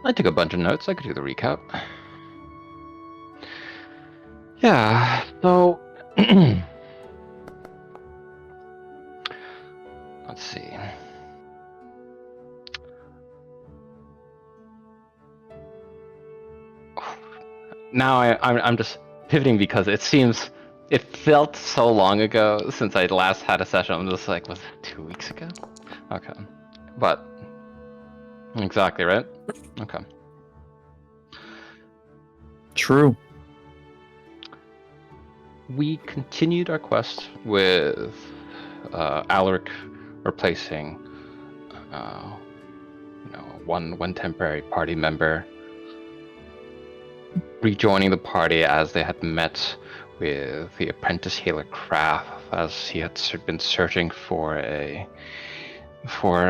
I took a bunch of notes. I could do the recap. Yeah, so let's see. Now I'm just pivoting because it felt so long ago since I last had a session. I'm just like, was it 2 weeks ago? Okay, but exactly right. Okay. True. We continued our quest with Alaric replacing, one temporary party member, rejoining the party as they had met with the apprentice healer Craft, as he had been searching for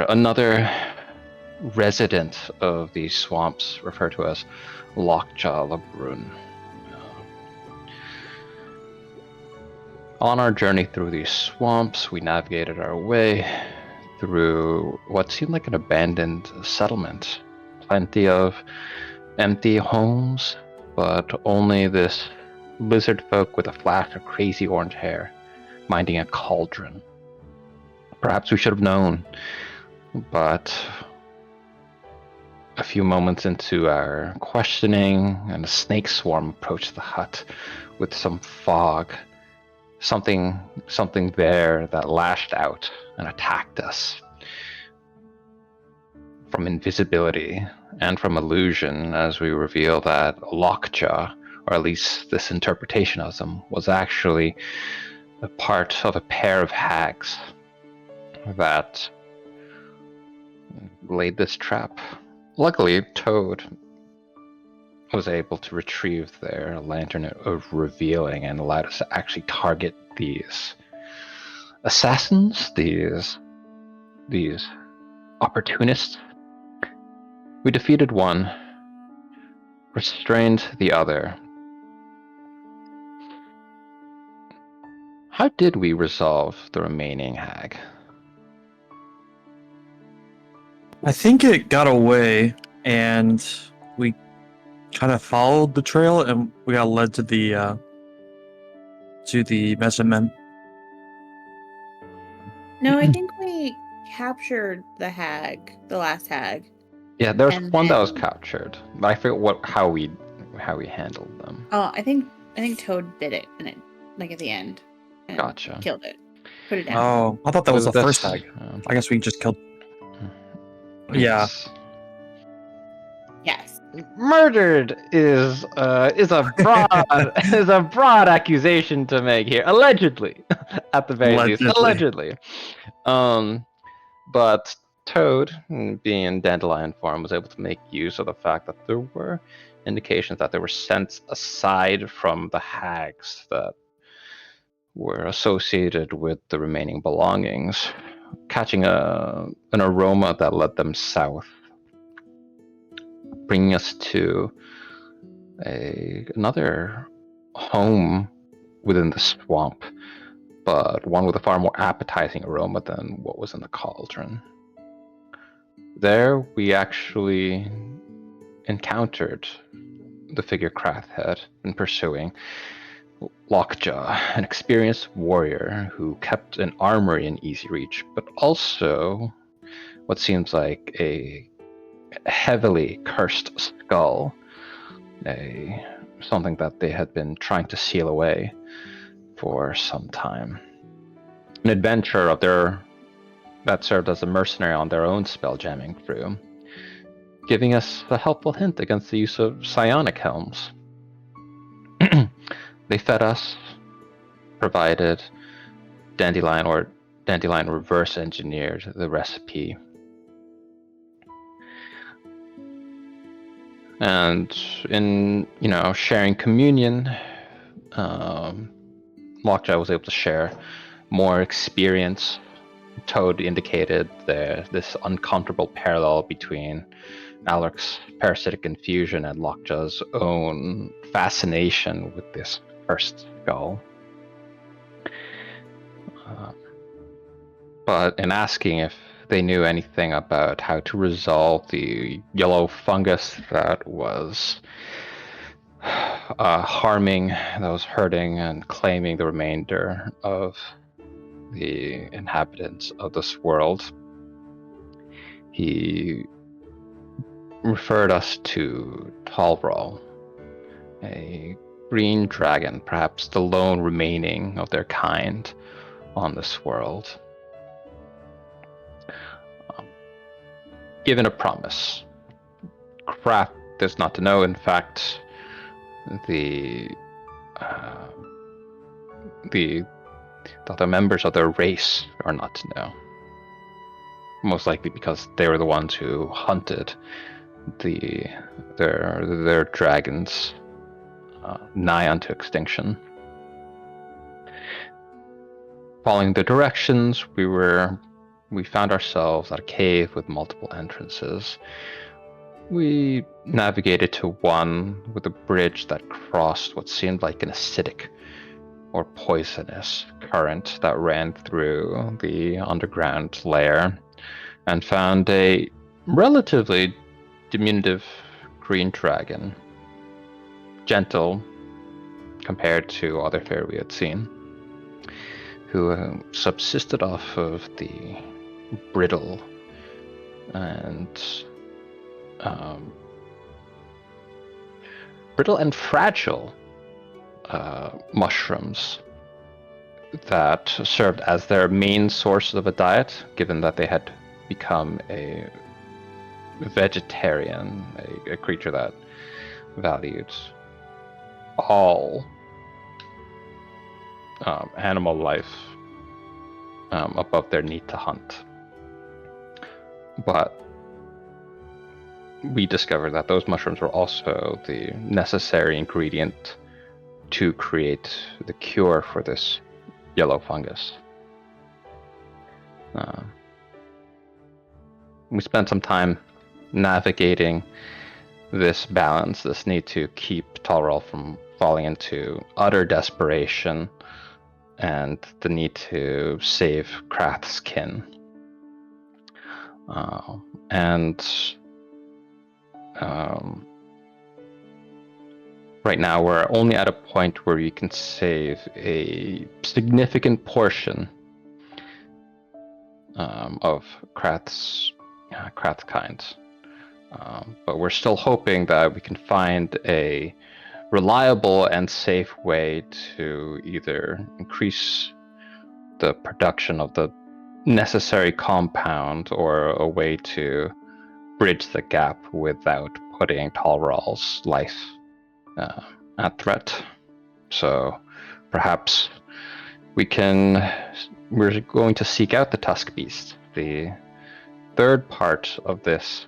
another resident of these swamps, referred to as Lockjaw Labrun. On our journey through these swamps, we navigated our way through what seemed like an abandoned settlement. Plenty of empty homes, but only this lizard folk with a flash of crazy orange hair minding a cauldron. Perhaps we should have known, but a few moments into our questioning, and a snake swarm approached the hut with some fog. Something there that lashed out and attacked us. From invisibility and from illusion, as we reveal that Lockjaw, or at least this interpretation of them, was actually a part of a pair of hags that laid this trap. Luckily, Toad was able to retrieve their lantern of revealing and allowed us to actually target these assassins, these opportunists. We defeated one, restrained the other. How did we resolve the remaining hag? I think it got away, and we kind of followed the trail, and we got led to the measurement. No, I think we captured the last hag. Yeah, there was And one that was then- captured, but I forget how we handled them. Oh, I think Toad did it, and like at the end. And Gotcha. Killed it. Put it down. Oh, I thought that was the That's- first hag. I guess we just killed. Yeah. Yes. Yes. Murdered is a broad accusation to make here. Allegedly, at the very least, allegedly. But Toad, being in dandelion form, was able to make use of the fact that there were indications that there were scents aside from the hags that were associated with the remaining belongings, catching an aroma that led them south, bringing us to another home within the swamp, but one with a far more appetizing aroma than what was in the cauldron. There, we actually encountered the figure Krath had been pursuing, Lockjaw, an experienced warrior who kept an armory in easy reach, but also what seems like a heavily cursed skull, something that they had been trying to seal away for some time. An adventurer of their that served as a mercenary on their own spelljamming crew, giving us a helpful hint against the use of psionic helms. They fed us, provided Dandelion reverse engineered the recipe. And in, sharing communion, Lockjaw was able to share more experience. Toad indicated this uncomfortable parallel between Alaric's parasitic infusion and Lockjaw's own fascination with this cursed skull. But in asking if they knew anything about how to resolve the yellow fungus that was hurting and claiming the remainder of the inhabitants of this world. He referred us to Talral, a green dragon, perhaps the lone remaining of their kind on this world. Given a promise. Krath is not to know. In fact, the other members of their race are not to know. Most likely because they were the ones who hunted their dragons nigh unto extinction. Following the directions, we found ourselves at a cave with multiple entrances. We navigated to one with a bridge that crossed what seemed like an acidic or poisonous current that ran through the underground lair, and found a relatively diminutive green dragon, gentle compared to other fare we had seen, who subsisted off of the brittle and fragile mushrooms that served as their main source of a diet, given that they had become a vegetarian, a creature that valued all animal life above their need to hunt. But we discovered that those mushrooms were also the necessary ingredient to create the cure for this yellow fungus. We spent some time navigating this balance, this need to keep Talral from falling into utter desperation, and the need to save Krath's kin. Right now we're only at a point where you can save a significant portion of Krath's kind. But we're still hoping that we can find a reliable and safe way to either increase the production of the necessary compound or a way to bridge the gap without putting Talral's life at threat. So perhaps we're going to seek out the Tusk Beast, the third part of this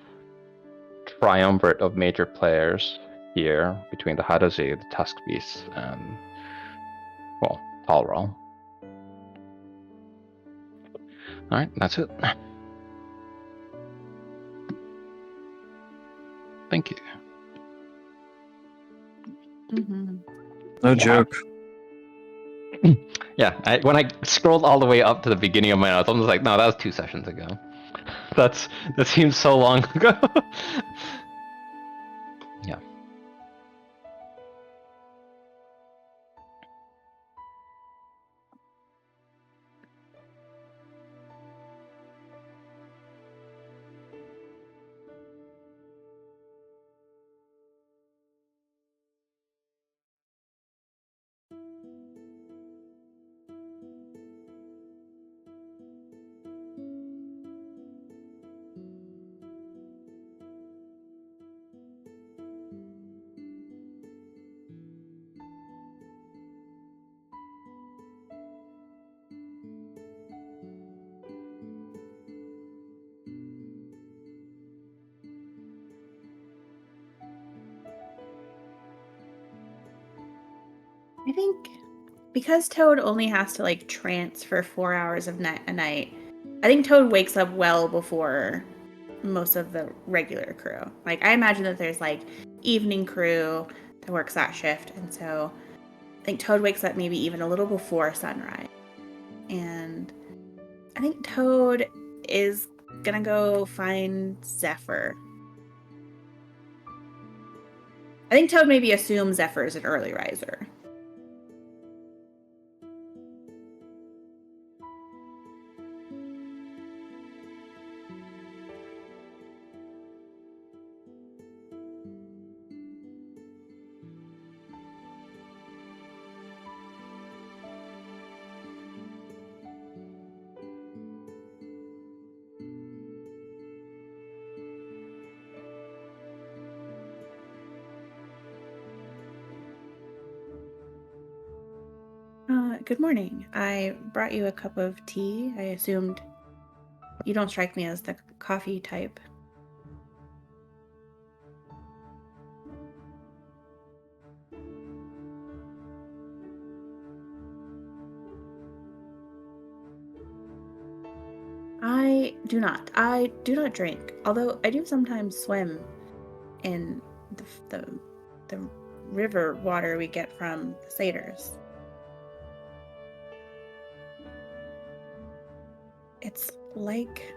triumvirate of major players here between the Hadazi, the Tusk Beast, and, well, Talral. Alright, that's it. Thank you. Mm-hmm. No joke. Yeah, when I scrolled all the way up to the beginning of my notes, I was like, no, that was 2 sessions ago. That seems so long ago. Yeah. I think because Toad only has to like trance for 4 hours a night, I think Toad wakes up well before most of the regular crew. Like I imagine that there's like evening crew that works that shift, and so I think Toad wakes up maybe even a little before sunrise. And I think Toad is gonna go find Zephyr. I think Toad maybe assumes Zephyr is an early riser. Good morning. I brought you a cup of tea. I assumed you don't strike me as the coffee type. I do not. I do not drink, although I do sometimes swim in the river water we get from the satyrs. It's like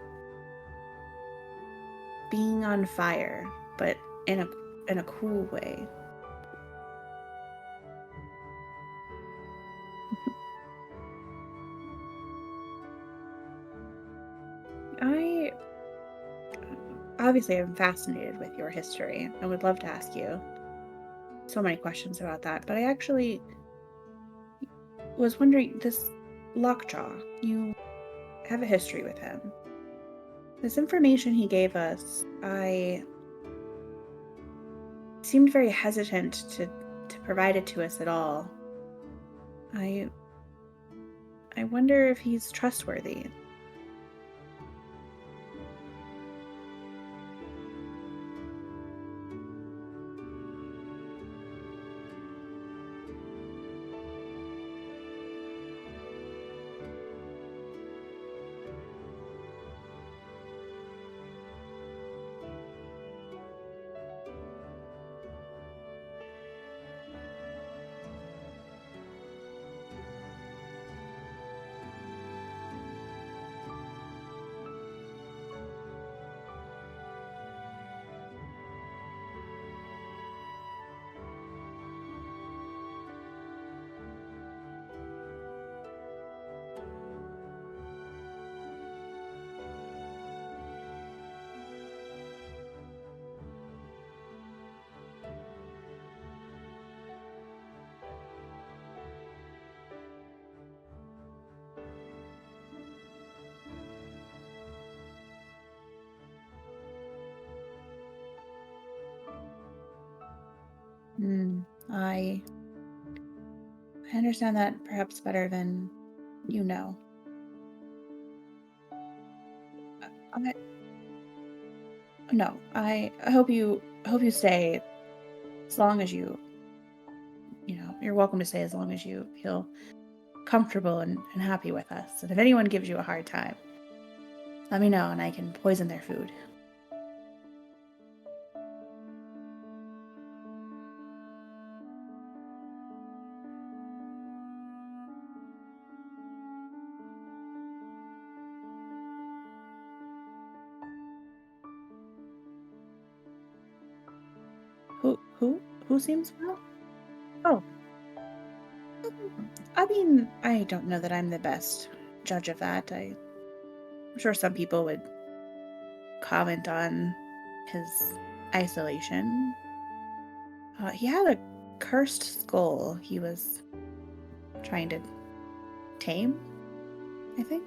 being on fire, but in a cool way. I obviously am fascinated with your history. I would love to ask you so many questions about that, but I actually was wondering, this Lockjaw, you have a history with him. This information he gave us, I seemed very hesitant to provide it to us at all. I wonder if he's trustworthy. I understand that perhaps better than you know. I hope you stay as long as you're welcome to stay as long as you feel comfortable and happy with us. And if anyone gives you a hard time, let me know and I can poison their food. Who seems well? Oh, I mean, I don't know that I'm the best judge of that. I'm sure some people would comment on his isolation. He had a cursed skull he was trying to tame, I think.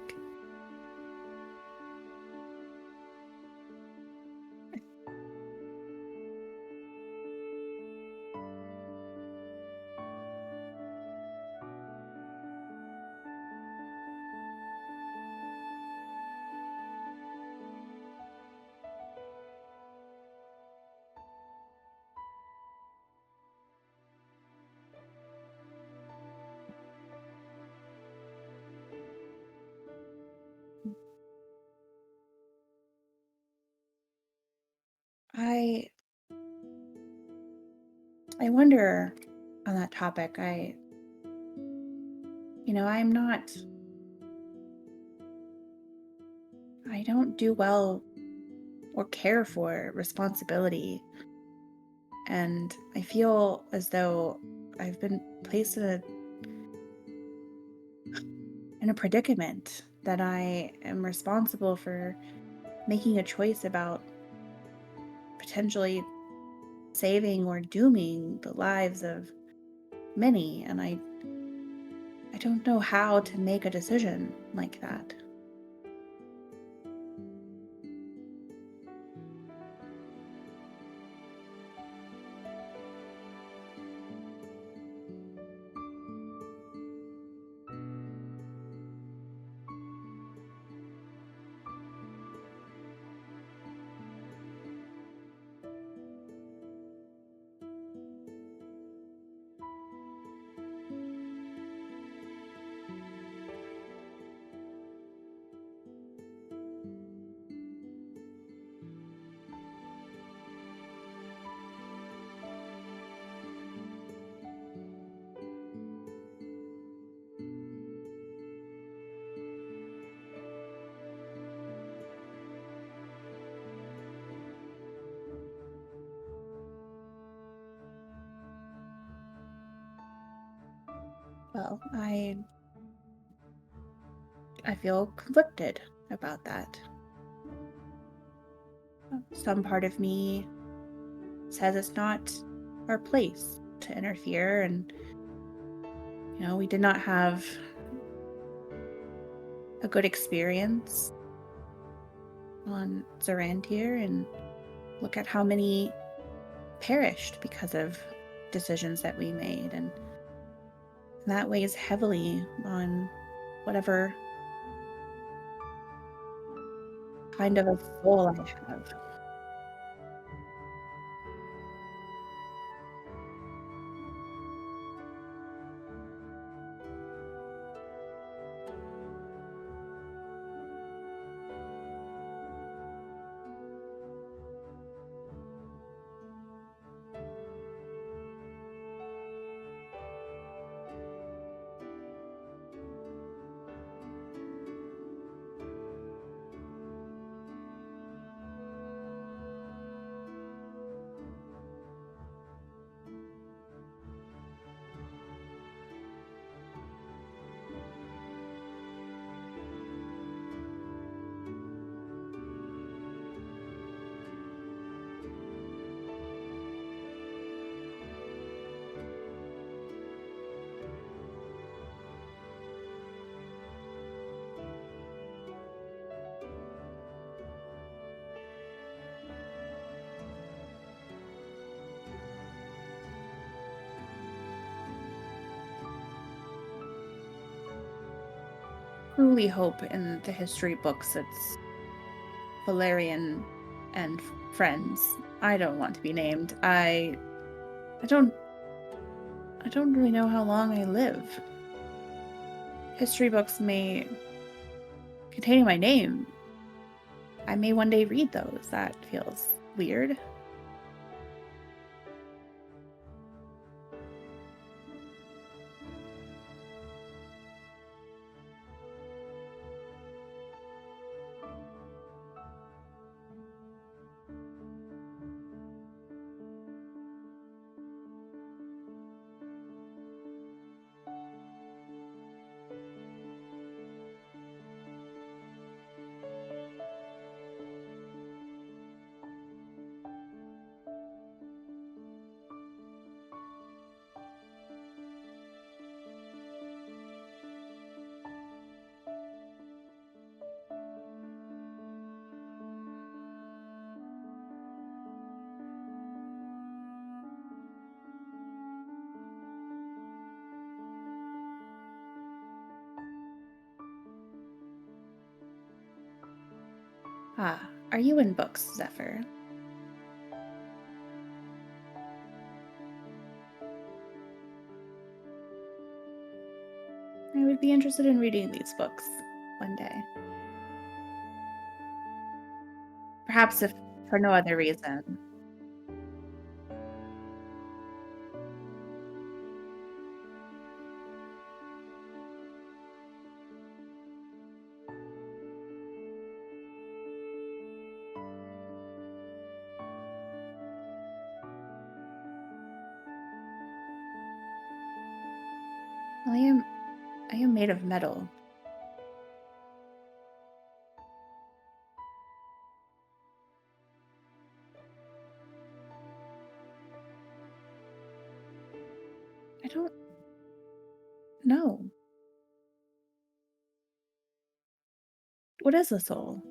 I wonder on that topic. I'm not I don't do well or care for responsibility. And I feel as though I've been placed in a predicament that I am responsible for making a choice about potentially saving or dooming the lives of many, and I don't know how to make a decision like that. Well, I feel conflicted about that. Some part of me says it's not our place to interfere, and we did not have a good experience on Zorantir, and look at how many perished because of decisions that we made, and that weighs heavily on whatever kind of a soul I have. Truly hope in the history books it's Valerian and friends. I don't want to be named. I don't really know how long I live. History books may containing my name. I may one day read those. That feels weird. Ah, are you in books, Zephyr? I would be interested in reading these books one day. Perhaps if for no other reason. I am made of metal. I don't know. What is a soul?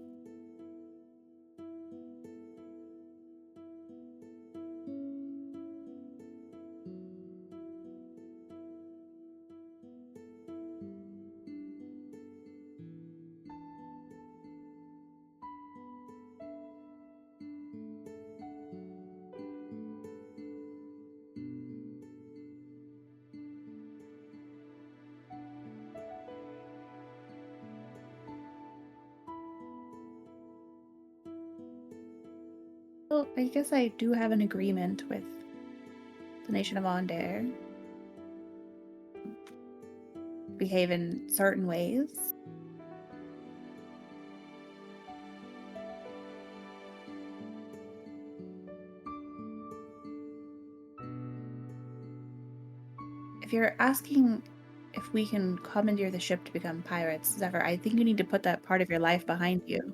Well, I guess I do have an agreement with the nation of Ondair. Behave in certain ways. If you're asking if we can commandeer the ship to become pirates, Zephyr, I think you need to put that part of your life behind you.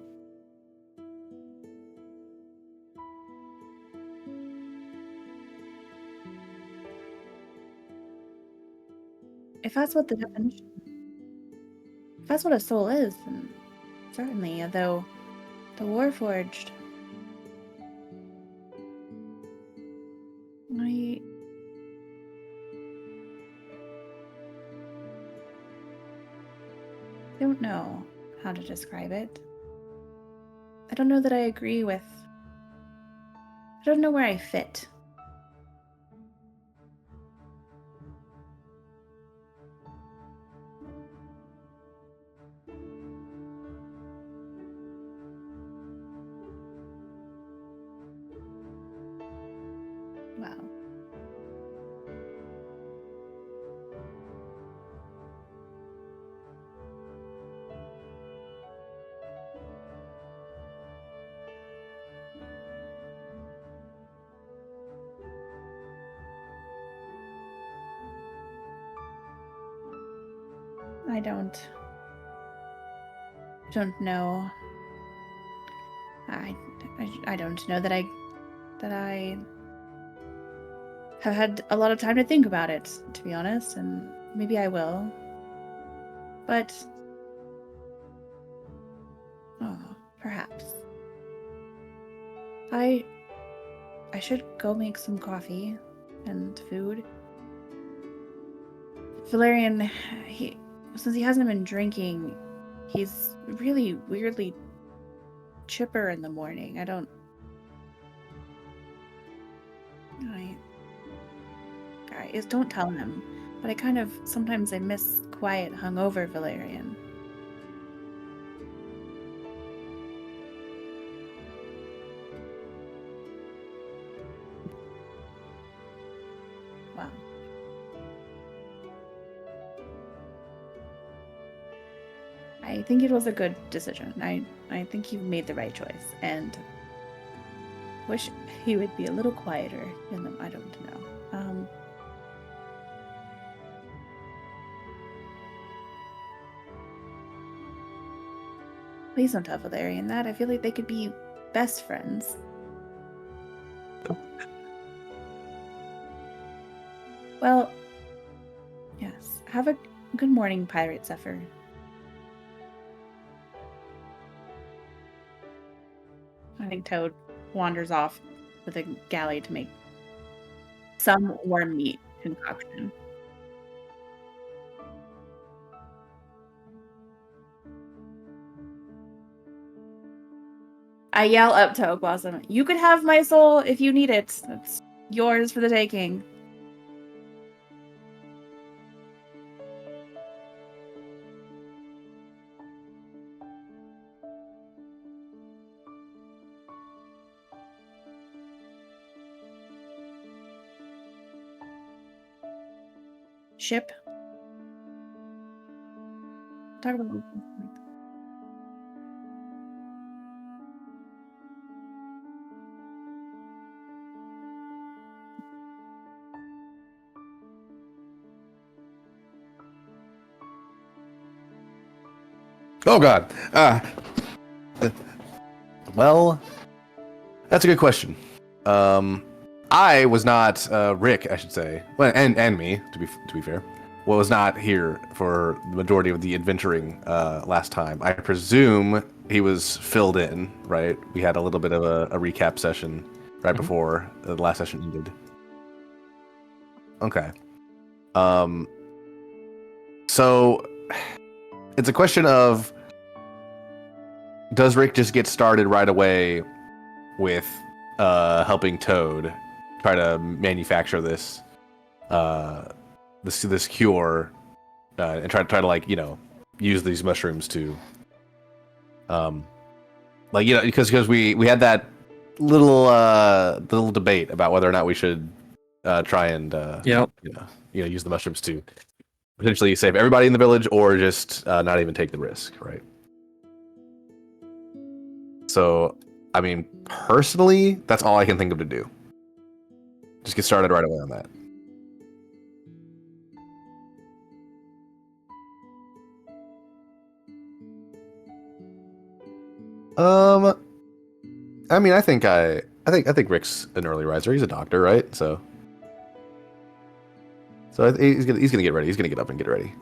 If that's what the definition, if that's what a soul is, then certainly, though the Warforged, I don't know how to describe it. I don't know that I agree with. I don't know where I fit. Wow. I don't know. I don't know that I have had a lot of time to think about it, to be honest, and maybe I will. But perhaps I should go make some coffee and food. Valerian, since he hasn't been drinking, he's really weirdly chipper in the morning. Guys, don't tell him, but sometimes I miss quiet, hungover Valerian. Wow. I think it was a good decision. I think you made the right choice, and wish he would be a little quieter in them. I don't know. Please don't tell Valerian that. I feel like they could be best friends. Well, yes. Have a good morning, Pirate Zephyr. I think Toad wanders off with a galley to make some warm meat concoction. I yell up to Oak Blossom, "You could have my soul if you need it. It's yours for the taking." Ship. Talk about. Oh God. Well, that's a good question. I was not Rick, I should say, well, and me to be fair, was not here for the majority of the adventuring last time. I presume he was filled in, right? We had a little bit of a recap session right before the last session ended. Okay. So it's a question of, does Rick just get started right away with helping Toad try to manufacture this this cure and try to like, you know, use these mushrooms to like, you know, because we had that little debate about whether or not we should try and Yep. you know use the mushrooms to potentially save everybody in the village or just not even take the risk, right? So, I mean, personally, that's all I can think of to do. Just get started right away on that. I mean, I think Rick's an early riser. He's a doctor, right? So he's gonna get ready. He's gonna get up and get ready.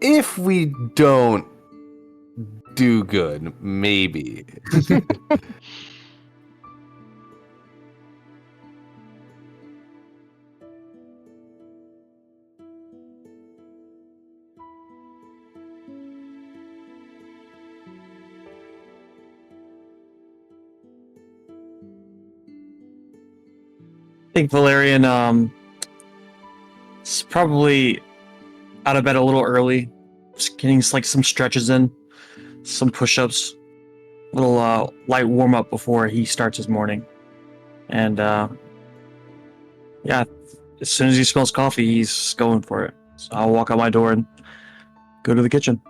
If we don't do good, maybe. I think Valerian is probably out of bed a little early, just getting like some stretches in, some push-ups, a little light warm-up before he starts his morning. And yeah, as soon as he smells coffee, he's going for it. So I'll walk out my door and go to the kitchen.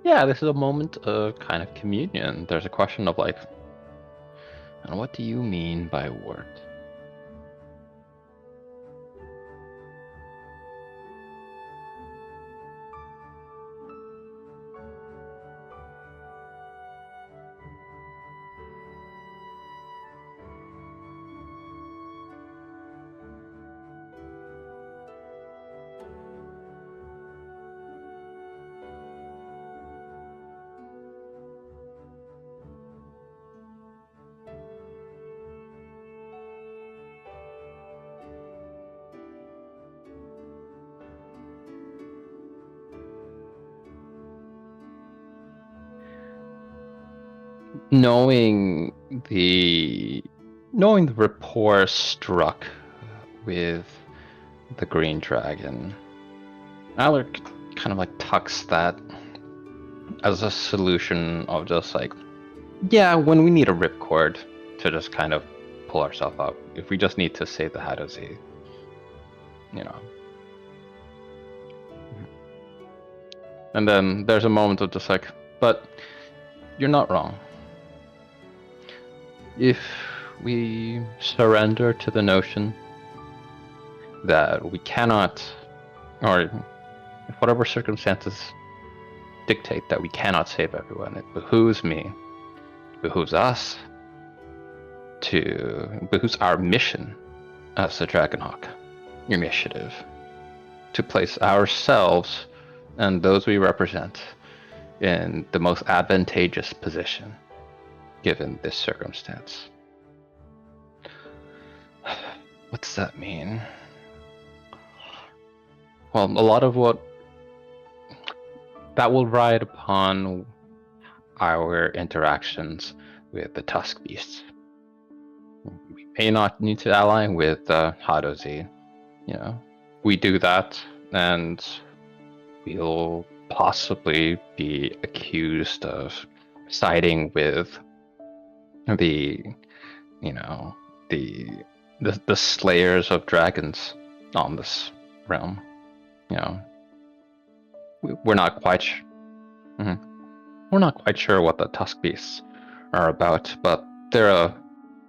Yeah, this is a moment of kind of communion. There's a question of like, and what do you mean by word? Knowing the rapport struck with the green dragon, Alec kind of like tucks that as a solution of just like, yeah, when we need a ripcord to just kind of pull ourselves up, if we just need to save the Hadozi, you know. And then there's a moment of just like, but you're not wrong. If we surrender to the notion that we cannot, or if whatever circumstances dictate that we cannot save everyone, it behooves me, behooves us, behooves our mission as the Dragonhawk initiative to place ourselves and those we represent in the most advantageous position given this circumstance. What does that mean? Well, a lot of what that will ride upon our interactions with the Tusk Beasts. We may not need to ally with Hadozi. You know, we do that, and we'll possibly be accused of siding with the, you know, the slayers of dragons on this realm. You know, we're not quite. We're not quite sure what the Tusk Beasts are about, but they're a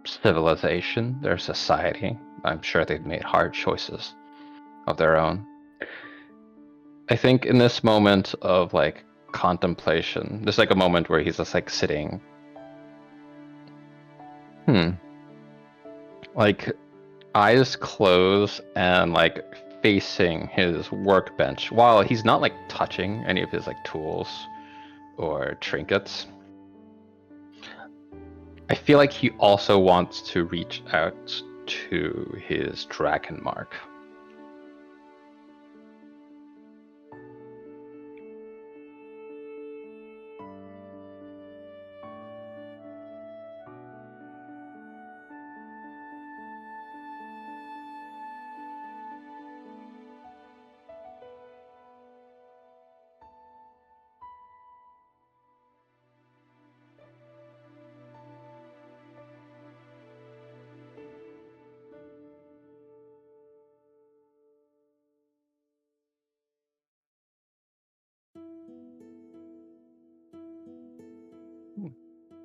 civilization, they're a society. I'm sure they've made hard choices of their own. I think in this moment of like contemplation, there's like a moment where he's just like sitting, like eyes closed and like facing his workbench while he's not like touching any of his like tools or trinkets. I feel like he also wants to reach out to his dragon mark.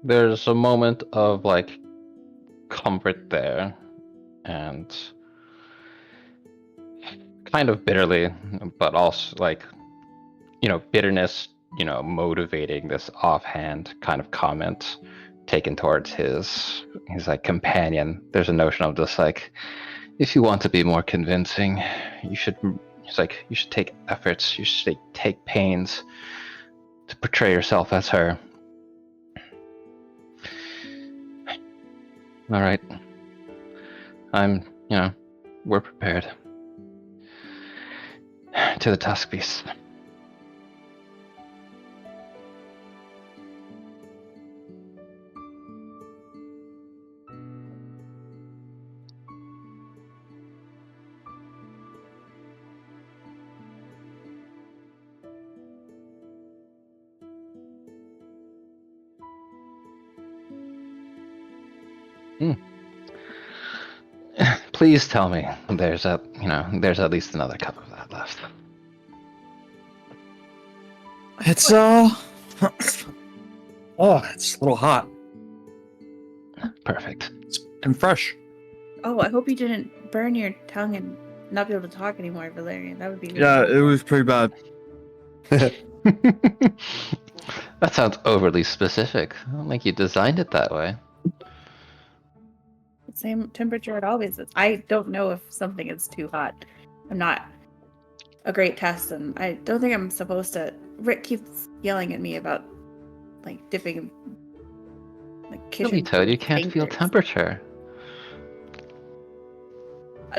There's a moment of like comfort there and kind of bitterly, but also like, you know, bitterness, you know, motivating this offhand kind of comment taken towards his like companion. There's a notion of just like, if you want to be more convincing, you should, it's like, you should take efforts, you should take pains to portray yourself as her. All right. You know, we're prepared. To the Tusk Beast. Please tell me there's at least another cup of that left. It's oh, it's a little hot Perfect. and fresh. Oh, I hope you didn't burn your tongue and not be able to talk anymore, Valerian. That would be really Yeah, it was pretty bad. That sounds overly specific. I don't think you designed it that way. same temperature it always is. I don't know if something is too hot. I'm not a great test, and I don't think I'm supposed to. Rick keeps yelling at me about like dipping like kitchen. Really, Toad, you can't feel fingers. temperature.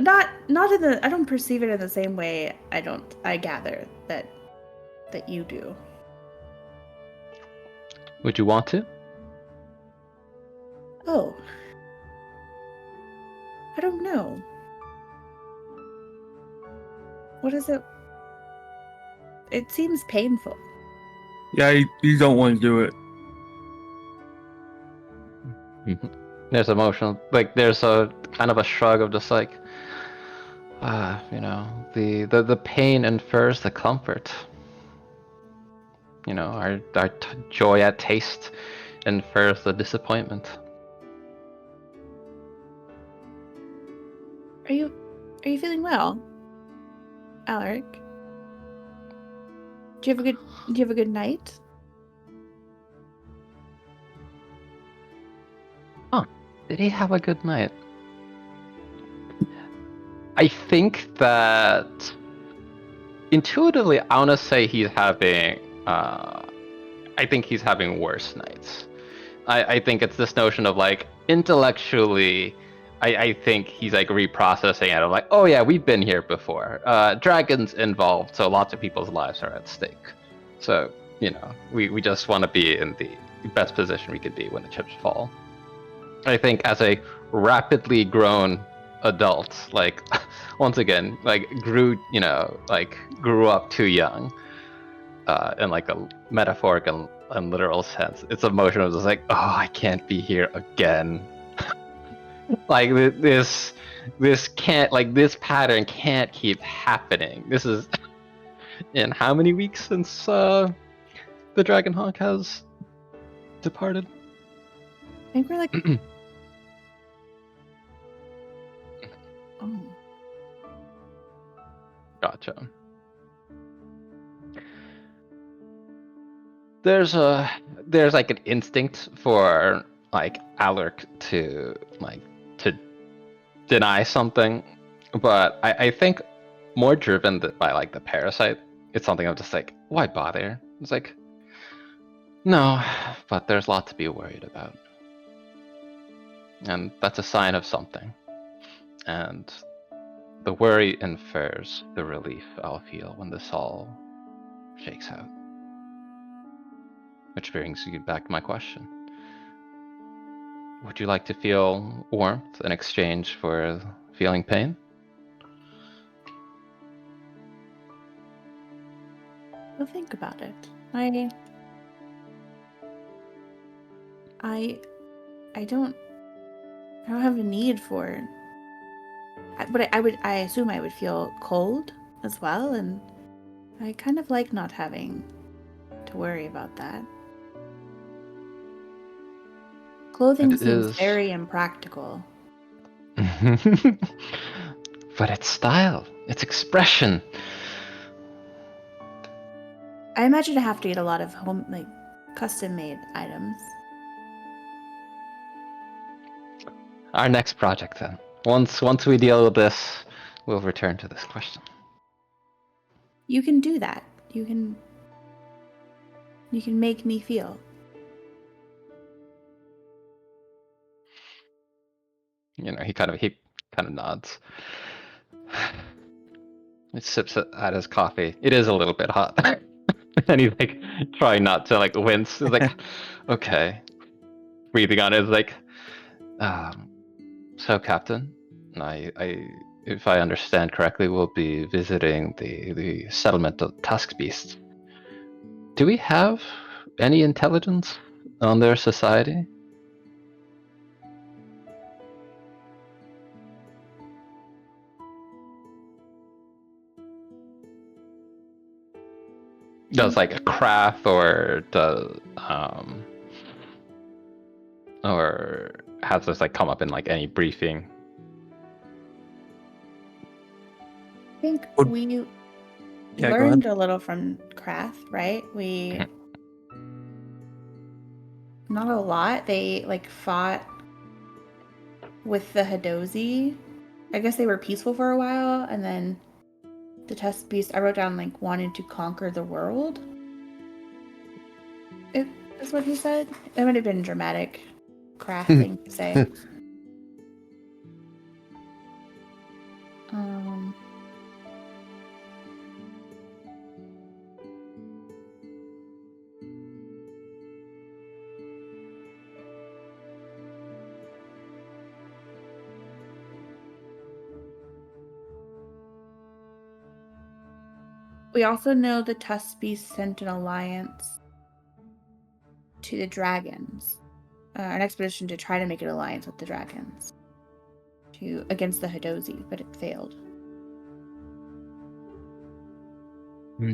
Not in the. I don't perceive it in the same way. I gather that you do. Would you want to? Oh. I don't know. What is it? It seems painful. Yeah, you don't want to do it. There's emotional, like there's a kind of a shrug of just like, you know, the pain infers the comfort. You know, our joy at taste infers the disappointment. Are you feeling well, Alaric? Do you have a good night? Huh. Did he have a good night? I think that intuitively, I want to say he's having. I think he's having worse nights. I think it's this notion of like intellectually. I think he's like reprocessing it of like, oh yeah, we've been here before. Dragons involved, so lots of people's lives are at stake. So, you know, we just want to be in the best position we could be when the chips fall. I think as a rapidly grown adults. Like, once again, like grew up too young, in like a metaphoric and literal sense. Its emotion was just like, oh, I can't be here again. Like this can't, like, this pattern can't keep happening. This is in how many weeks since the Dragon Hawk has departed? I think we're like. Oh. Gotcha. There's like an instinct for like Alaric to deny something, but I think more driven by like the parasite, it's something I'm just like, why bother? It's like, no, but there's a lot to be worried about, and that's a sign of something. And the worry infers the relief I'll feel when this all shakes out. Which brings you back to my question. Would you like to feel warmth in exchange for feeling pain? Well, think about it. I don't have a need for. But I assume I would feel cold as well, and I kind of like not having to worry about that. Clothing It seems is. very impractical. But it's style, it's expression. I imagine I have to get a lot of custom-made items. Our next project, then. Once we deal with this, we'll return to this question. You can do that. You can make me feel. He kind of nods. He sips at his coffee. It is a little bit hot. And he's like trying not to like wince. He's like, okay. Breathing on it is like, so Captain, if I understand correctly, we'll be visiting the settlement of Tusk Beasts. Do we have any intelligence on their society? Does like a craft or or has this like come up in like any briefing? I think Would- we Yeah, go learned ahead. a little from Krath, right? Not a lot. They like fought with the Hadozi. I guess they were peaceful for a while, and then the Tusk Beast, I wrote down like wanted to conquer the world. It is what he said. That would have been a dramatic Krath thing to say. We also know the Tusk Beast sent an alliance to the dragons, an expedition to try to make an alliance with the dragons against the Hadozi, but it failed.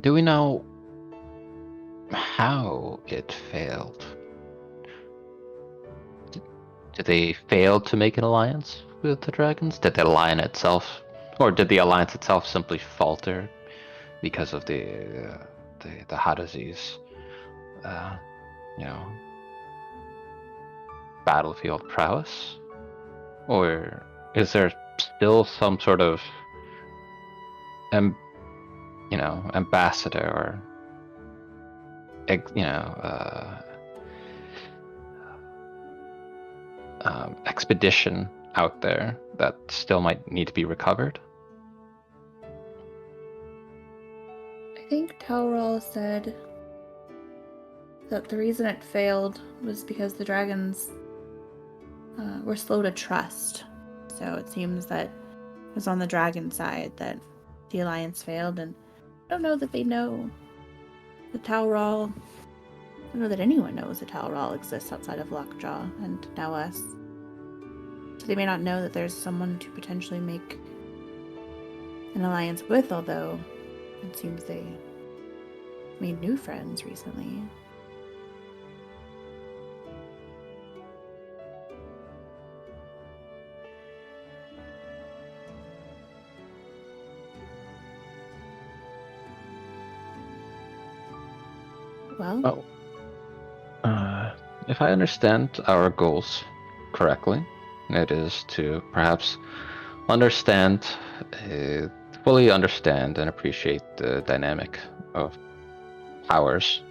Do we know how it failed? Did they fail to make an alliance with the dragons? Did the alliance itself simply falter because of the Hadazis, battlefield prowess? Or is there still some sort of ambassador or expedition out there that still might need to be recovered? I think Telrol said that the reason it failed was because the dragons were slow to trust. So it seems that it was on the dragon side that the alliance failed, and I don't know that they know the Talral. I don't know that anyone knows that Talral exists outside of Lockjaw and now us. So they may not know that there's someone to potentially make an alliance with, although it seems they made new friends recently. Well, If I understand our goals correctly, it is to perhaps understand, fully understand and appreciate the dynamic of powers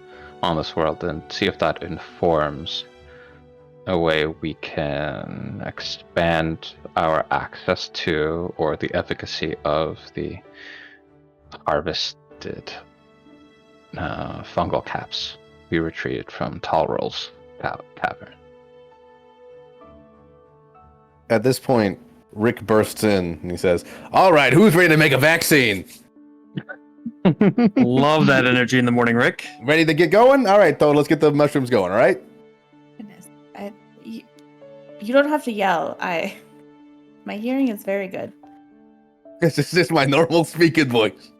on this world and see if that informs a way we can expand our access to or the efficacy of the harvested fungal caps we retrieved from Talrol's cavern. At this point, Rick bursts in and he says, "All right, who's ready to make a vaccine? Love that energy in the morning, Rick. Ready to get going? All right, Toad, let's get the mushrooms going, all right?" goodness, you don't have to yell. My hearing is very good. This is just my normal speaking voice.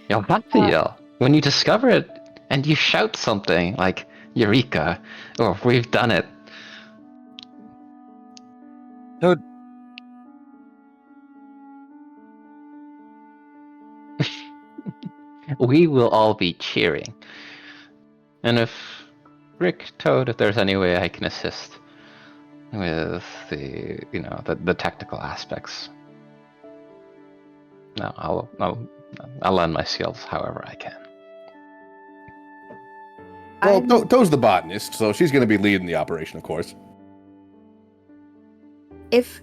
You'll have to yell when you discover it and you shout something like Eureka or we've done it. Toad. We will all be cheering. And if Rick, Toad, if there's any way I can assist with the technical aspects, no, I'll lend my skills however I can. Well, Toad's the botanist, so she's going to be leading the operation, of course. If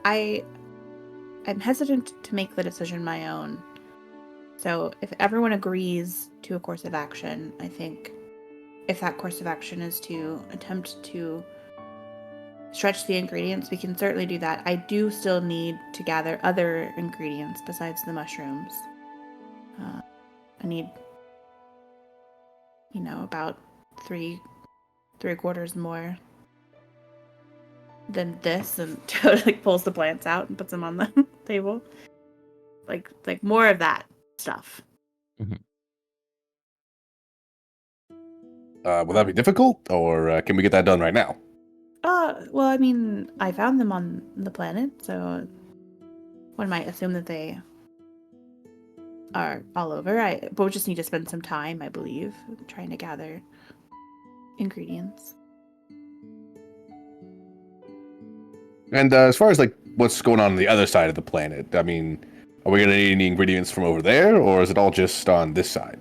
I'm hesitant to make the decision my own. So if everyone agrees to a course of action, I think if that course of action is to attempt to stretch the ingredients, we can certainly do that. I do still need to gather other ingredients besides the mushrooms. I need, about three quarters more than this, and totally pulls the plants out and puts them on the table. Like more of that stuff. Mm-hmm. Will that be difficult, or can we get that done right now? Well, I mean, I found them on the planet, so one might assume that they are all over. But we just need to spend some time, I believe, trying to gather ingredients. And as far as what's going on the other side of the planet, I mean, are we going to need any ingredients from over there, or is it all just on this side?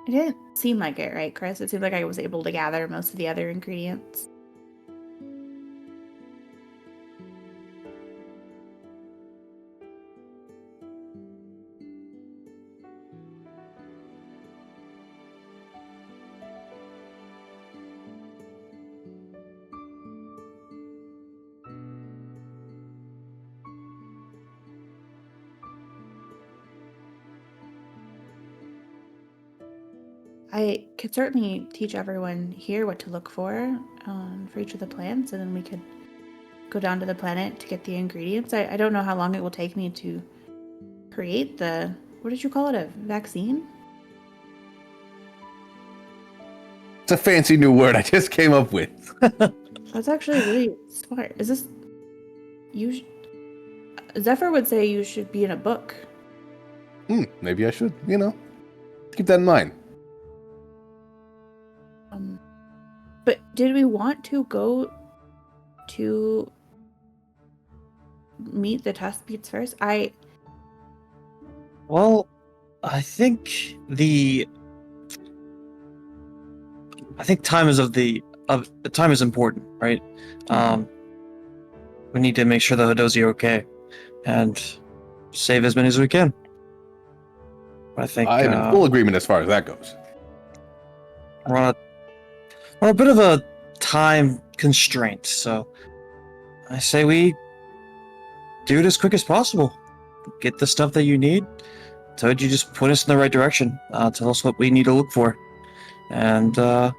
It didn't seem like it, right, Chris? It seemed like I was able to gather most of the other ingredients. I could certainly teach everyone here what to look for each of the plants, and then we could go down to the planet to get the ingredients. I don't know how long it will take me to create what did you call it, a vaccine? It's a fancy new word I just came up with. That's actually really smart. Is this... Zephyr would say you should be in a book. Maybe I should, keep that in mind. But did we want to go to meet the test beats first? Well, I think time is important, right? We need to make sure the Hadozi are okay and save as many as we can. I think I'm in full agreement as far as that goes. we're on a bit of a time constraint, so I say we do it as quick as possible. Get the stuff that you need. Toad, you just point us in the right direction. Tell us what we need to look for, and we'll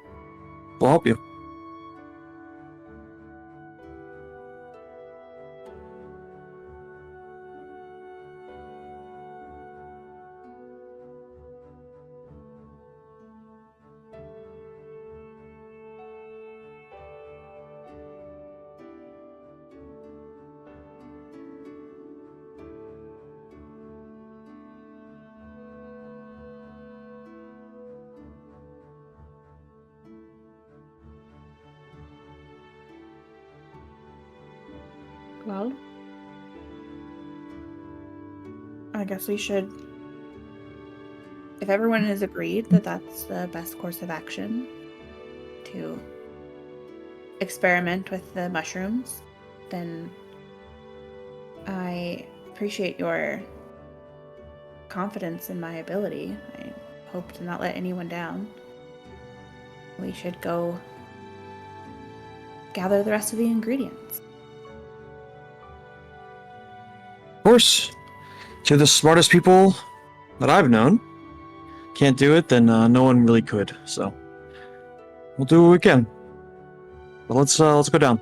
help you. Well, I guess we should. If everyone has agreed that that's the best course of action to experiment with the mushrooms, then I appreciate your confidence in my ability. I hope to not let anyone down. We should go gather the rest of the ingredients. Of course, to the smartest people that I've known. Can't do it, then no one really could. So we'll do what we can. But let's go down.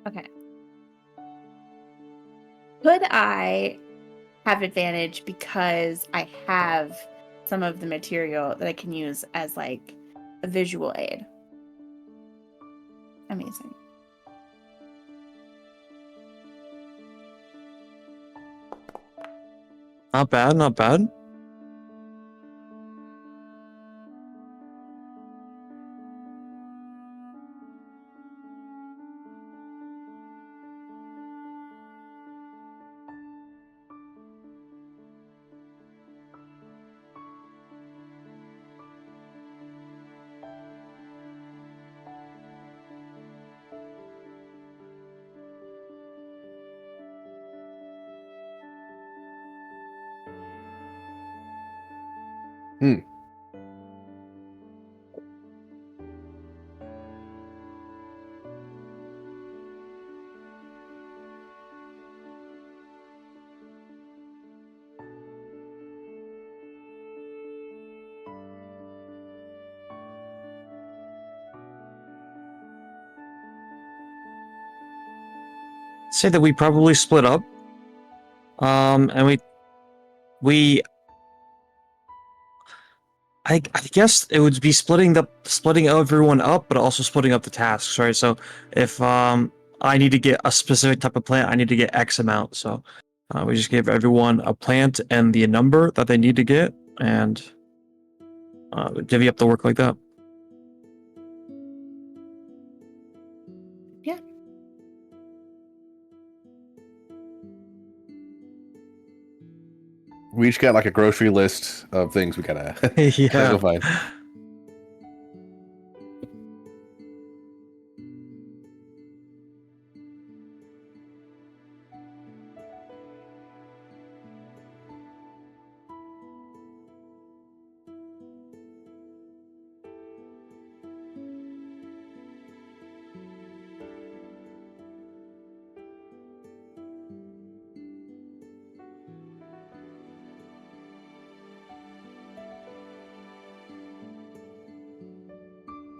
Okay. Could I have advantage because I have some of the material that I can use as like a visual aid? Amazing. Not bad, not bad. Hmm. Say that we probably split up. And we I guess it would be splitting everyone up, but also splitting up the tasks, right? So if I need to get a specific type of plant, I need to get X amount. So we just give everyone a plant and the number that they need to get, and divvy up the work like that. Yeah. We each got like a grocery list of things we gotta, Yeah. gotta go find.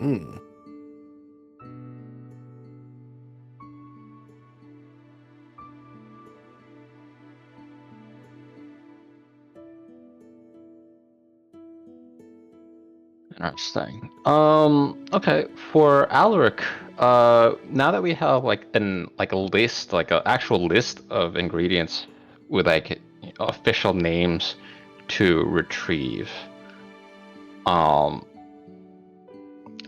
Hmm. Interesting. Okay, for Alaric, now that we have like a list, like an actual list of ingredients with like official names to retrieve,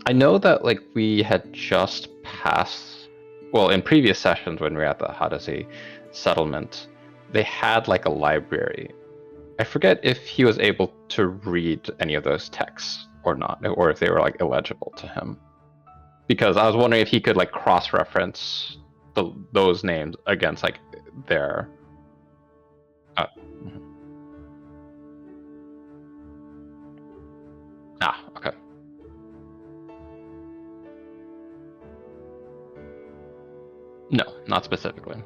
I know that like we had just passed, well, in previous sessions when we were at the Hadasi settlement, they had like a library. I forget if he was able to read any of those texts or not, or if they were like illegible to him. Because I was wondering if he could like cross-reference those names against like their. Mhm. Okay. No, not specifically.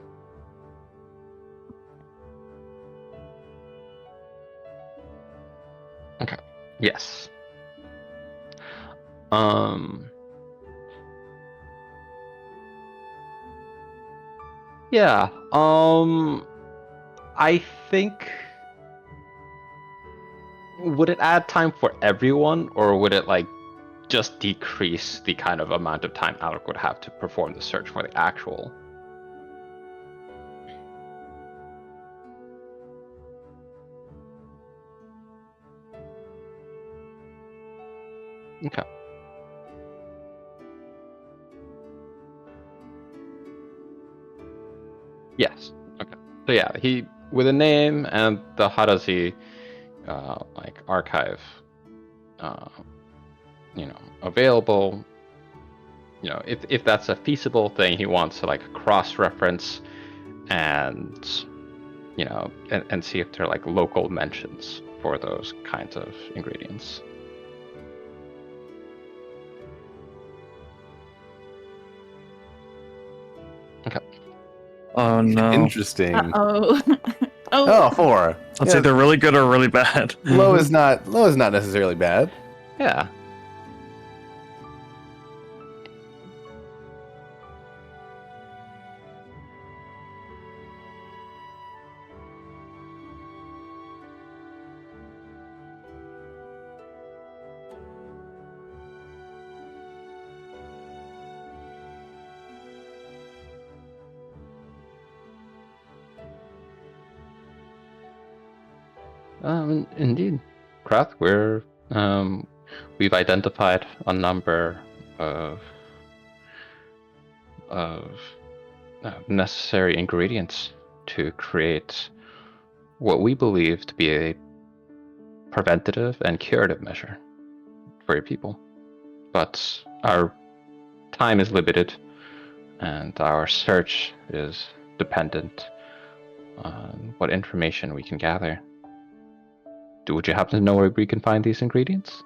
Okay. Yes. Yeah. I think, would it add time for everyone, or would it like just decrease the kind of amount of time Alec would have to perform the search for the actual? Okay. Yes. Okay. So yeah, he with a name and the Hadasi like archive, available. If that's a feasible thing, he wants to like cross-reference and and see if they're like local mentions for those kinds of ingredients. Okay. Oh no. Interesting. Oh. Oh, 4. Let's Yeah, say they're really good or really bad. low is not necessarily bad. Yeah. Indeed, Krath, we've identified a number of necessary ingredients to create what we believe to be a preventative and curative measure for your people. But our time is limited, and our search is dependent on what information we can gather. Would you happen to know where we can find these ingredients?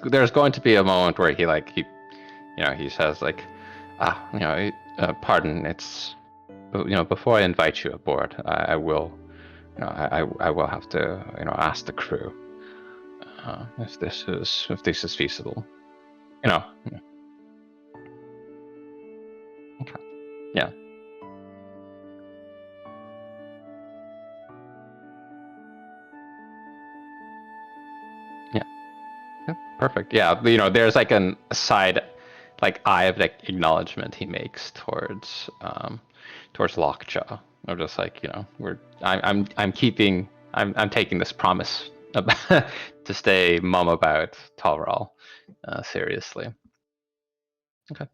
There's going to be a moment where he says like, pardon, it's, before I invite you aboard, I will, I will have to, ask the crew if this is feasible. Okay, yeah. Yeah, perfect. Yeah, there's like a side, like eye of like acknowledgement he makes towards Lockjaw. I'm just like, I'm taking this promise about, to stay mum about Talral seriously. Okay.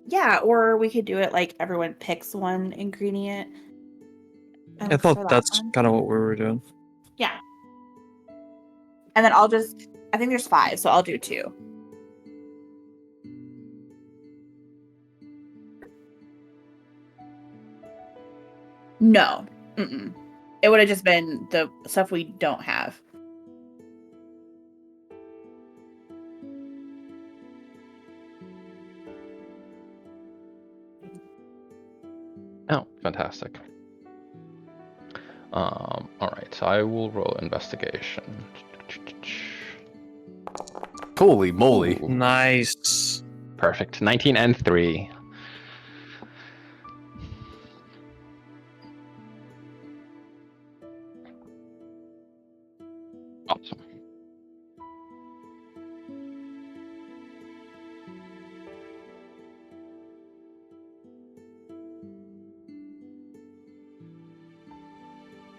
Yeah, or we could do it like everyone picks one ingredient. And I looks for thought that that's one. kind of what we were doing. Yeah. And then I think there's 5, so I'll do 2. No. Mm-mm. It would have just been the stuff we don't have. Fantastic. All right, so I will roll investigation. Holy moly. Ooh, Nice. perfect. 19 and 3. Awesome.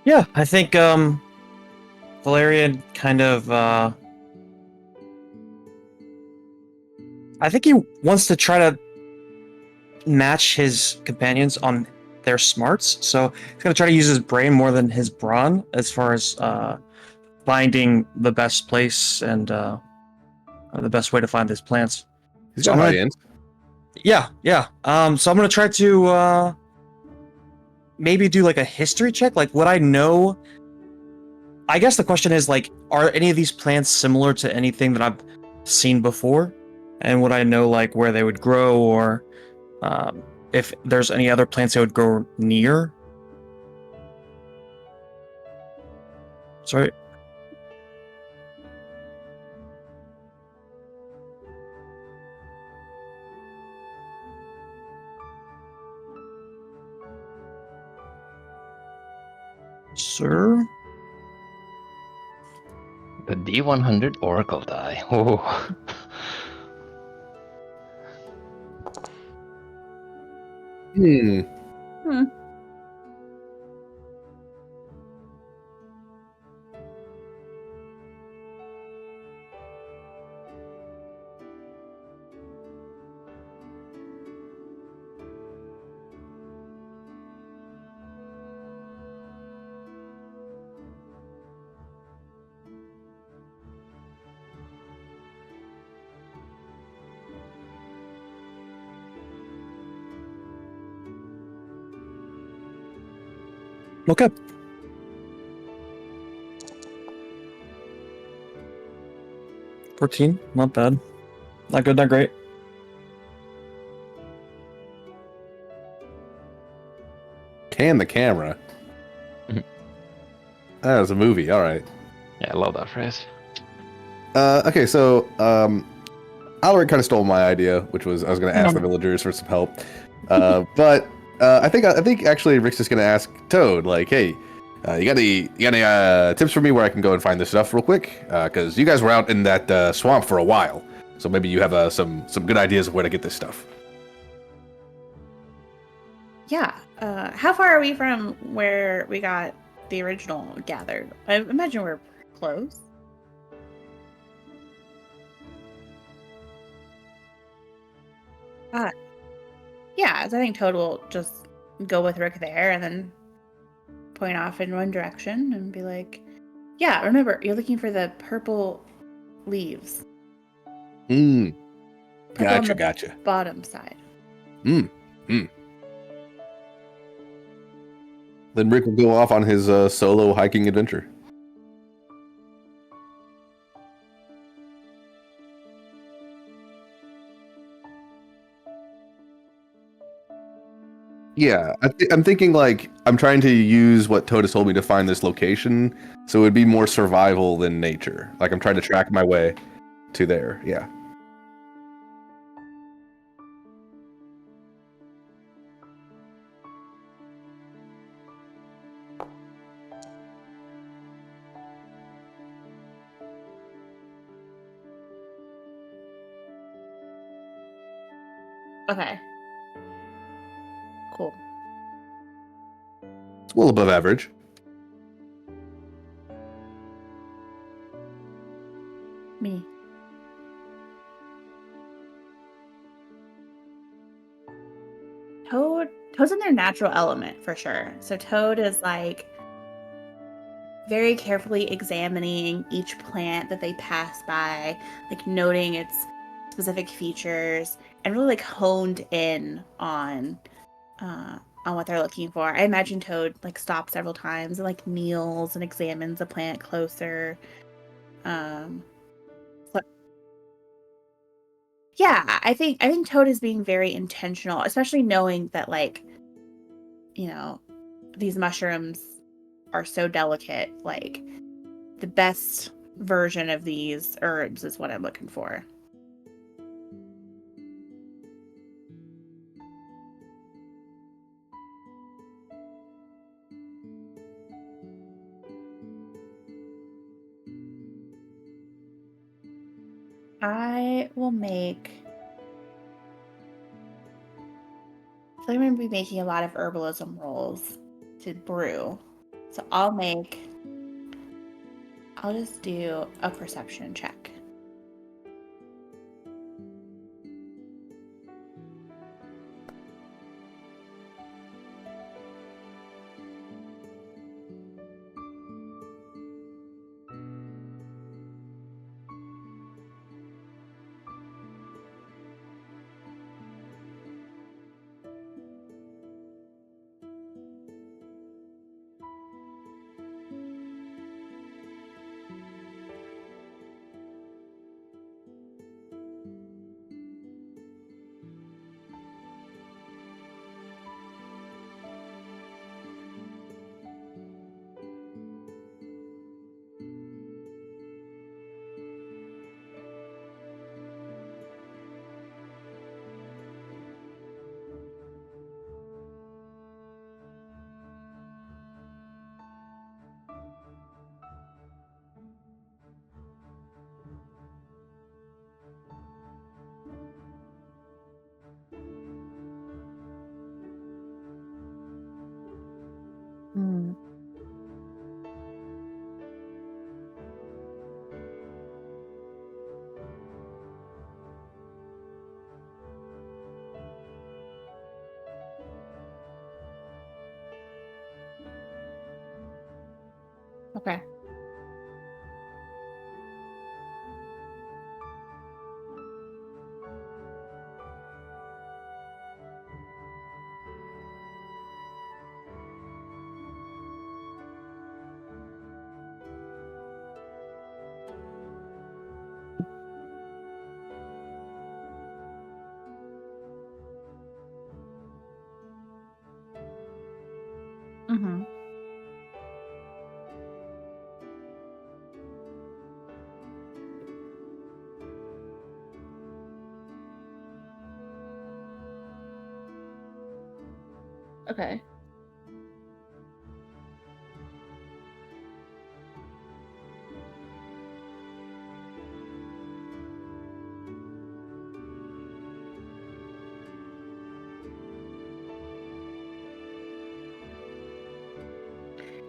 Yeah, I think Valerian kind of I think he wants to try to match his companions on their smarts. So he's gonna try to use his brain more than his brawn as far as finding the best place and the best way to find these plants. He's So got I'm high gonna, ends. yeah. So I'm gonna try to maybe do like a history check. Like, would I know? I guess the question is like, are any of these plants similar to anything that I've seen before? And would I know like where they would grow, or if there's any other plants that would grow near? Sorry. Sir? The D100 Oracle die. Oh. Hmm. Hmm. Okay. $14, not bad. Not good, not great. Can the camera? Mhm. That was a movie. All right. Yeah, I love that phrase. Okay, so Alaric kind of stole my idea, which was I was going to ask the villagers for some help. But I think actually Rick's just going to ask Toad, like, hey, you got any tips for me where I can go and find this stuff real quick? Because you guys were out in that swamp for a while, so maybe you have some good ideas of where to get this stuff. Yeah. How far are we from where we got the original gathered? I imagine we're close. Yeah, so I think Toad will just go with Rick there and then point off in one direction and be like, yeah, remember, you're looking for the purple leaves. Purple on the Gotcha. bottom side. Then Rick will go off on his solo hiking adventure. Yeah, I'm thinking like I'm trying to use what Toad has told me to find this location, so it would be more survival than nature. Like I'm trying to track my way to there. Yeah. Okay. Cool. It's a little above average. Me. Toad's in their natural element for sure. So Toad is like very carefully examining each plant that they pass by, like noting its specific features and really like honed in on what they're looking for. I imagine Toad like stops several times and like kneels and examines the plant closer. So yeah, I think Toad is being very intentional, especially knowing that like these mushrooms are so delicate. Like, the best version of these herbs is what I'm looking for. I will make... I feel like I'm going to be making a lot of herbalism rolls to brew. So I'll just do a perception check. Hmm. Okay. Mm-hmm. Okay.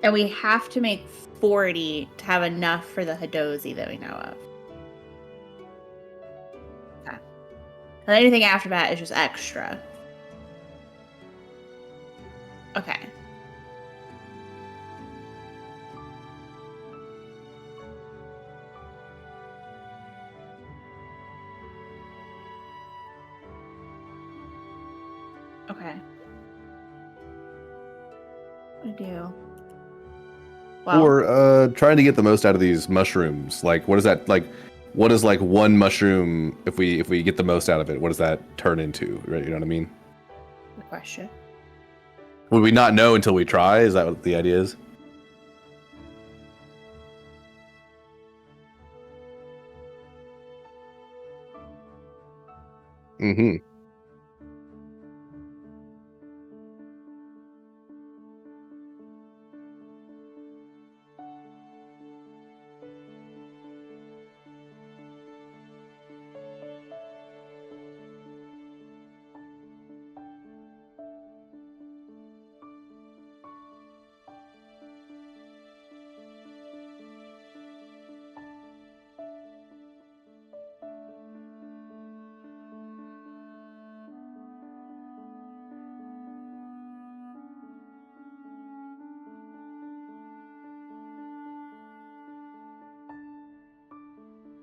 And we have to make 40 to have enough for the Hadozi that we know of. Okay. And anything after that is just extra. Okay. Okay. I do. Well, Or trying to get the most out of these mushrooms. Like, what is that? Like, what is like one mushroom? If we get the most out of it, what does that turn into? Right? You know what I mean? good question. Would we not know until we try? Is that what the idea is? Mm-hmm.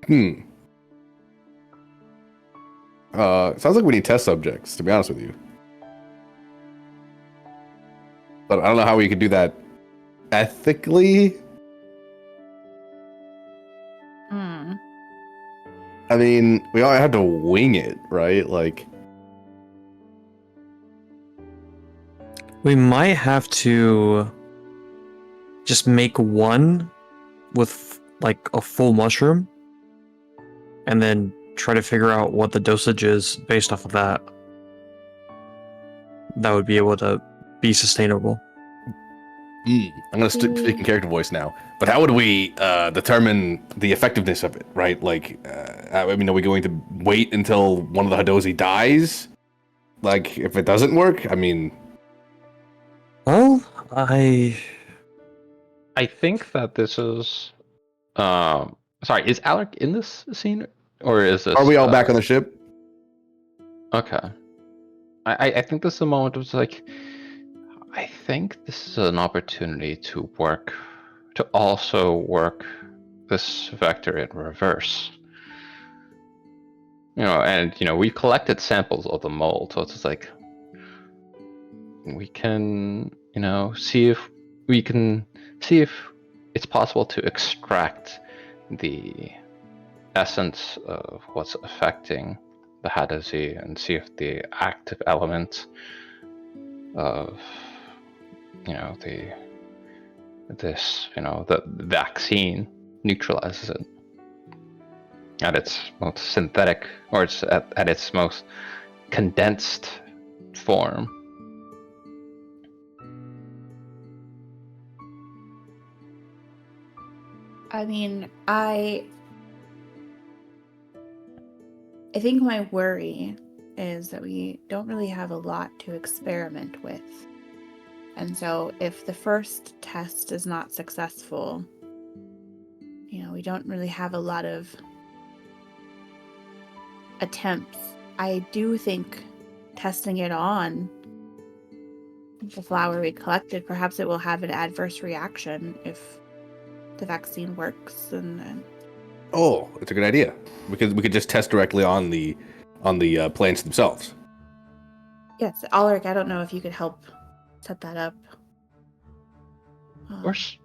Hmm. Sounds like we need test subjects, to be honest with you. But I don't know how we could do that ethically. Hmm. I mean, we all have to wing it, right? Like, We might have to just make one with like a full mushroom and then try to figure out what the dosage is based off of that. That would be able to be sustainable. I'm gonna speak in character voice now. But how would we determine the effectiveness of it, right? Like, I mean, are we going to wait until one of the Hadozi dies? Like, if it doesn't work, I mean, Well, I think that this is. Sorry, is Alec in this scene, or is this? are we all back on the ship? Okay. I think this is a moment of like. I think this is an opportunity to also work this vector in reverse. And we collected samples of the mold, so it's just like we can, see if it's possible to extract the essence of what's affecting the Hadozi and see if the active element of the vaccine neutralizes it at its most synthetic, or it's at its most condensed form. I mean, I think my worry is that we don't really have a lot to experiment with. And so if the first test is not successful, we don't really have a lot of attempts. I do think testing it on the flower we collected, perhaps it will have an adverse reaction if the vaccine works. And Oh, it's a good idea. We could just test directly on the plants themselves. yes, Ulrich, I don't know if you could help set that up. Of course.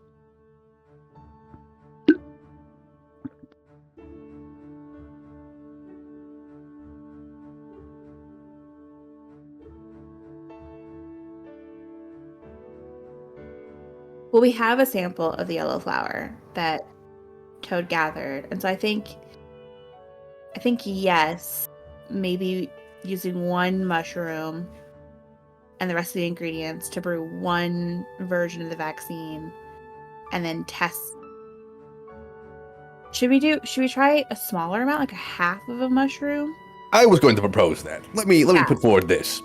Well, we have a sample of the yellow flower that Toad gathered, and so I think yes, maybe using one mushroom and the rest of the ingredients to brew one version of the vaccine and then test. Should we try a smaller amount, like a half of a mushroom? I was going to propose that. Let me put forward this.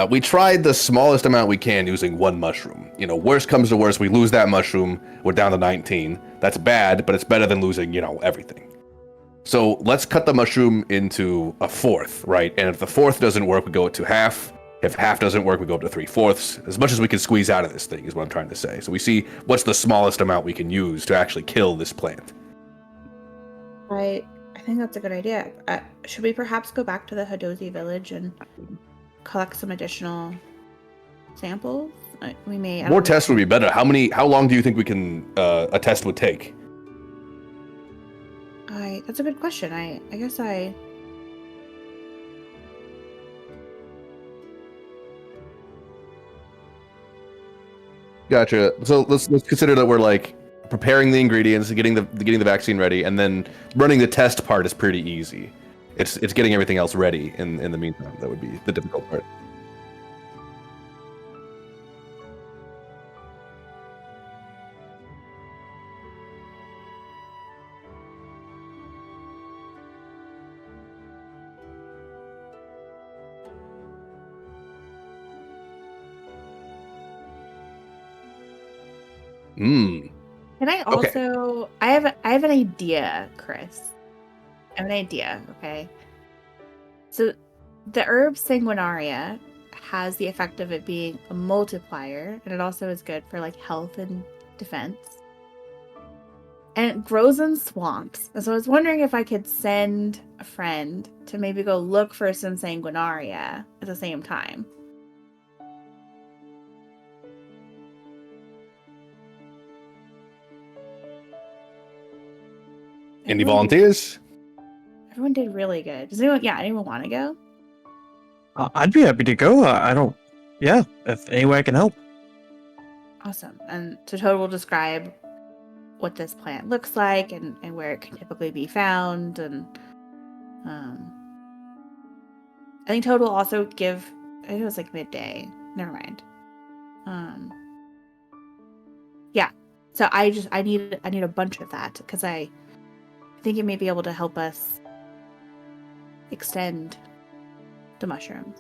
We tried the smallest amount we can using one mushroom. Worst comes to worst, we lose that mushroom, we're down to 19. That's bad, but it's better than losing, everything. So let's cut the mushroom into a fourth, right? And if the fourth doesn't work, we go to half. If half doesn't work, we go up to 3/4. As much as we can squeeze out of this thing is what I'm trying to say. So we see what's the smallest amount we can use to actually kill this plant. I think that's a good idea. Should we perhaps go back to the Hadozi village and collect some additional samples? We may. More tests would be better. How long do you think we can a test would take? That's a good question. I guess I. Gotcha. So let's consider that we're like preparing the ingredients, getting the vaccine ready, and then running the test part is pretty easy. It's getting everything else ready in the meantime that would be the difficult part. Can I also? Okay. I have an idea, Chris. I have an idea. Okay. So, the herb sanguinaria has the effect of it being a multiplier, and it also is good for like health and defense. And it grows in swamps. And so I was wondering if I could send a friend to maybe go look for some sanguinaria at the same time. Any volunteers? Everyone did really good. Does anyone want to go? I'd be happy to go. I don't Yeah, if any way I can help. Awesome. And so Toad will describe what this plant looks like and where it can typically be found. And I think Toad will also give, I think it was like midday. Never mind. Yeah. So I need a bunch of that because I think it may be able to help us extend the mushrooms.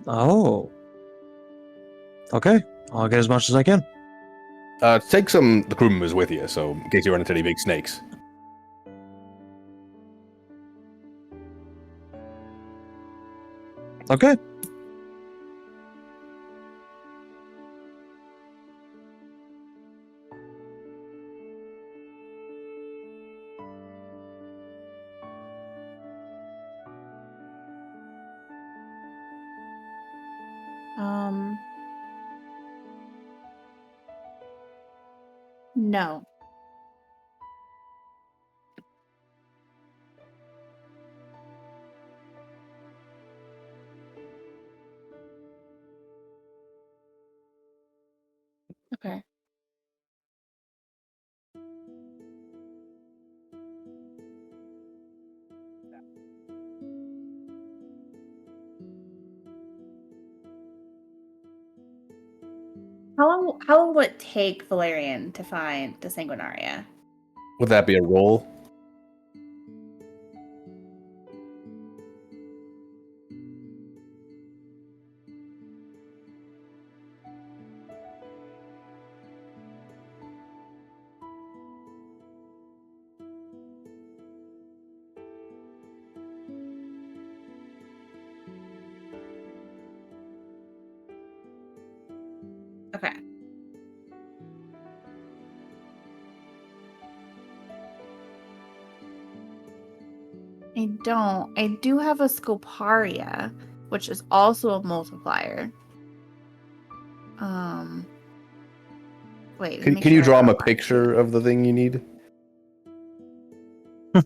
Oh. Okay. I'll get as much as I can. Take some the crew members with you, so in case you run into any big snakes. Okay. No. Okay. How long will it take Valerian to find the Sanguinaria? Would that be a roll? Okay. I don't. I do have a Scoparia, which is also a multiplier. Wait. Can you draw him a picture of the thing you need? I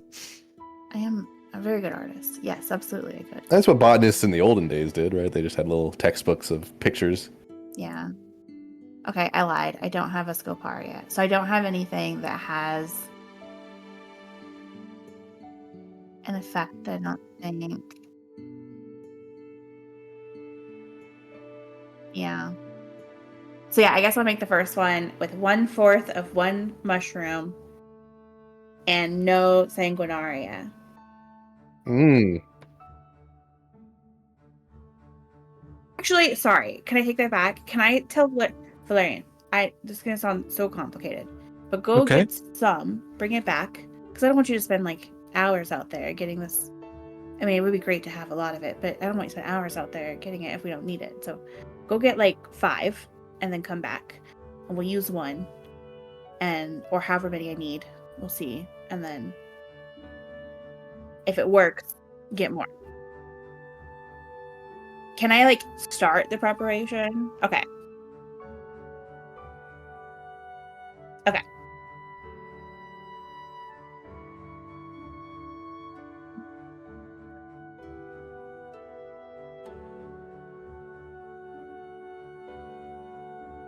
am a very good artist. Yes, absolutely, I could. That's what botanists in the olden days did, right? They just had little textbooks of pictures. Yeah. Okay, I lied. I don't have a Scoparia. So I don't have anything that has an effect, I don't think. Yeah. So yeah, I guess I'll make the first one with 1/4 of one mushroom and no Sanguinaria. Actually, sorry. Can I take that back? Can I tell what Valerian? This is gonna sound so complicated, but go Okay. get some, bring it back, because I don't want you to spend like hours out there getting this. I mean, it would be great to have a lot of it, but I don't want you to spend hours out there getting it if we don't need it. So, go get like 5, and then come back, and we'll use 1, or however many I need. We'll see, and then if it works, get more. Can I like start the preparation? Okay. Okay.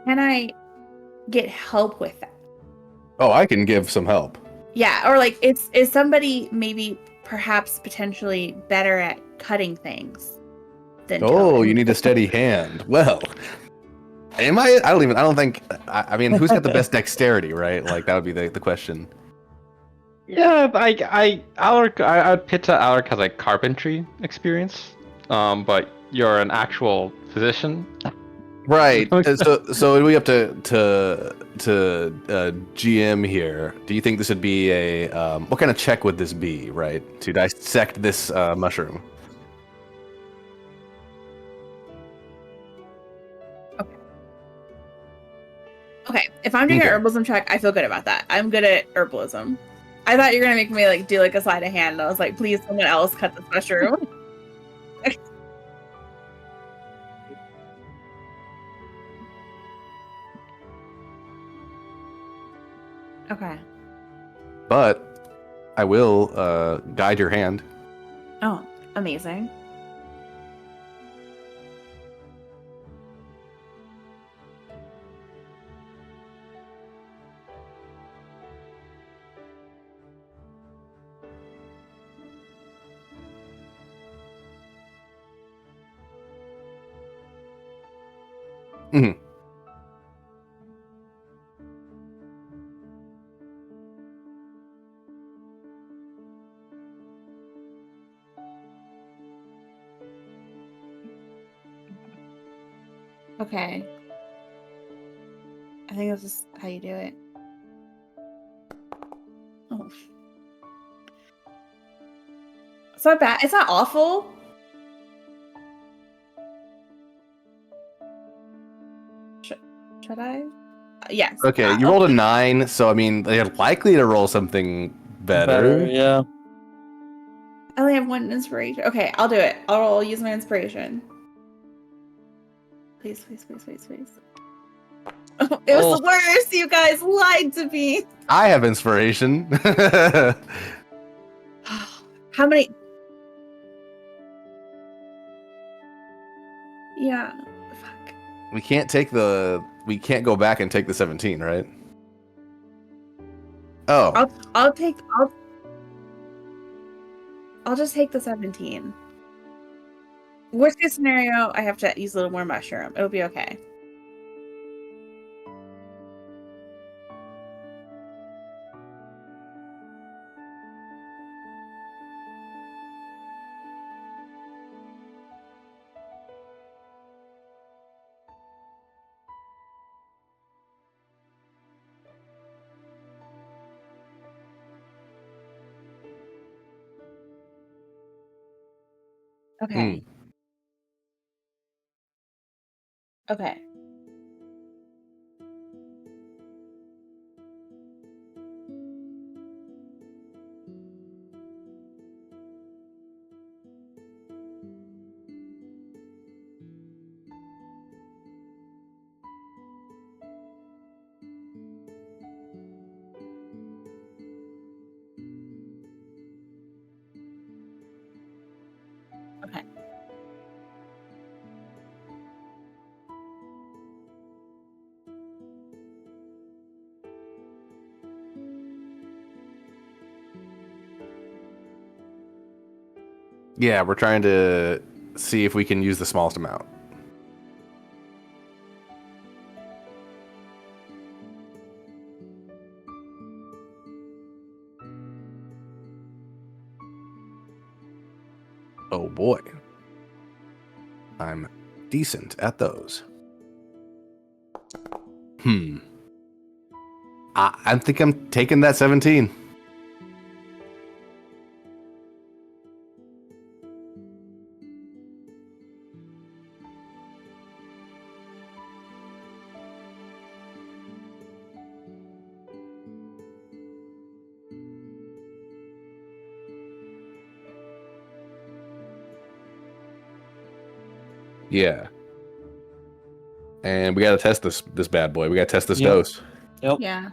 Can I get help with that? Oh, I can give some help. Yeah, or like is somebody maybe perhaps potentially better at cutting things than Oh, Toad? you need a steady hand. Well, am I? I don't think. I mean, who's got the best dexterity, right? Like that would be the question. Yeah, I'd pitch that Alaric has like carpentry experience, but you're an actual physician. Right. So we have to GM here. Do you think this would be a what kind of check would this be, right? To dissect this mushroom. Okay, if I'm doing Okay. an herbalism check, I feel good about that. I'm good at herbalism. I thought you were gonna make me like do like a sleight of hand, and I was like, please, someone else cut this mushroom. Okay. But I will guide your hand. Oh, amazing. Mhm. Okay. I think this is how you do it. Oh. It's not bad. It's not awful. Should I? Yes. Okay, you rolled a 9, so I mean they're likely to roll something better. Yeah. I only have one inspiration. Okay, I'll do it. I'll use my inspiration. Please, please, please, please, please. Oh, it was the worst. You guys lied to me. I have inspiration. How many? Yeah. Fuck. We can't go back and take the 17, right? Oh. I'll just take the 17. Worst case scenario, I have to use a little more mushroom. It'll be okay. Okay. Okay. Okay. Yeah, we're trying to see if we can use the smallest amount. Oh boy. I'm decent at those. I think I'm taking that 17. Yeah. And we gotta test this bad boy. We gotta test this dose. Yep. Yeah.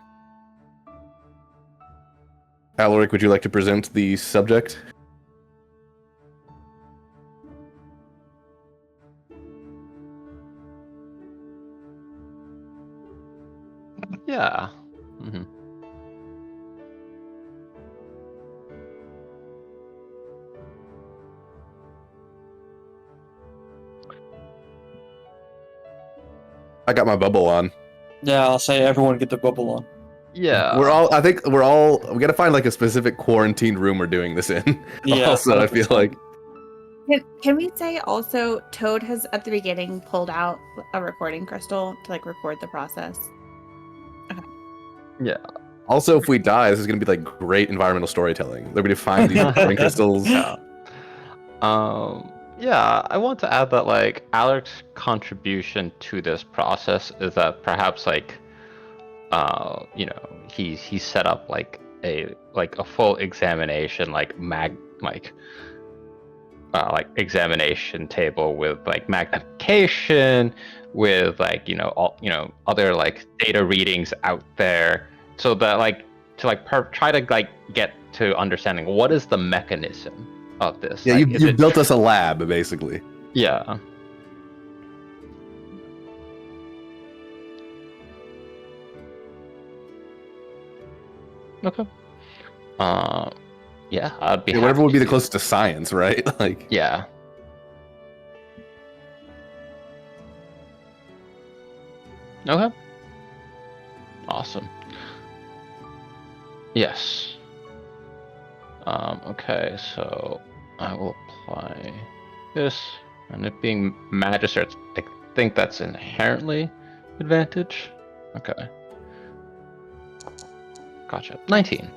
Alaric, would you like to present the subject? Yeah. Mm-hmm. I got my bubble on. Yeah, I'll say everyone get the bubble on. Yeah. We gotta find like a specific quarantined room we're doing this in. Yeah, Also, I feel 100%. like Can we say also Toad has at the beginning pulled out a recording crystal to like record the process? Yeah. also if we die, this is gonna be like great environmental storytelling. They're gonna find these recording crystals. Yeah. Yeah, I want to add that like Alec's contribution to this process is that perhaps like he's set up like a full examination like examination table with like magnification with like other like data readings out there so that like to like try to like get to understanding what is the mechanism of this. Yeah, like, you built us a lab, basically. Yeah. Okay. Yeah, I'd be Whatever happy would be to the do closest to science, right? Like, Yeah. Okay. Awesome. Yes. Okay, so I will apply this, and it being magistrate, I think that's inherently advantage. Okay. Gotcha. 19.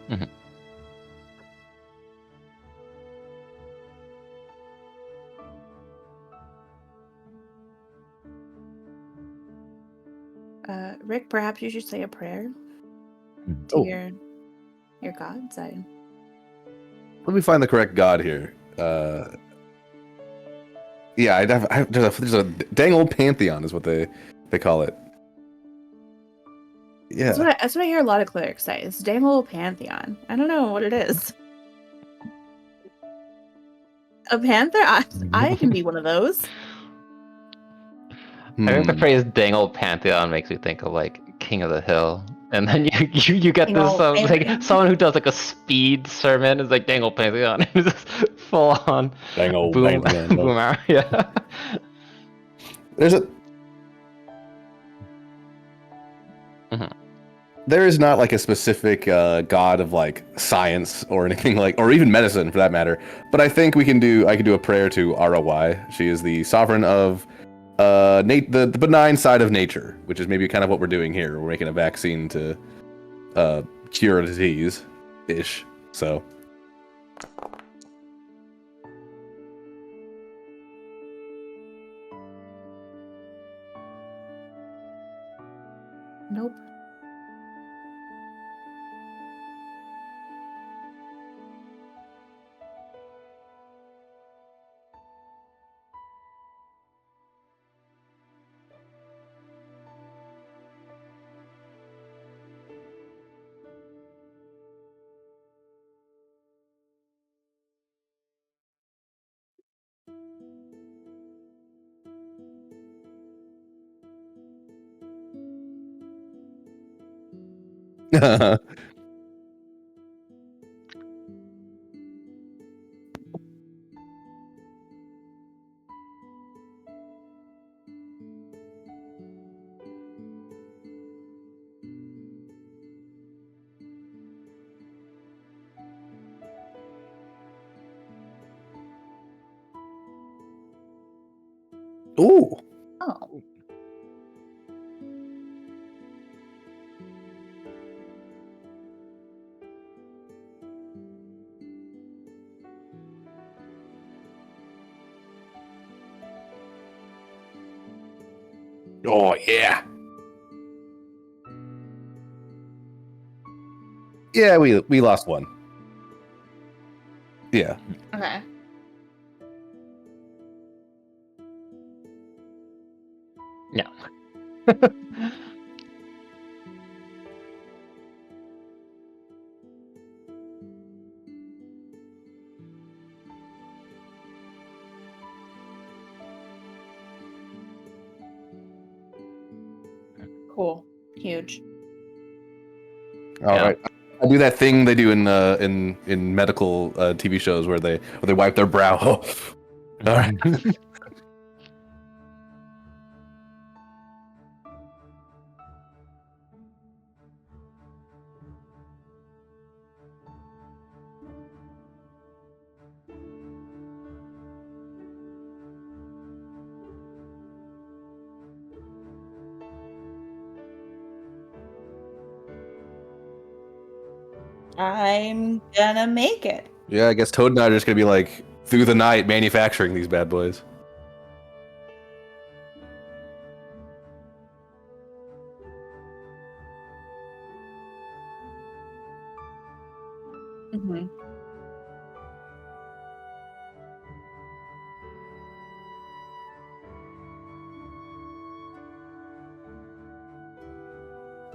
Mhm. Rick, perhaps you should say a prayer to Oh. your gods. Let me find the correct god here. Yeah, there's a dang old pantheon is what they call it. Yeah. That's what I hear a lot of clerics say. It's dang old pantheon. I don't know what it is. A panther? I can be one of those. I think the Hmm. phrase "dang old pantheon" makes me think of like King of the Hill, and then you get Dang this old like pantheon. someone who does like a speed sermon is like "dang old pantheon," it's just full on Dang old boom pantheon. boom hour. Yeah. There's a. Mhm. There is not like a specific god of like science or anything like, or even medicine for that matter. But I think I can do a prayer to ROY. She is the sovereign of the benign side of nature, which is maybe kind of what we're doing here. We're making a vaccine to cure a disease, ish. So. Nope. Ooh. Oh. Oh yeah. Yeah, we lost one. Yeah. Okay. Yeah. Cool. Huge. All Yeah. right. I do that thing they do in medical TV shows where they wipe their brow. All right. I'm gonna make it. Yeah, I guess Toad and I are just gonna be like through the night manufacturing these bad boys. Mm-hmm.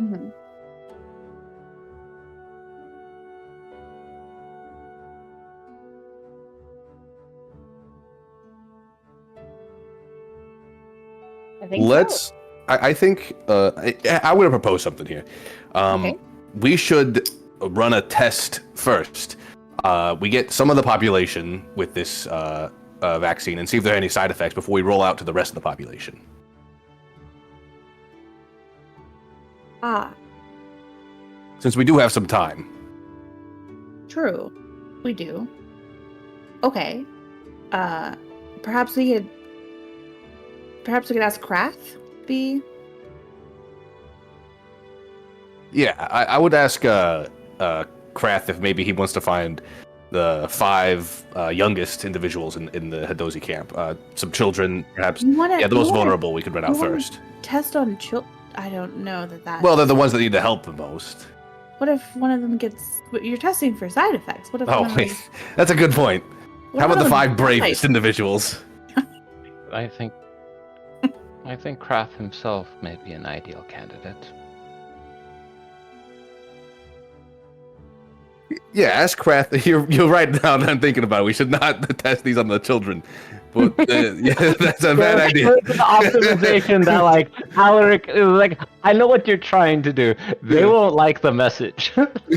Mm-hmm. I think so. I think I'm going to propose something here. Okay. We should run a test first. We get some of the population with this vaccine and see if there are any side effects before we roll out to the rest of the population. Ah, Since we do have some time. true. We do. Okay. Perhaps we could ask Krath to be. Yeah, I would ask Krath if maybe he wants to find the 5 youngest individuals in the Hadozi camp. Some children, perhaps. You wanna, Yeah, the you most wanna- vulnerable we could run out you wanna first. Test on children. I don't know that. Well, they're the ones that need the help the most. What if one of them gets? You're testing for side effects. What if? Oh, one of wait. them, That's a good point. what How if about the one of 5 them bravest dies? individuals? I think Krath himself may be an ideal candidate. Yeah, ask Krath. You're right now that I'm thinking about it. We should not test these on the children. But yeah, that's a bad idea. There's an optimization that like Alaric is like, I know what you're trying to do. They Yeah. won't like the message.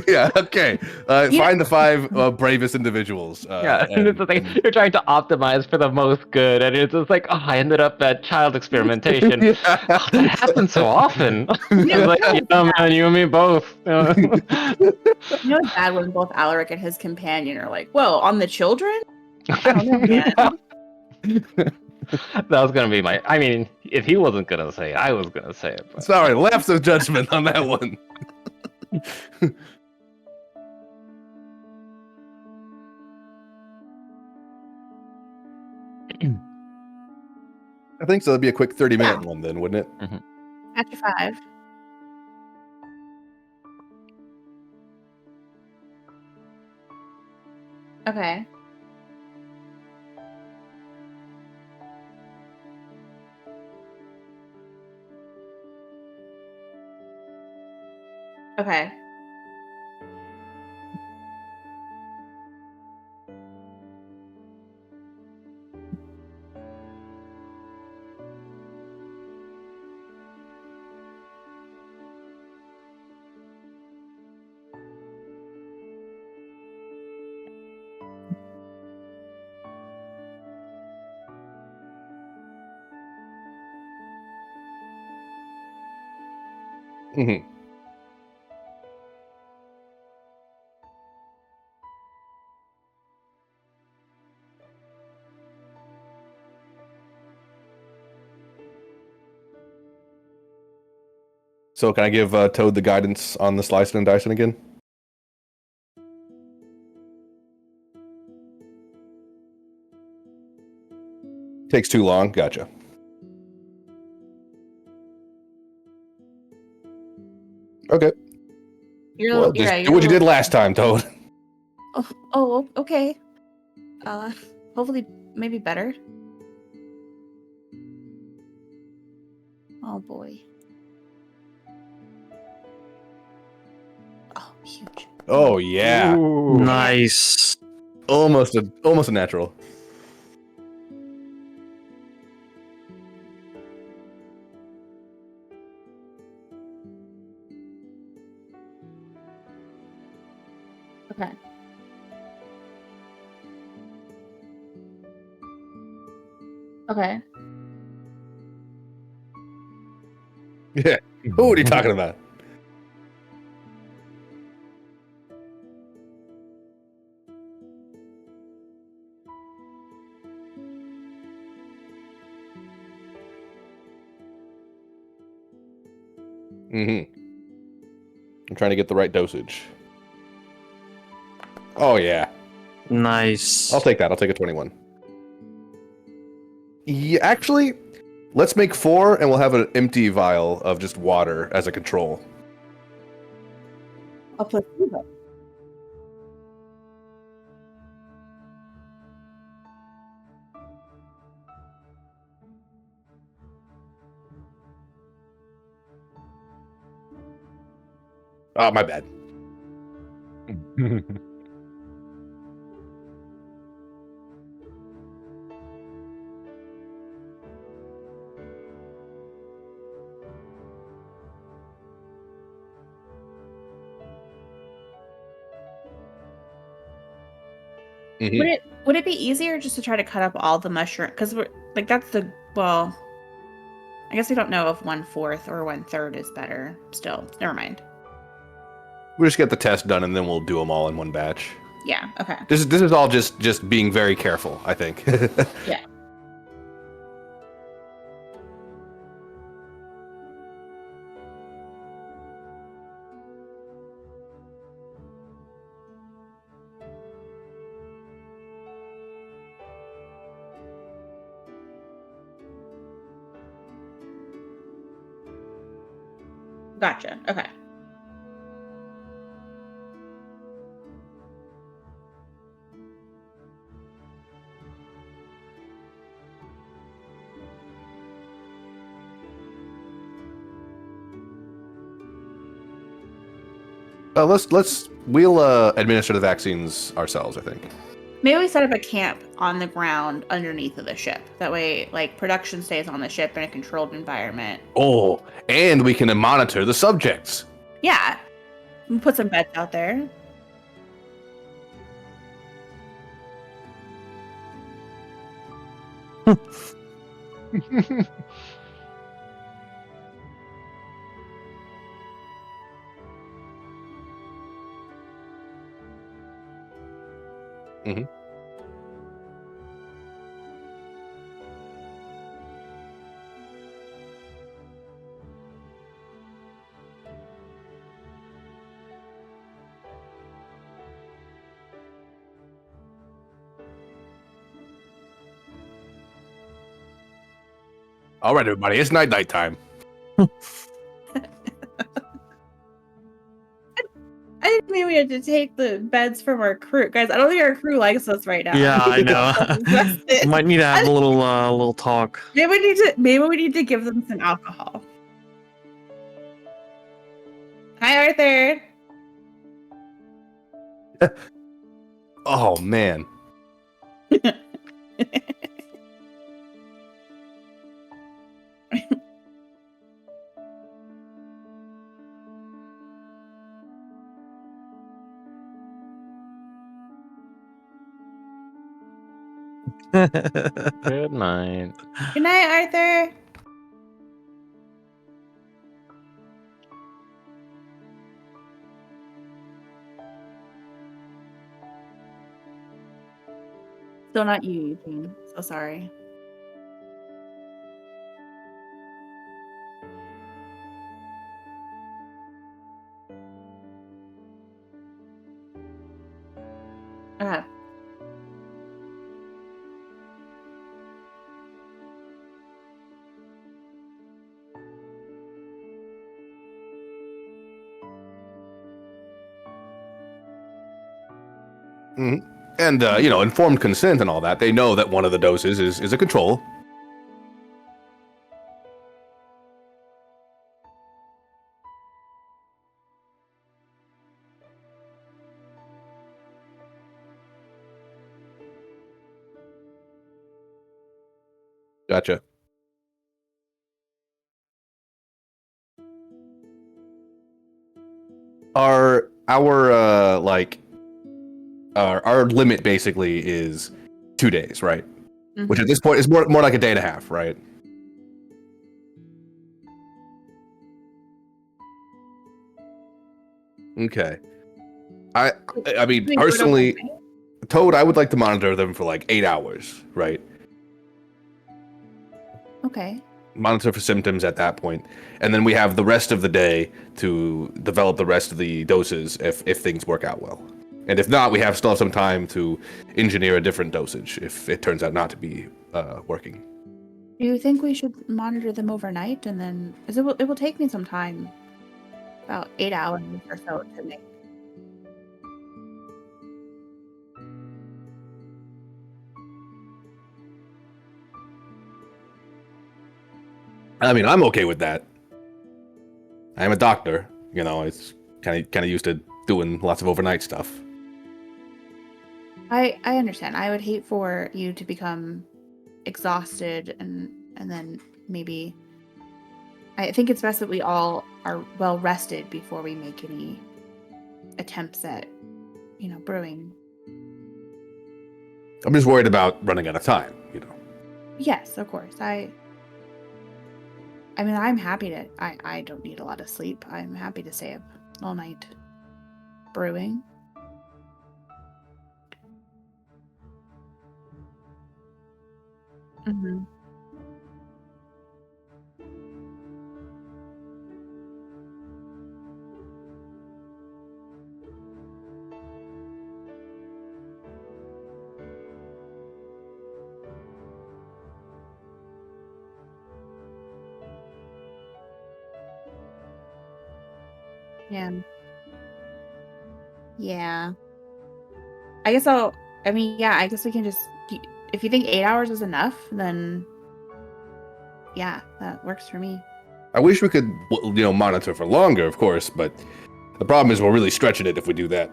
Yeah, okay. Yeah. Find the 5 bravest individuals. Yeah, and it's the thing. You're trying to optimize for the most good, and it's just like, oh, I ended up at child experimentation. Yeah. Oh, that happens so often. It's like, yeah, man, you and me both. You know it's bad when both Alaric and his companion are like, "Whoa, on the children? I don't know, man." That was gonna be my. I mean, if he wasn't gonna say it, I was gonna say it. But... Sorry, lapse of judgment on that one. I think so. That'd be a quick 30-minute one then, wouldn't it? After 5. Okay. Okay. Mm-hmm. So can I give Toad the guidance on the slicing and dicing again? Takes too long. Gotcha. Okay. Well, just do what you did last time, Toad. Oh, okay. Hopefully, maybe better. Oh boy. Oh, huge. Oh yeah, Ooh. Nice. almost a natural. Okay. Okay. Yeah. Who are you talking about? Mm-hmm. I'm trying to get the right dosage. Oh yeah. Nice. I'll take that. I'll take a 21. Yeah, actually, let's make 4 and we'll have an empty vial of just water as a control. A placebo. Oh, my bad. Mhm. Would it be easier just to try to cut up all the mushroom? Because we're like that's the well. I guess we don't know if 1/4 or 1/3 is better. Still, never mind. We'll just get the test done, and then we'll do them all in one batch. Yeah. Okay. This is all just being very careful, I think. Yeah. Gotcha. Okay. We'll administer the vaccines ourselves, I think. Maybe we set up a camp on the ground underneath of the ship. That way, like, production stays on the ship in a controlled environment. Oh, and we can monitor the subjects. Yeah. We put some beds out there. Mhm. All right, everybody, it's night time. I think maybe we had to take the beds from our crew. Guys, I don't think our crew likes us right now. Yeah, I know. Might need to have a little talk. Maybe we need to give them some alcohol. Hi, Arthur. Oh man. Good night. Good night, Arthur. Still not you, Eugene. So sorry. Okay. Mhm. And informed consent and all that. They know that one of the doses is a control. Gotcha. Our limit basically is 2 days, right? Mhm. Which at this point is more like a day and a half, right? Okay. I mean, Can we do it personally, overnight? Toad, I would like to monitor them for like 8 hours, right? Okay. Monitor for symptoms at that point, and then we have the rest of the day to develop the rest of the doses if things work out well. And if not, we still have some time to engineer a different dosage if it turns out not to be working. Do you think we should monitor them overnight and then? Because it will take me some time, about 8 hours or so to make. I mean, I'm okay with that. I'm a doctor, it's kind of used to doing lots of overnight stuff. I understand. I would hate for you to become exhausted and then maybe. I think it's best that we all are well rested before we make any attempts at, brewing. I'm just worried about running out of time, you know. Yes, of course. I mean, I'm happy to. I don't need a lot of sleep. I'm happy to stay up all night brewing. Mm-hmm. Yeah. Yeah. I guess I'll. I mean, yeah. I guess we can just. If you think 8 hours is enough, then yeah, that works for me. I wish we could, monitor for longer, of course, but the problem is we're really stretching it if we do that.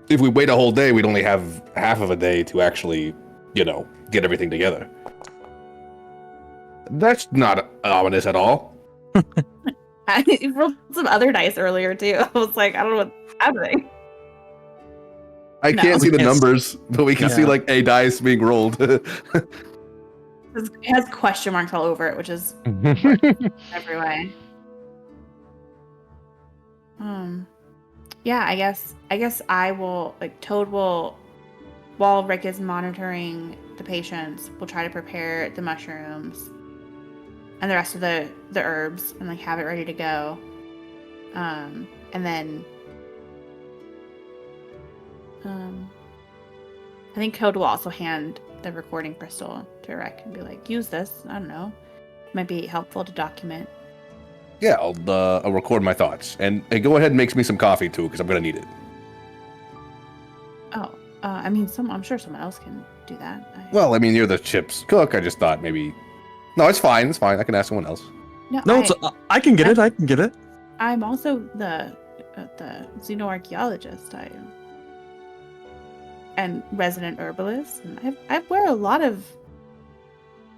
If we wait a whole day, we'd only have half of a day to actually, get everything together. That's not ominous at all. I rolled some other dice earlier too. I was like, I don't know what's happening. I No. can't see the We can't numbers, but we can see Yeah. like a dice being rolled. It has question marks all over it, which is every way. Yeah, I guess I will, like, Toad will, while Rick is monitoring the patients, will try to prepare the mushrooms and the rest of the herbs and like have it ready to go. And then I think Toad will also hand the recording crystal to Rick and be like, use this. I don't know. Might be helpful to document. Yeah, I'll record my thoughts. And go ahead and make me some coffee too, because I'm gonna need it. Oh, I mean, I'm sure someone else can do that. Well, I mean, you're the chips cook. I just thought maybe. No, it's fine. It's fine. I can ask someone else. No, No, I can get it. I can get it. I'm also the xenoarchaeologist. And resident herbalist, and I wear a lot of.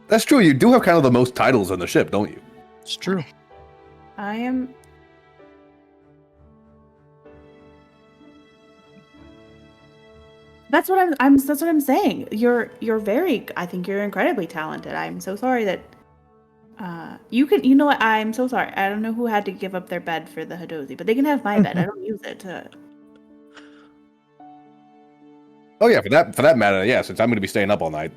That's true. You do have kind of the most titles on the ship, don't you? It's true. I am. That's what I'm. That's what I'm saying. You're very. I think you're incredibly talented. I'm so sorry that. You can. You know what? I'm so sorry. I don't know who had to give up their bed for the Hadozi, but they can have my bed. I don't use it to. Oh yeah, for that matter, yeah. Since I'm going to be staying up all night,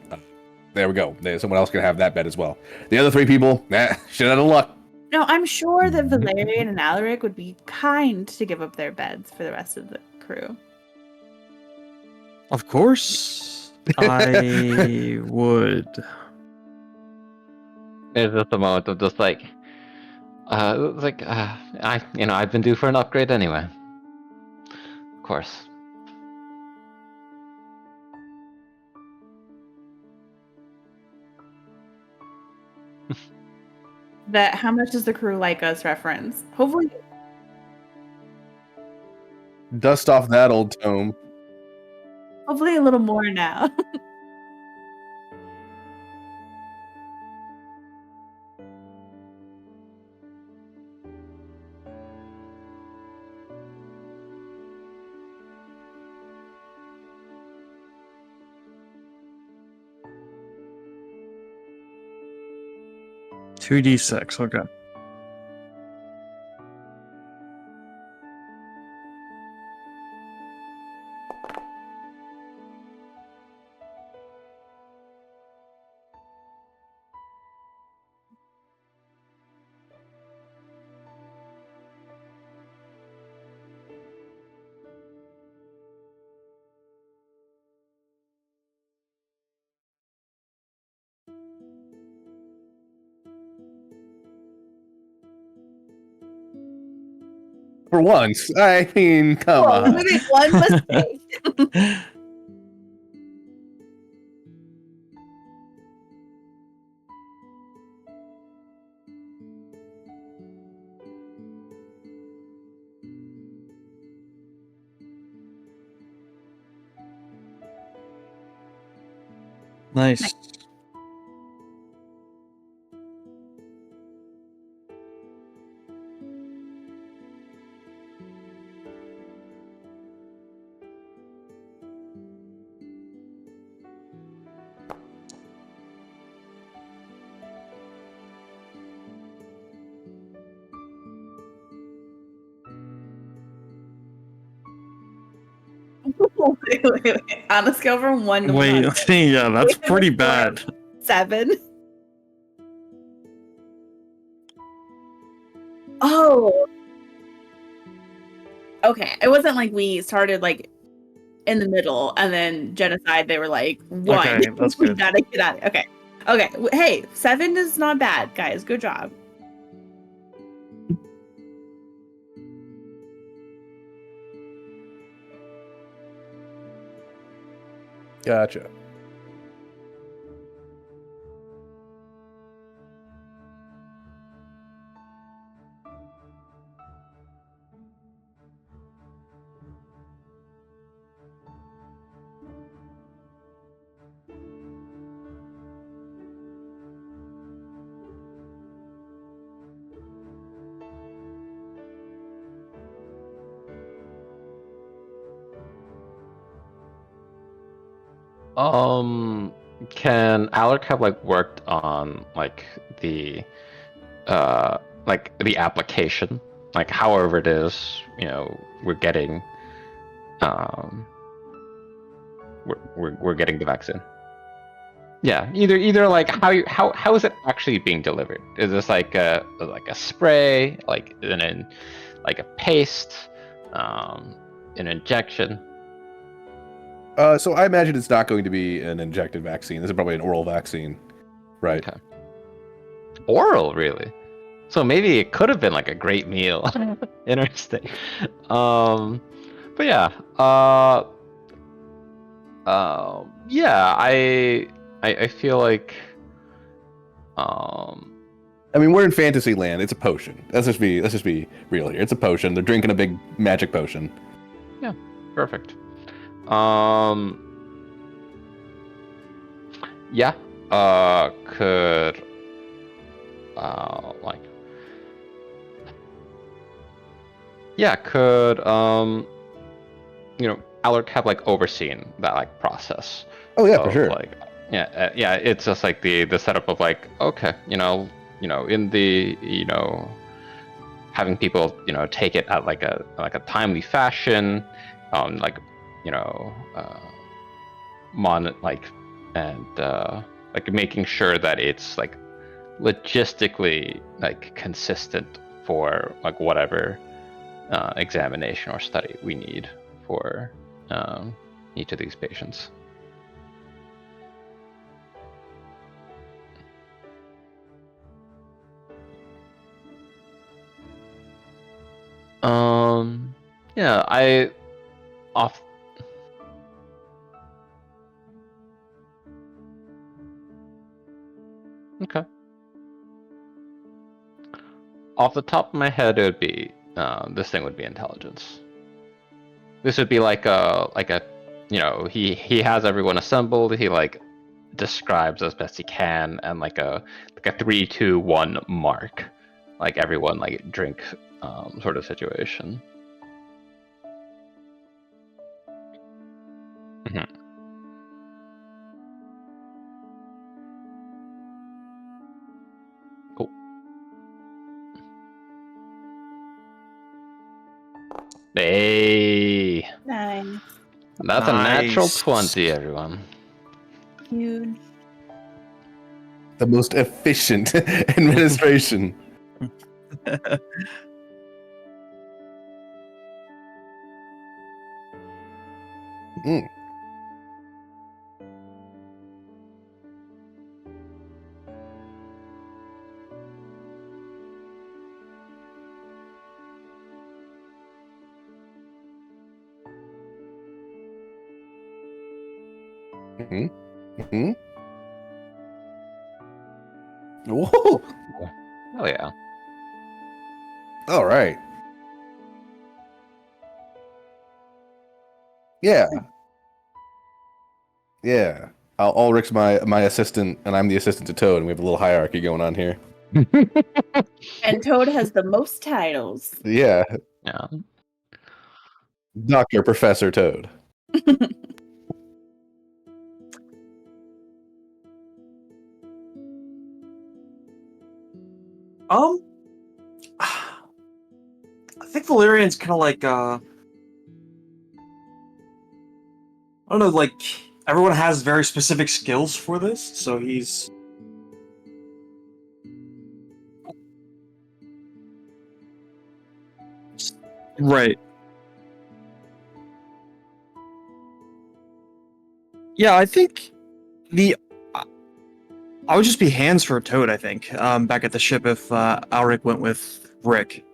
there we go. Someone else can have that bed as well. The other 3 people, shit out of luck. No, I'm sure that Valerian and Alaric would be kind to give up their beds for the rest of the crew. Of course, I would. It's just a moment of just like, I've been due for an upgrade anyway. Of course. That how much does the crew like us reference? Hopefully, Dust off that old tome. hopefully a little more now. Two D6. Okay. For once, I mean, come on. We made one mistake. Nice. Wait. On a scale from 1 to Wait, 100. yeah, that's Wait, pretty before- bad. 7. Oh. Okay. It wasn't like we started like in the middle and then genocide. They were like 1. Okay, that's We good. gotta get out of it. Okay. Okay. Hey, 7 is not bad, guys. Good job. Gotcha. Can Alec have like worked on like the application, like however it is, we're getting, um, we're getting the vaccine. Yeah, either like how is it actually being delivered? Is this like a spray, like like a paste, an injection? So I imagine it's not going to be an injected vaccine. This is probably an oral vaccine, right? Okay. Oral, really? So maybe it could have been like a great meal. Interesting. But yeah. Yeah. I feel like. I mean, we're in fantasy land. It's a potion. Let's just be real here. It's a potion. They're drinking a big magic potion. Yeah. Perfect. Yeah. Could. Like. Yeah. Could. Alec have like overseen that like process. Oh yeah, for Of, sure. like, yeah, it's just like the setup of like, okay, in the having people take it at like a timely fashion, like like and like making sure that it's like logistically like consistent for like whatever examination or study we need for each of these patients. Yeah, off. Okay. Off the top of my head, it would be this thing would be intelligence. This would be like a he has everyone assembled. He like describes as best he can, and like a 3, 2, 1 mark, like everyone like drink sort of situation. Mhm. Cool. Hey, Nice. that's a natural Nice. 20, everyone. Huge. The most efficient administration. Mm. Mm-hmm. Mm-hmm. Whoa! Oh yeah. All right. Yeah. Yeah. Ulrich's my assistant, and I'm the assistant to Toad, and we have a little hierarchy going on here. And Toad has the most titles. Yeah. Yeah. Doctor, Professor Toad. I think Valerian's kind of like I don't know, like everyone has very specific skills for this, so he's right. Yeah, I think the I would just be hands for Toad. I think back at the ship if Alric went with Rick,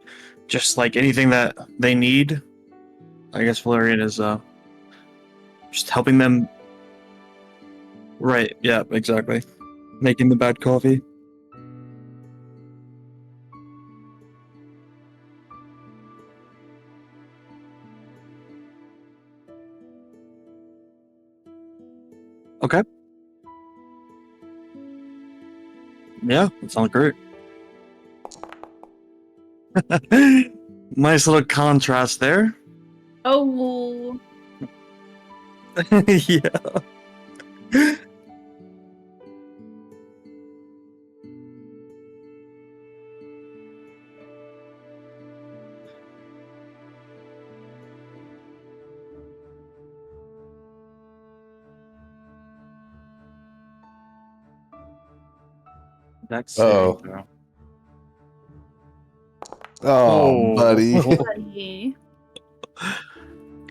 just like anything that they need. I guess Valerian is just helping them. Right. Yeah. Exactly. Making the bad coffee. Okay. Yeah, that sounds great. Nice little contrast there. Oh, Yeah. Next saving Oh. throw. Oh, buddy. buddy.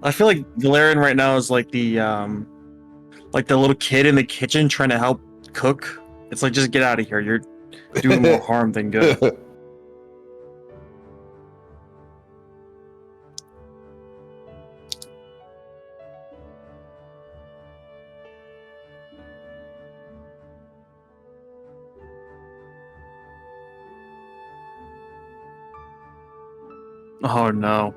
I feel like Valerian right now is like the little kid in the kitchen trying to help cook. It's like just get out of here. You're doing more harm than good. Oh no.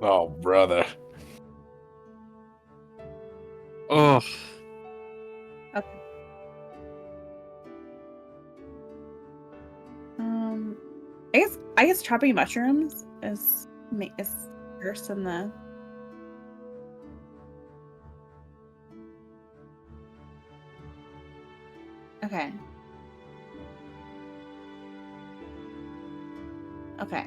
Oh, brother. Oh. Um, I guess chopping mushrooms is worse than the. Okay. Okay.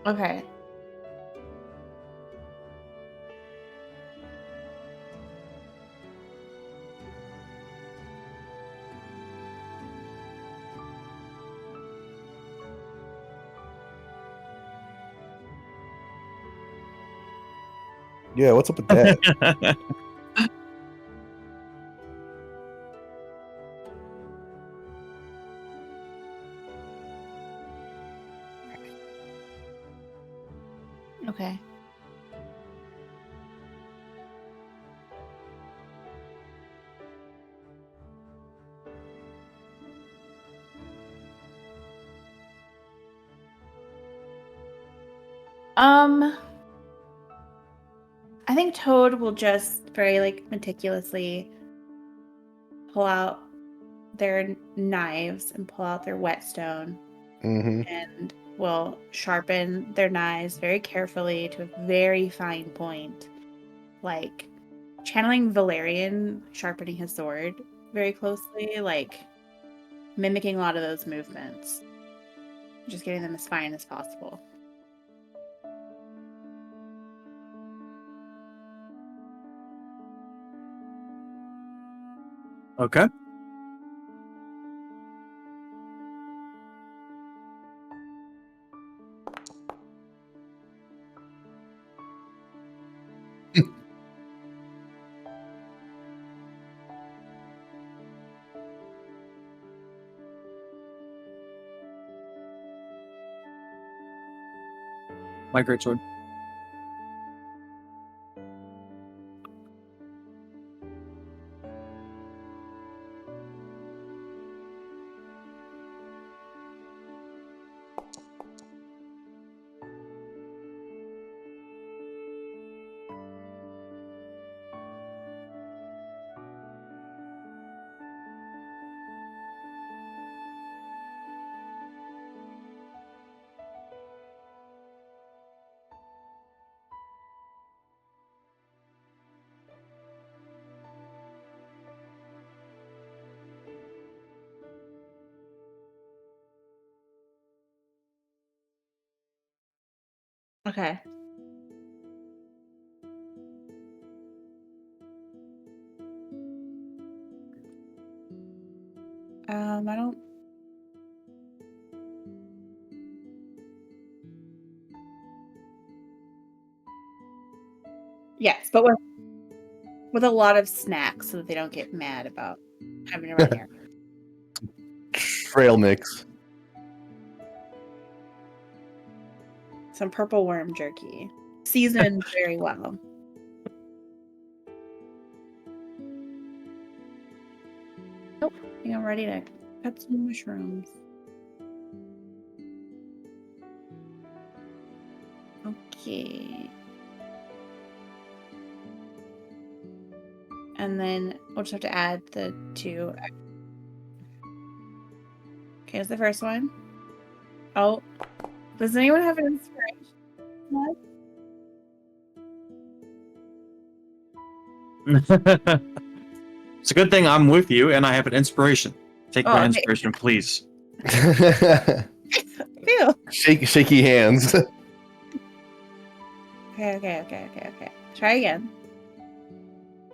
Okay. Yeah, what's up with that? Okay. I think Toad will just very meticulously pull out their knives and pull out their whetstone Mm-hmm. and will sharpen their knives very carefully to a very fine point, like channeling Valerian sharpening his sword very closely, like mimicking a lot of those movements, just getting them as fine as possible. Okay. My greatsword. Okay. I don't. Yes, but with a lot of snacks so that they don't get mad about having to run here. Trail mix. Some purple worm jerky. Seasoned very well. Nope. I think I'm ready to cut some mushrooms. Okay. And then we'll just have to add the 2. Okay, here's the first one. Oh, does anyone have an inspiration? It's a good thing I'm with you and I have an inspiration. Take my Okay. inspiration, please. Ew. Shaky hands. Okay. Try again.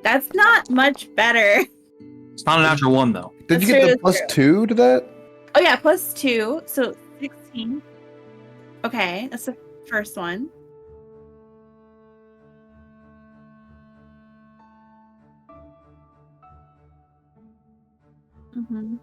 That's not much better. It's not a natural one, though. Did you That's get the true, plus that's 2 to that? Oh yeah, +2, so 16. Okay, that's the first one. Mm-hmm.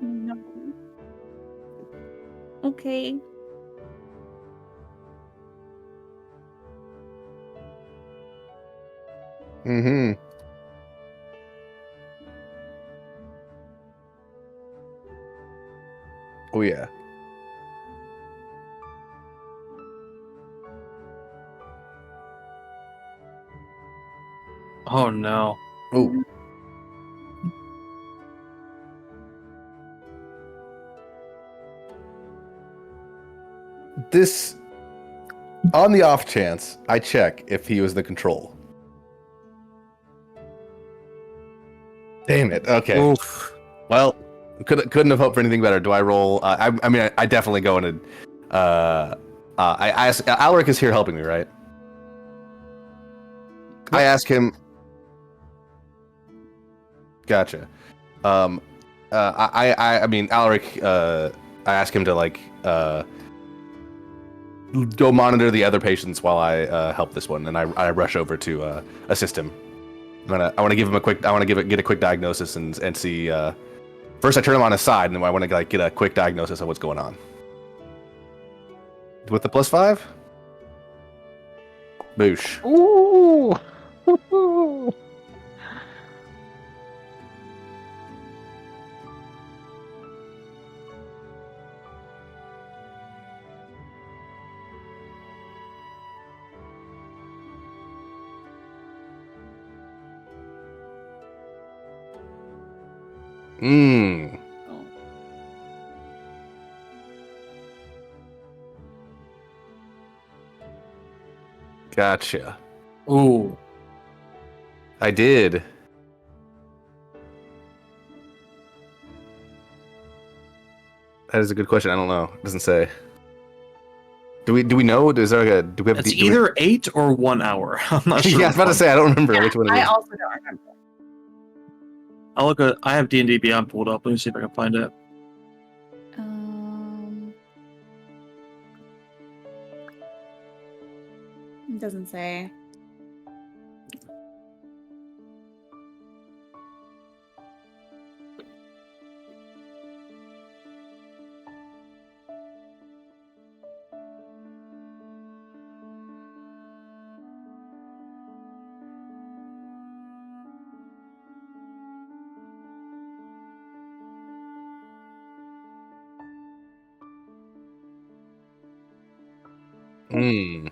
No. Okay. Mm-hmm. Oh yeah. Oh, no. Oh. This, on the off chance, I check if he was the control. Damn it. Okay. Oof. Well, couldn't have hoped for anything better. Do I roll? I mean, I definitely go in and I ask. Alaric is here helping me, right? I ask him. Gotcha. I mean, Alaric. I ask him to like go monitor the other patients while I help this one, and I rush over to assist him. I want to give him a quick. I want to get a quick diagnosis and see. First, I turn him on his side, and then I want to like get a quick diagnosis of what's going on. With the +5, boosh. Ooh. Mmm. Oh. Gotcha. Ooh. I did. That is a good question. I don't know. It doesn't say. Do we know? Is there like a? Do we have? It's do we- either 8 or 1 hour. I'm not sure. Yeah, I was about to say I don't remember which one it I is. also don't remember. I'll look at. I have D&D Beyond pulled up. Let me see if I can find it. It doesn't say. Hmm.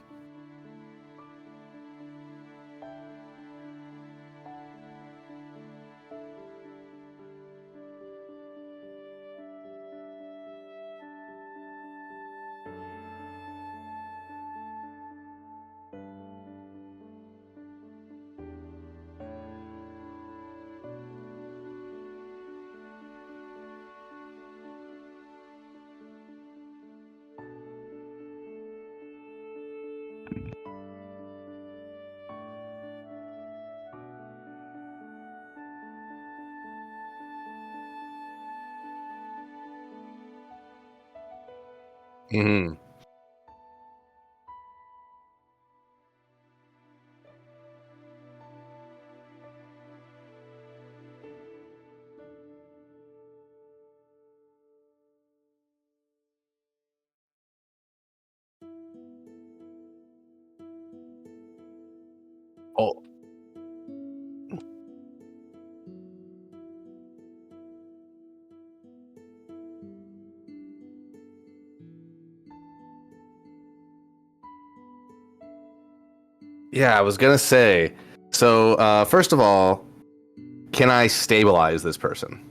Mm-hmm. Oh, yeah, I was gonna say. So, first of all, can I stabilize this person?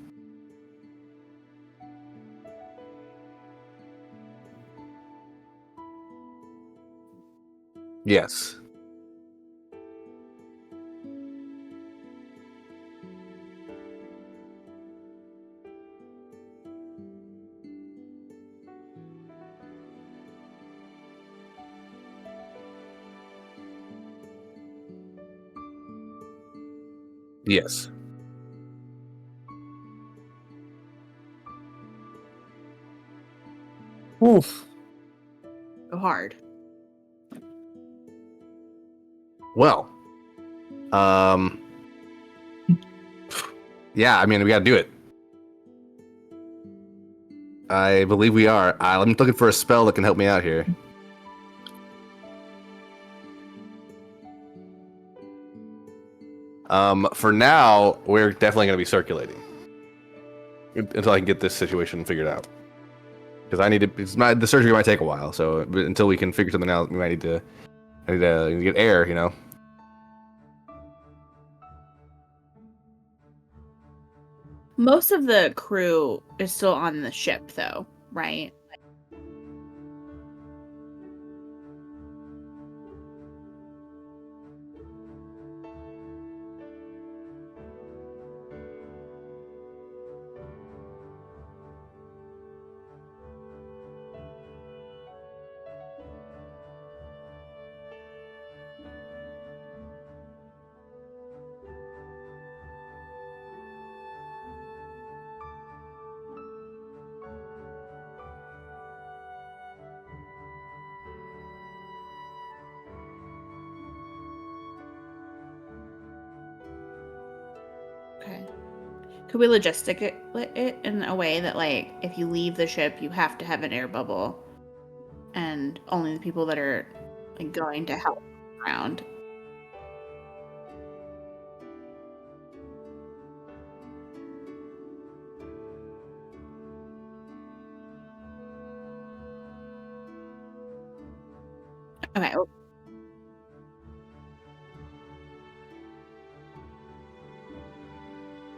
Yes. Yes. Oof. So hard. Well, yeah, I mean, we gotta do it. I believe we are. I'm looking for a spell that can help me out here. For now, we're definitely gonna be circulating until I can get this situation figured out. Because I need to. The surgery might take a while, so until we can figure something out, we might need to. I need to get air, you know. Most of the crew is still on the ship, though, right? Okay. Could we logistic it in a way that, like, if you leave the ship, you have to have an air bubble, and only the people that are like going to help around? Okay.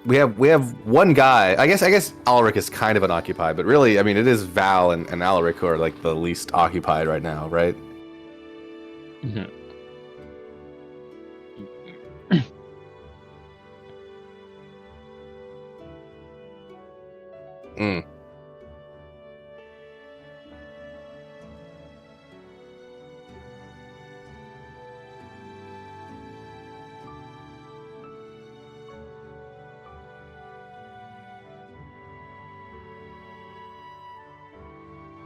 We have one guy. I guess Alaric is kind of unoccupied, but really, I mean, it is Val and Alaric who are like the least occupied right now, right? Mhm. Mm.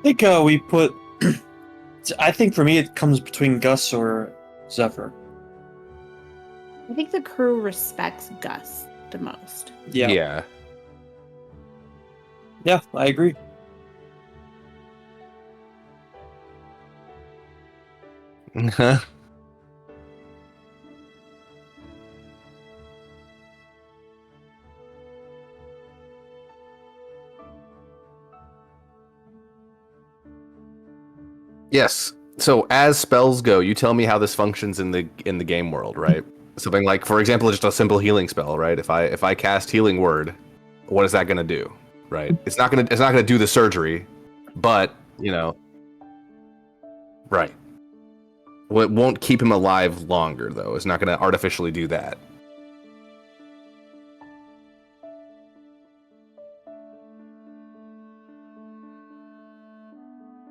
I think we put. I think for me it comes between Gus or Zephyr. I think the crew respects Gus the most. Yeah. Yeah, I agree. Yeah. Yes. So as spells go, you tell me how this functions in the game world, right? Something like, for example, just a simple healing spell, right? If I cast Healing Word, what is that gonna do, right? It's not gonna do the surgery, but you know, right. Well, it won't keep him alive longer, though. It's not gonna artificially do that.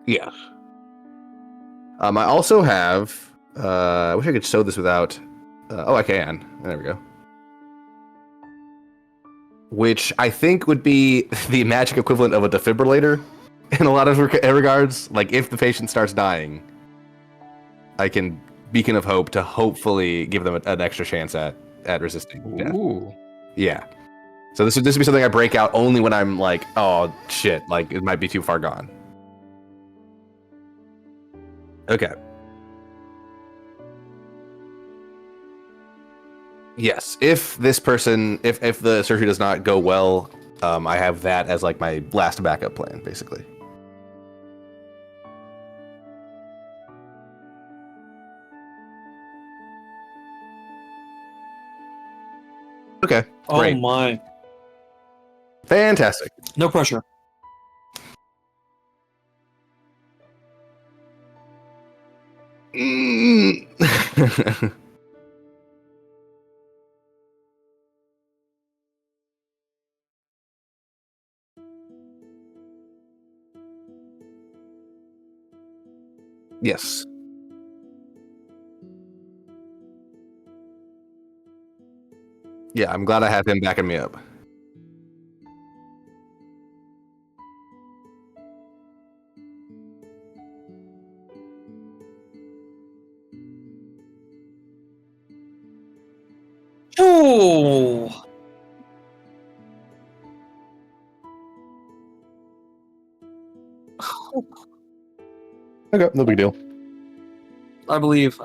Yeah. I also have. I wish I could show this without. Oh, I can. There we go. Which I think would be the magic equivalent of a defibrillator, in a lot of regards. Like if the patient starts dying, I can beacon of hope to hopefully give them an extra chance at resisting death. Ooh. Yeah. So this would be something I break out only when I'm like, oh shit, like it might be too far gone. Okay. Yes, if this person, if the surgery does not go well, I have that as like my last backup plan, basically. Okay, great, Oh my. fantastic. No pressure. Mm. Yes. Yeah, I'm glad I have him backing me up. Oh. Okay, no big deal. I believe.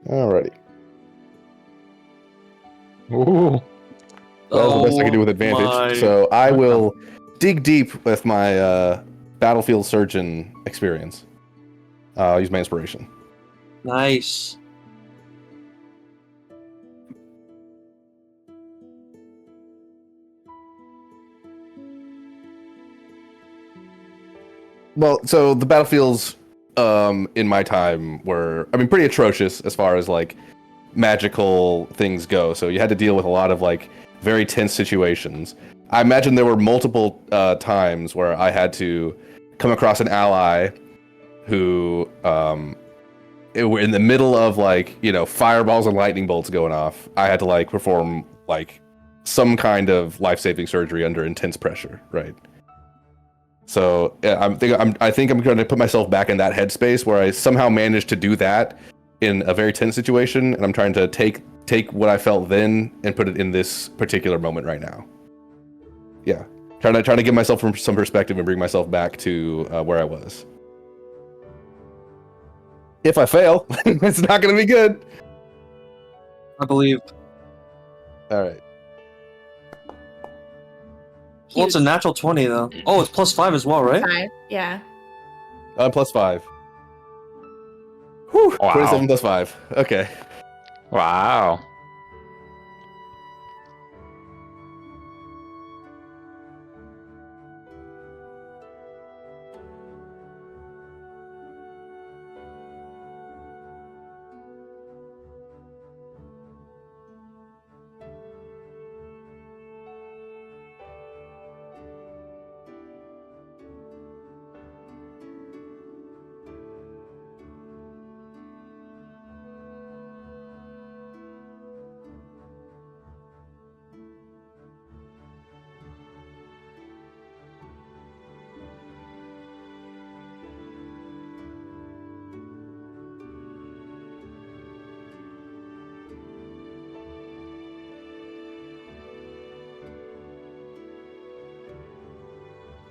Alrighty. Ooh. That is the best I can do with advantage. my So I God. will dig deep with my battlefield surgeon experience. I'll use my inspiration. Nice. Well, so the battlefields in my time were, I mean, pretty atrocious as far as like magical things go. So you had to deal with a lot of like very tense situations. I imagine there were multiple times where I had to come across an ally who were in the middle of like, you know, fireballs and lightning bolts going off. I had to like perform like some kind of life-saving surgery under intense pressure, right? So yeah, I think I'm going to put myself back in that headspace where I somehow managed to do that in a very tense situation, and I'm trying to take what I felt then and put it in this particular moment right now. Yeah, trying to give myself some perspective and bring myself back to where I was. If I fail, it's not going to be good. I believe. All right. Well, it's a natural 20 though. Oh, it's +5 as well, right? 5. Yeah. +5. Whew, Wow. 27 plus 5. Okay. Wow.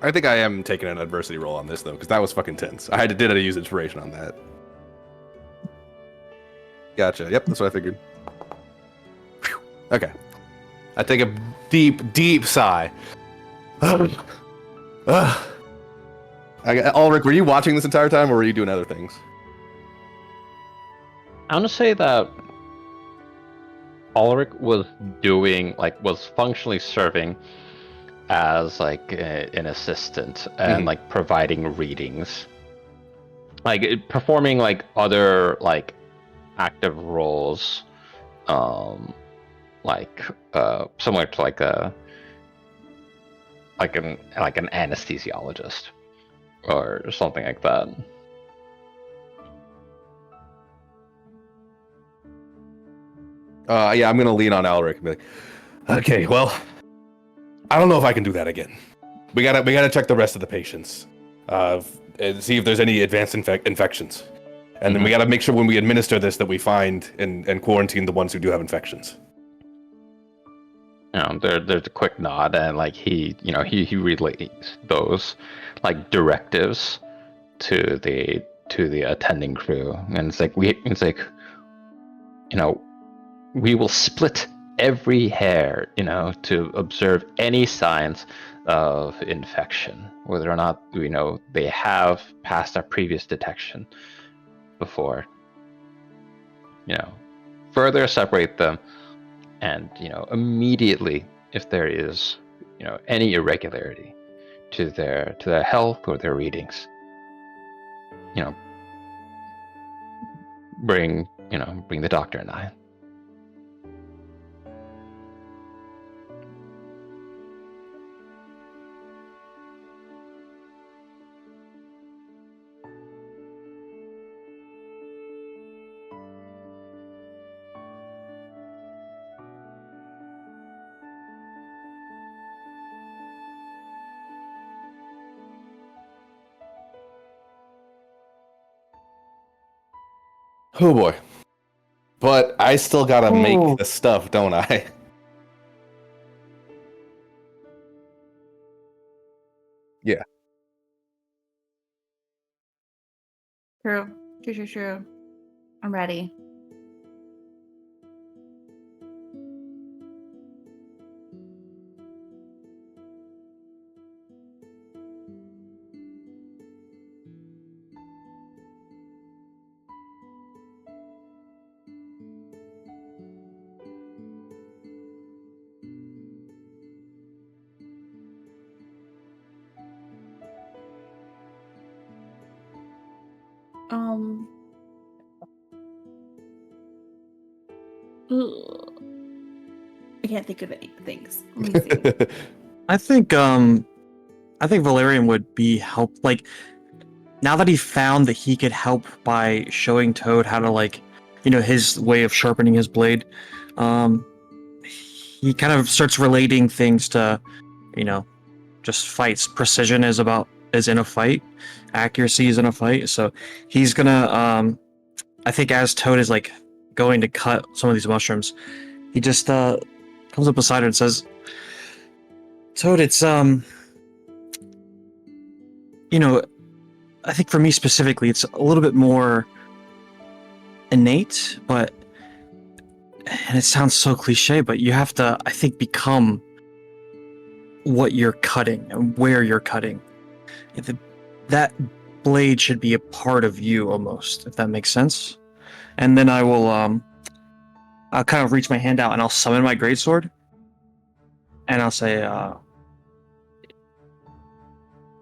I think I am taking an adversity roll on this though, because that was fucking tense. I did use inspiration on that. Gotcha. Yep, that's what I figured. Whew. Okay. I take a deep, deep sigh. Ulrich, were you watching this entire time, or were you doing other things? I want to say that Ulrich was functionally serving as like an assistant and like providing readings, like performing like other like active roles, similar to an anesthesiologist or something like that. Yeah, I'm gonna lean on Ulrich and be like, Okay, well, I don't know if I can do that again. We gotta check the rest of the patients, and see if there's any advanced infections, and then we gotta make sure when we administer this that we find and quarantine the ones who do have infections. There's a quick nod, and like he relays those like directives to the attending crew, and it's like we will split every hair, to observe any signs of infection, whether or not they have passed our previous detection before. Further separate them, and immediately, if there is any irregularity to their health or their readings, bring the doctor and I. Oh boy. But I still gotta make the stuff, don't I? Yeah. True. True. I'm ready. Ugh. I can't think of any things. Let me see. I think Valerian would be help. Like, now that he found that he could help by showing Toad how to his way of sharpening his blade, he kind of starts relating things to, just fights. Precision is in a fight, accuracy is in a fight. So he's gonna, I think, as Toad is going to cut some of these mushrooms, he just comes up beside her and says, "Toad, it's I think for me specifically, it's a little bit more innate, and it sounds so cliche, but you have to, I think, become what you're cutting and where you're cutting. That blade should be a part of you almost, if that makes sense." And then I'll kind of reach my hand out and I'll summon my greatsword, and I'll say,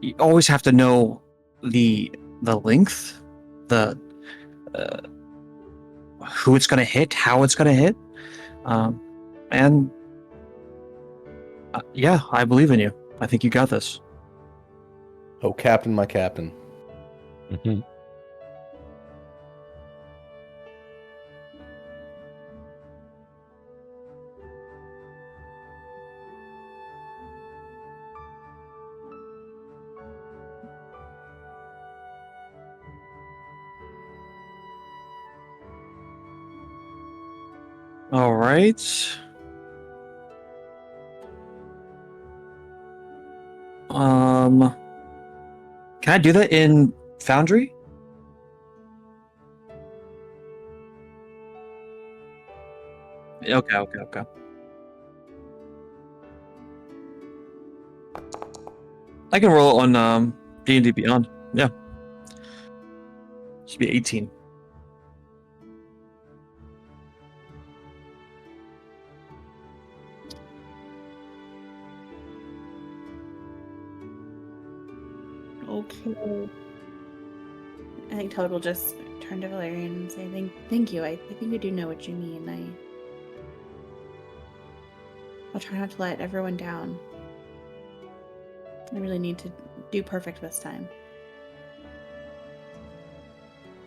you always have to know the length, the who it's gonna hit, how it's gonna hit, and yeah, I believe in you. I think you got this. Oh, Captain, my Captain. Mm-hmm. All right. Can I do that in Foundry? Okay. I can roll on D&D Beyond. Yeah. Should be 18. Okay. I think Toad will just turn to Valerian and say, thank you. I think I do know what you mean. I'll try not to let everyone down. I really need to do perfect this time.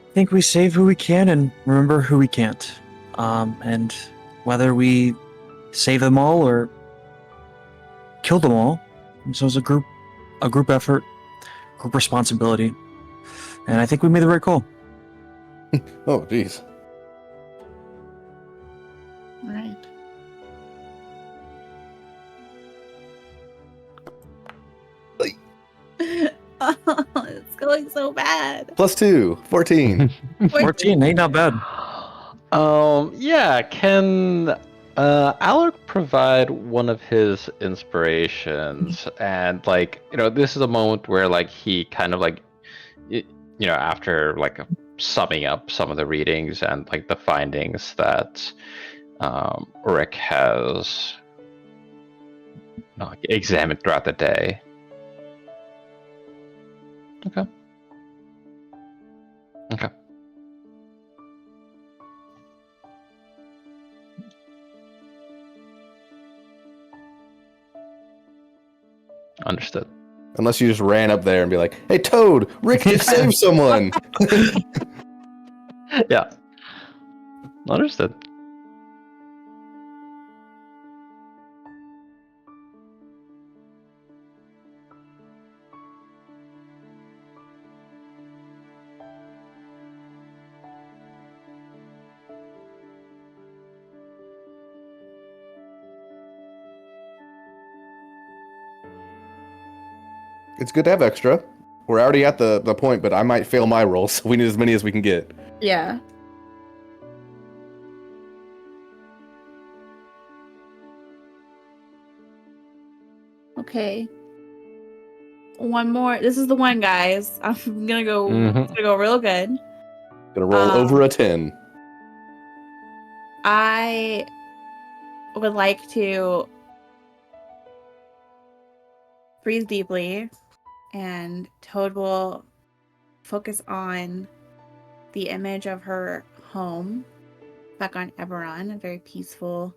I think we save who we can and remember who we can't. And whether we save them all or kill them all. And so it's a group effort, group responsibility. And I think we made the right call. Oh, jeez. Right. Oh, it's going so bad. +2, 14. 14, ain't not bad. Yeah, can Alec provide one of his inspirations? And like, this is a moment where like he kind of like, after like summing up some of the readings and like the findings that Rick has examined throughout the day. Okay. Understood. Unless you just ran up there and be like, "Hey, Toad, Rick just saved someone." Yeah. Understood. It's good to have extra. We're already at the point, but I might fail my roll, so we need as many as we can get. Yeah. Okay. One more. This is the one, guys. I'm gonna go. It's gonna go real good. Gonna roll over a 10. I would like to breathe deeply, and Toad will focus on the image of her home back on Eberron, a very peaceful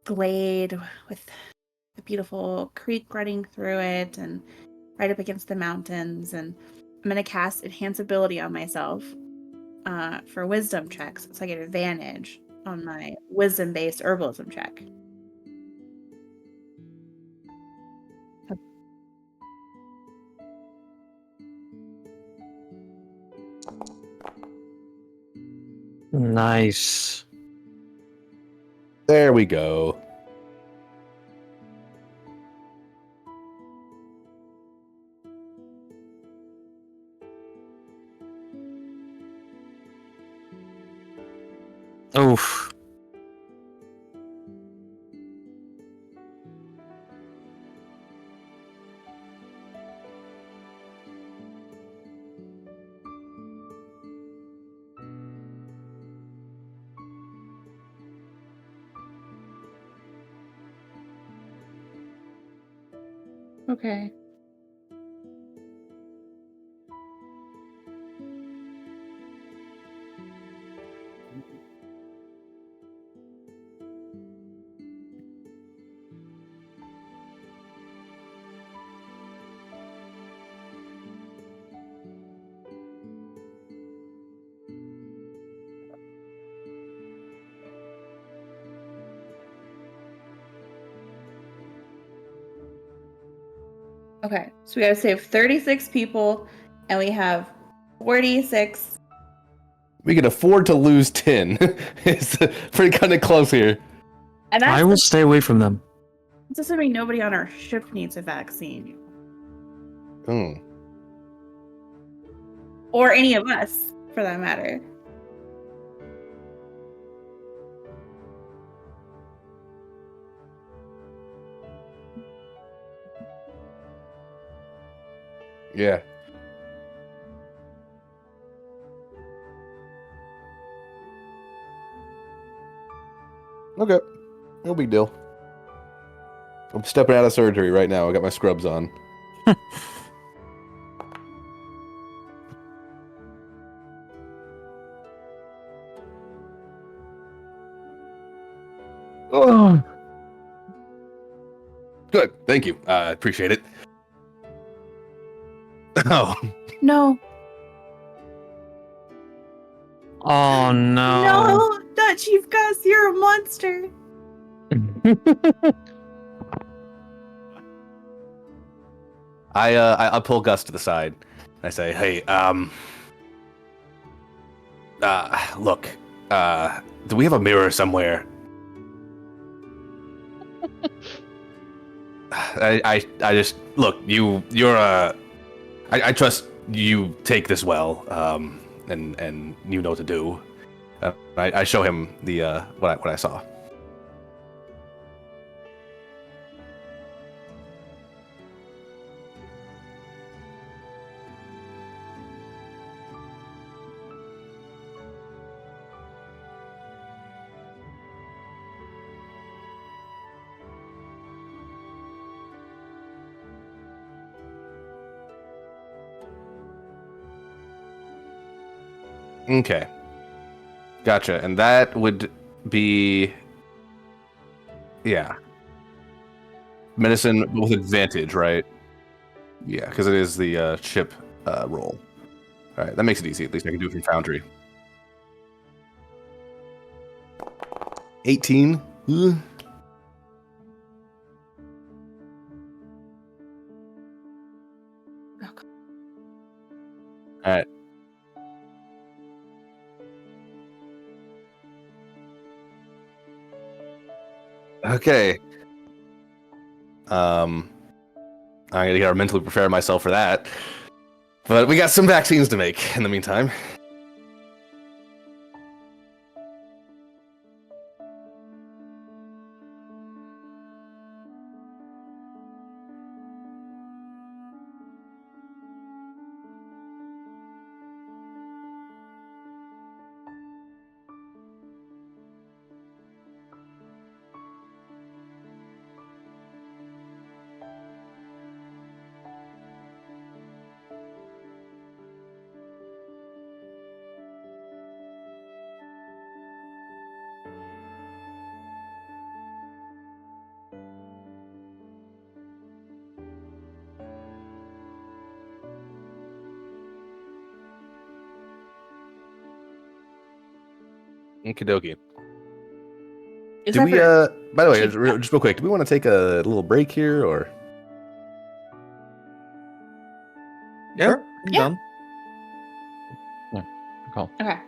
glade with a beautiful creek running through it and right up against the mountains. And I'm going to cast Enhance Ability on myself for wisdom checks, so I get advantage on my wisdom-based herbalism check. Nice. There we go. Oof. Okay. Okay, so we gotta save 36 people, and we have 46. We can afford to lose 10. It's pretty kind of close here. And I will stay away from them. that's assuming nobody on our ship needs a vaccine. Hmm. Or any of us, for that matter. Yeah. Okay. No big deal. I'm stepping out of surgery right now. I got my scrubs on. Oh. Good. Thank you. I appreciate it. Oh. No. Oh no. No, not Chief Gus, you're a monster. I pull Gus to the side. I say, "Hey, look, do we have a mirror somewhere?" I just look. I trust you take this well, and you know what to do. I show him the what I saw. Okay, gotcha. And that would be, yeah, medicine with advantage, right? Yeah, because it is the chip roll. All right, that makes it easy. At least I can do it from Foundry. 18. Ugh. All right. Okay. I'm gonna mentally prepare myself for that. But we got some vaccines to make in the meantime. Okie dokie. Do we, by the way, just real quick, do we want to take a little break here, or? Yeah, Sure. I'm Yeah. done. Yeah. Cool. Okay.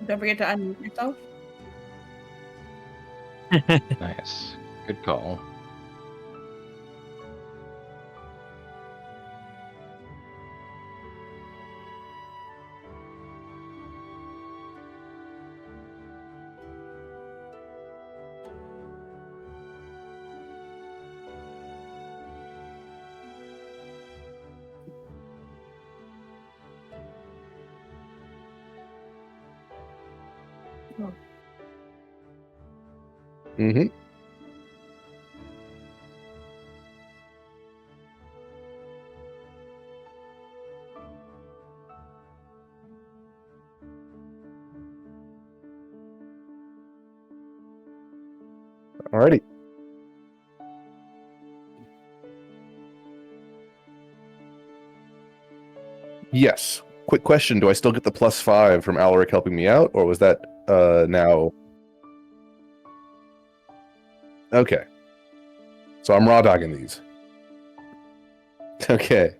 Don't forget to unmute yourself. Nice. Good call. Mm-hmm. Alrighty. Yes. Quick question: do I still get the +5 from Alaric helping me out, or was that now? Okay. So I'm raw dogging these. Okay.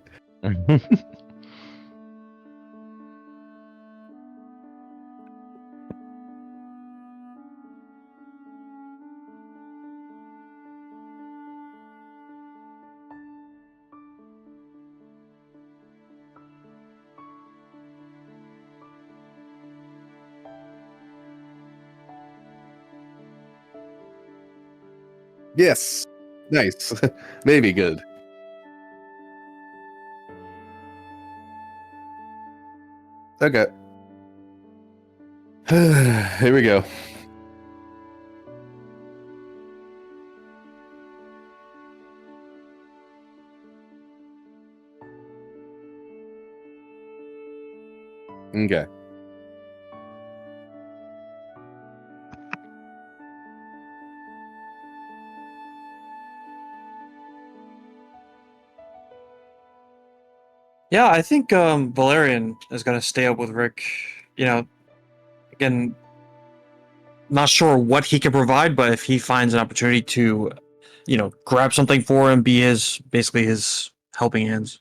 Yes. Nice. Maybe good. Okay. Here we go. Okay. Yeah, I think Valerian is gonna stay up with Rick. You know, again, not sure what he can provide, but if he finds an opportunity to, grab something for him, be his basically his helping hands.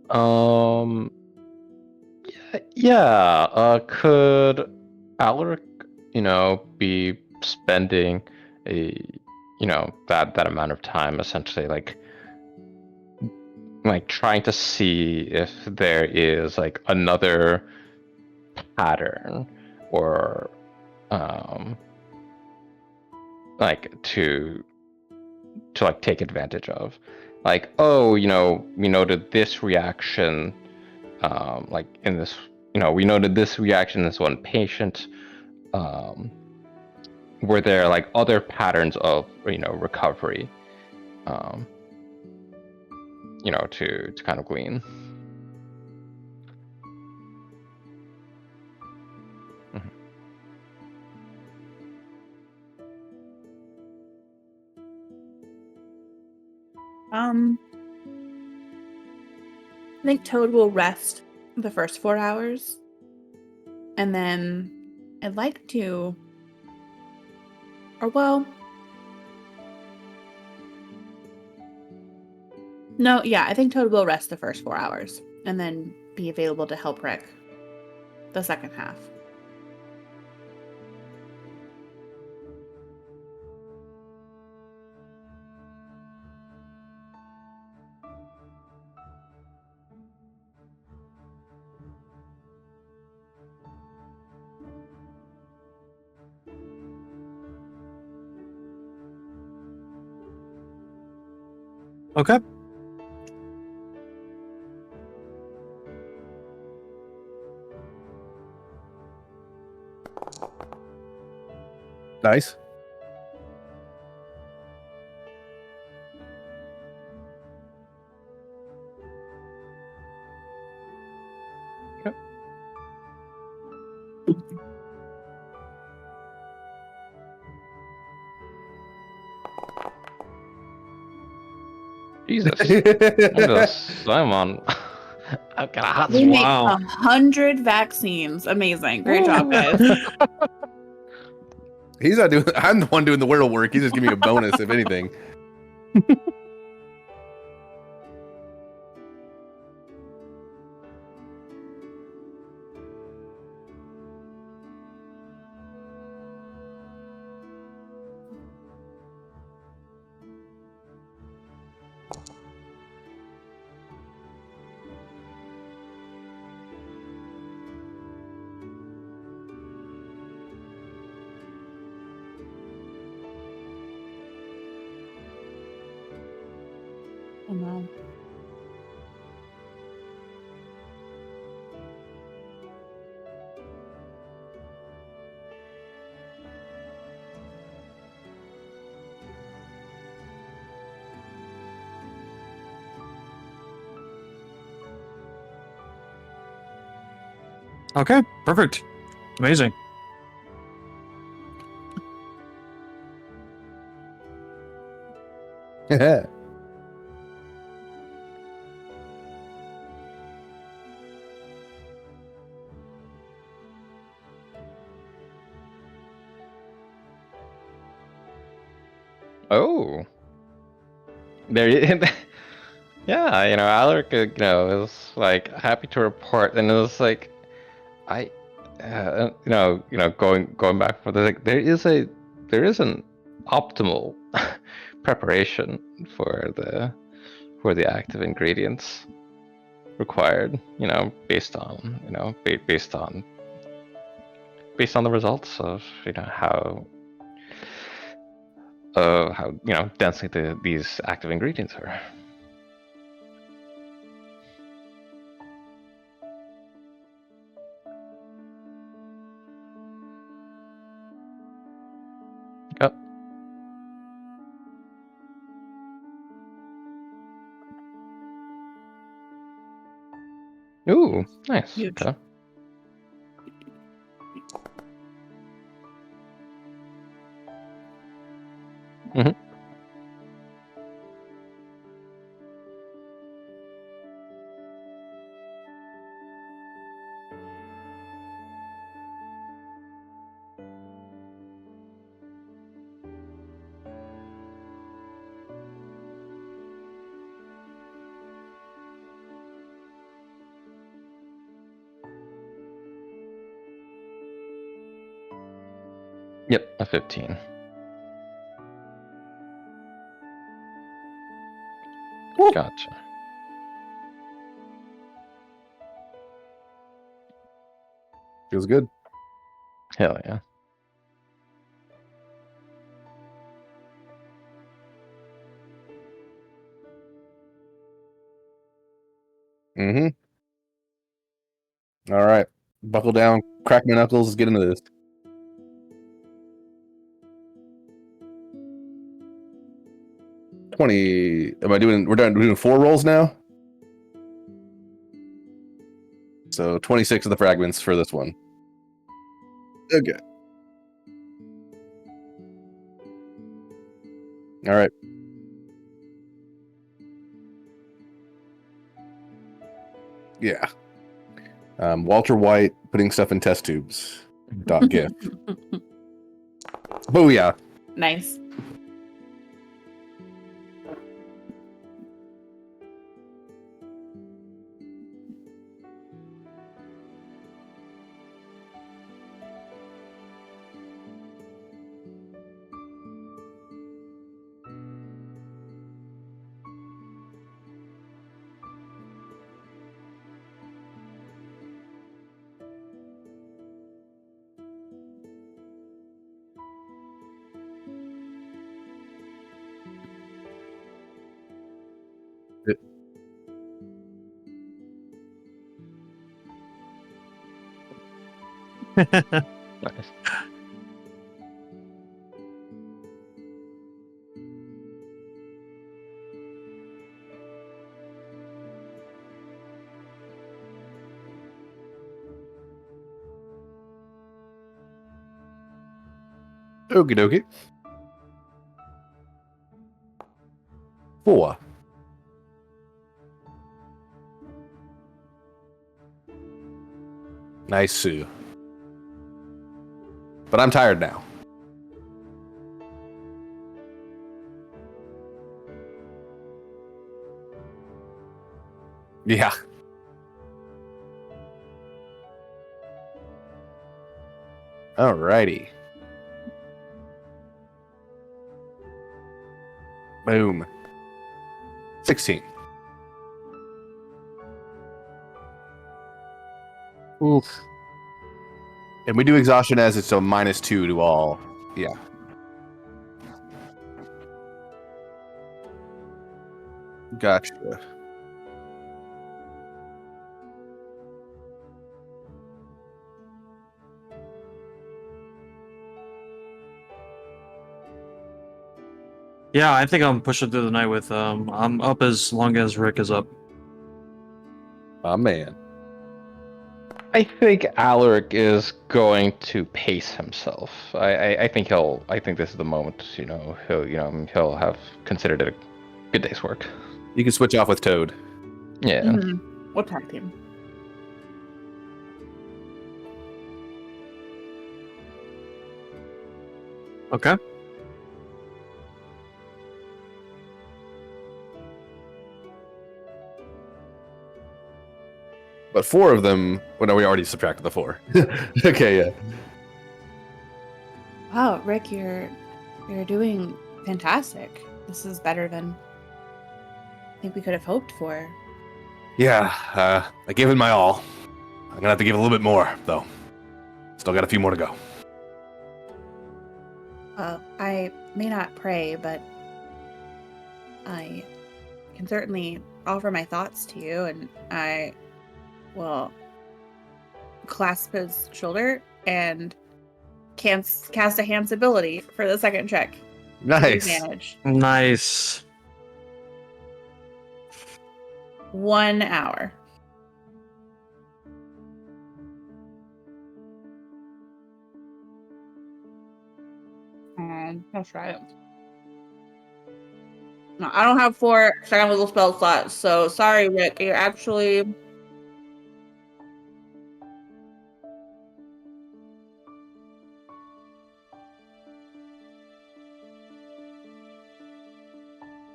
Um. Yeah. Could Alaric, be spending that amount of time essentially like trying to see if there is like another pattern or like to like take advantage of, like, oh, we noted this reaction, like in this, we noted this reaction in this one patient. Were there like other patterns of recovery, to kind of glean. I think Toad will rest the first 4 hours. And then I'd like to... No, yeah, I think Toad will rest the first 4 hours. And then be available to help Rick the second half. Okay. Nice. Jesus. I'm on. I've got a hot We spot. make Wow. 100 vaccines. Amazing. Great job, guys. He's not doing. I'm the one doing the Wordle work. He's just giving me a bonus, if anything. Oh no. Okay, perfect. Amazing. Oh, there. Yeah, Alaric, is like happy to report, and it was like, I, going back for the like, there is an optimal preparation for the active ingredients required. Based on the results of how densely these active ingredients are. Yep. Ooh, nice. Huge. Okay. Mm-hmm. Yep, a 15. Woo. Gotcha. Feels good. Hell yeah. Mm-hmm. All right. Buckle down, crack my knuckles, let's get into this. We're doing 4 rolls now? So 26 of the fragments for this one. Okay. All right. Yeah. Walter White putting stuff in test tubes. .gif. Booyah. Nice. Nice. Okie dokie. 4. Nice, Sue. But I'm tired now. Yeah. Alrighty. Boom. 16. Oof. And we do exhaustion as it's a -2 to all. Yeah. Gotcha. Yeah, I think I'm pushing through the night with I'm up as long as Rick is up. My man. I think Alaric is going to pace himself. I think he'll. I think this is the moment. He'll have considered it a good day's work. You can switch off with Toad. Yeah. Mm-hmm. We'll tag team. Okay. But 4 of them. Well, no, we already subtracted the 4. Okay, yeah. Wow, Rick, you're doing fantastic. This is better than I think we could have hoped for. Yeah, I gave it my all. I'm gonna have to give a little bit more, though. Still got a few more to go. I may not pray, but I can certainly offer my thoughts to you, and I will clasp his shoulder and cast a Hand's ability for the second check. Nice. Advantage. Nice. 1 hour. That's right. No, I don't have 4 second level spell slots, so sorry, Rick. You're actually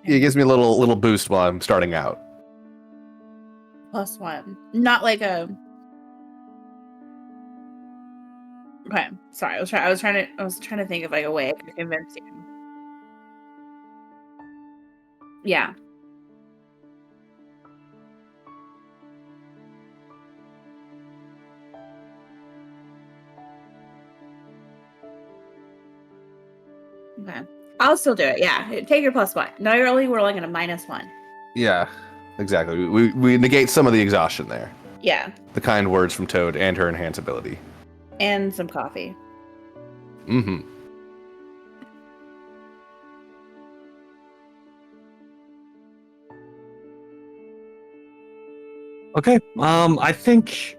It gives me a little boost while I'm starting out. +1. Not like a. Okay, sorry. I was trying to think of like a way I could convince you. Yeah. Okay. I'll still do it. Yeah. Take your +1. No, you're only rolling at a -1. Yeah, exactly. We negate some of the exhaustion there. Yeah. The kind words from Toad and her enhance ability. And some coffee. Mm-hmm. Okay. I think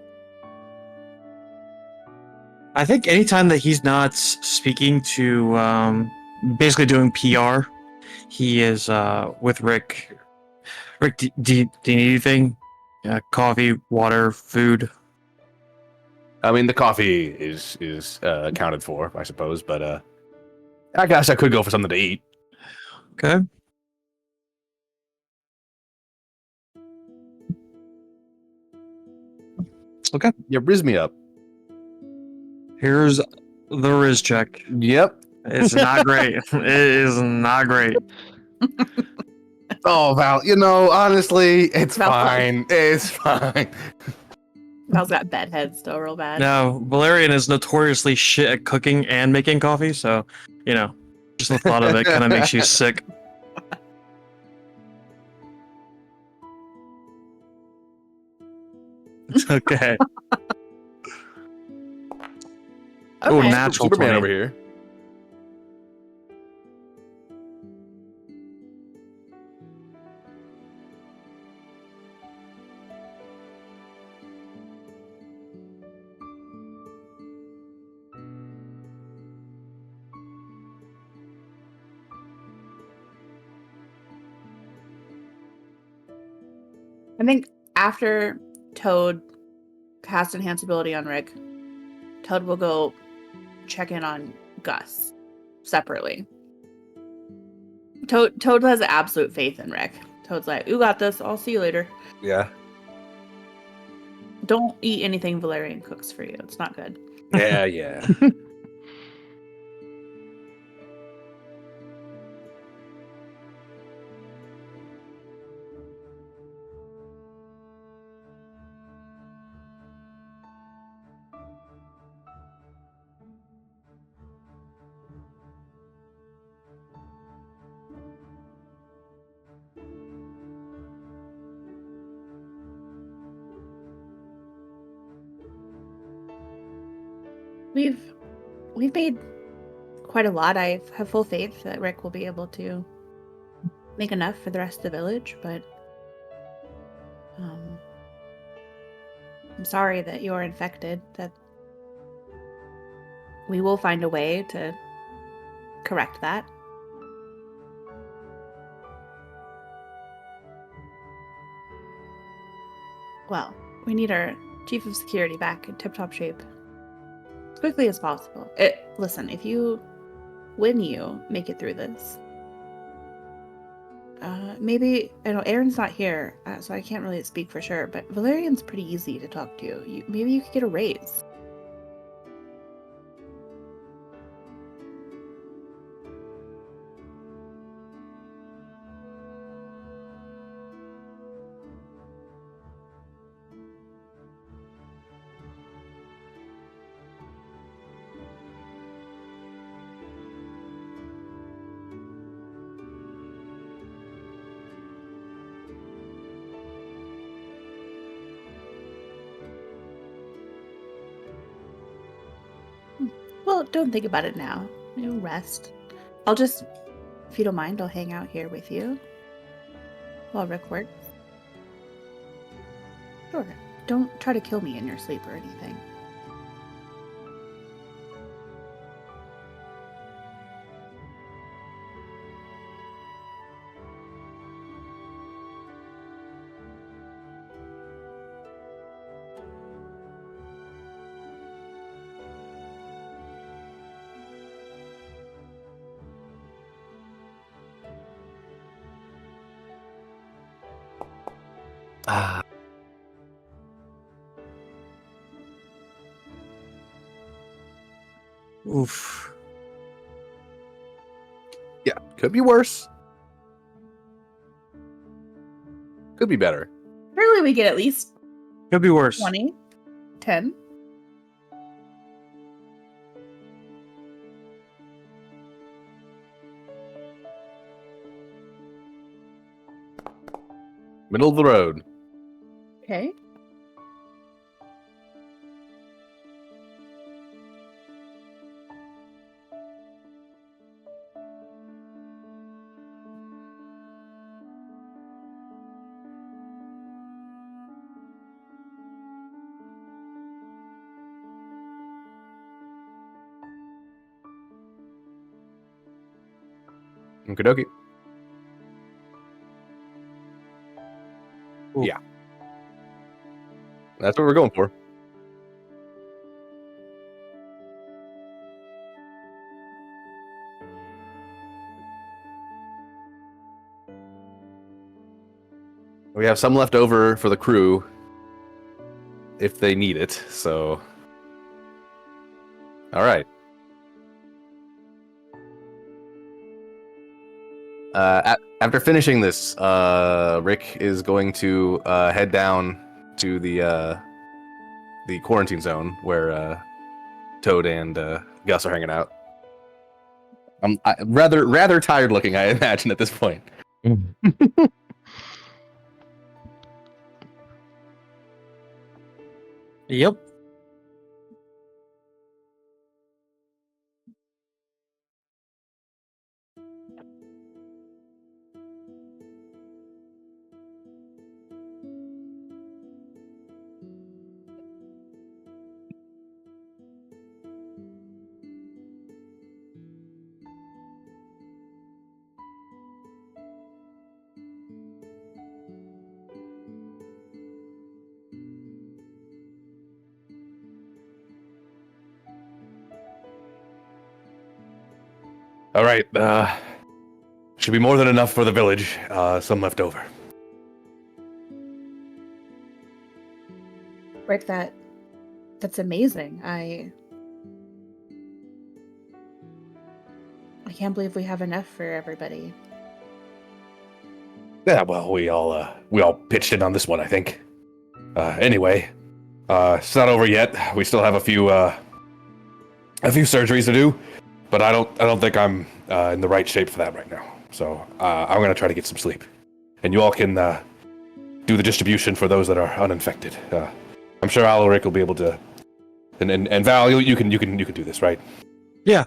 anytime that he's not speaking to basically doing PR, he is with Rick. Rick, do you need anything? Coffee, water, food. I mean, the coffee is accounted for, I suppose, but I guess I could go for something to eat. Okay. Okay. Yeah, riz me up. Here's the Riz check. Yep. It's not great. It is not great. Oh, Val, honestly, it's Val's fine. It's fine. Val's got bedhead still real bad. Now, Valerian is notoriously shit at cooking and making coffee, so, just the thought of it kind of makes you sick. Okay. Oh, Okay. natural Superman 20. over here. I think after Toad cast enhance ability on Rick, Toad will go check in on Gus separately. Toad has absolute faith in Rick. Toad's like, "You got this. I'll see you later. Yeah. Don't eat anything Valerian cooks for you. It's not good." Yeah. We've made quite a lot. I have full faith that Rick will be able to make enough for the rest of the village, but I'm sorry that you're infected. That we will find a way to correct that. Well, we need our chief of security back in tip-top shape as quickly as possible. Listen, when you make it through this, maybe, I know Aaron's not here, so I can't really speak for sure, but Valerian's pretty easy to talk to. Maybe you could get a raise. Well, don't think about it now. Rest. If you don't mind, I'll hang out here with you while Rick works. Sure. Don't try to kill me in your sleep or anything. Ah. Oof. Yeah, could be worse. Could be better. Surely we get at least Could be worse. 20, 10. Middle of the road. Okay. Okie dokie. Ooh. Yeah. That's what we're going for. We have some left over for the crew if they need it, so. All right. After finishing this, Rick is going to head down to the quarantine zone where Toad and Gus are hanging out. I'm rather tired looking, I imagine, at this point. Yep. All right. Should be more than enough for the village. Some left over. Rick, that's amazing. I can't believe we have enough for everybody. Yeah, well, we all pitched in on this one, I think. Anyway, it's not over yet. We still have a few surgeries to do, but I don't think I'm in the right shape for that right now. So I'm gonna try to get some sleep, and you all can do the distribution for those that are uninfected. I'm sure Alaric will be able to And Val, you can do this, right? Yeah.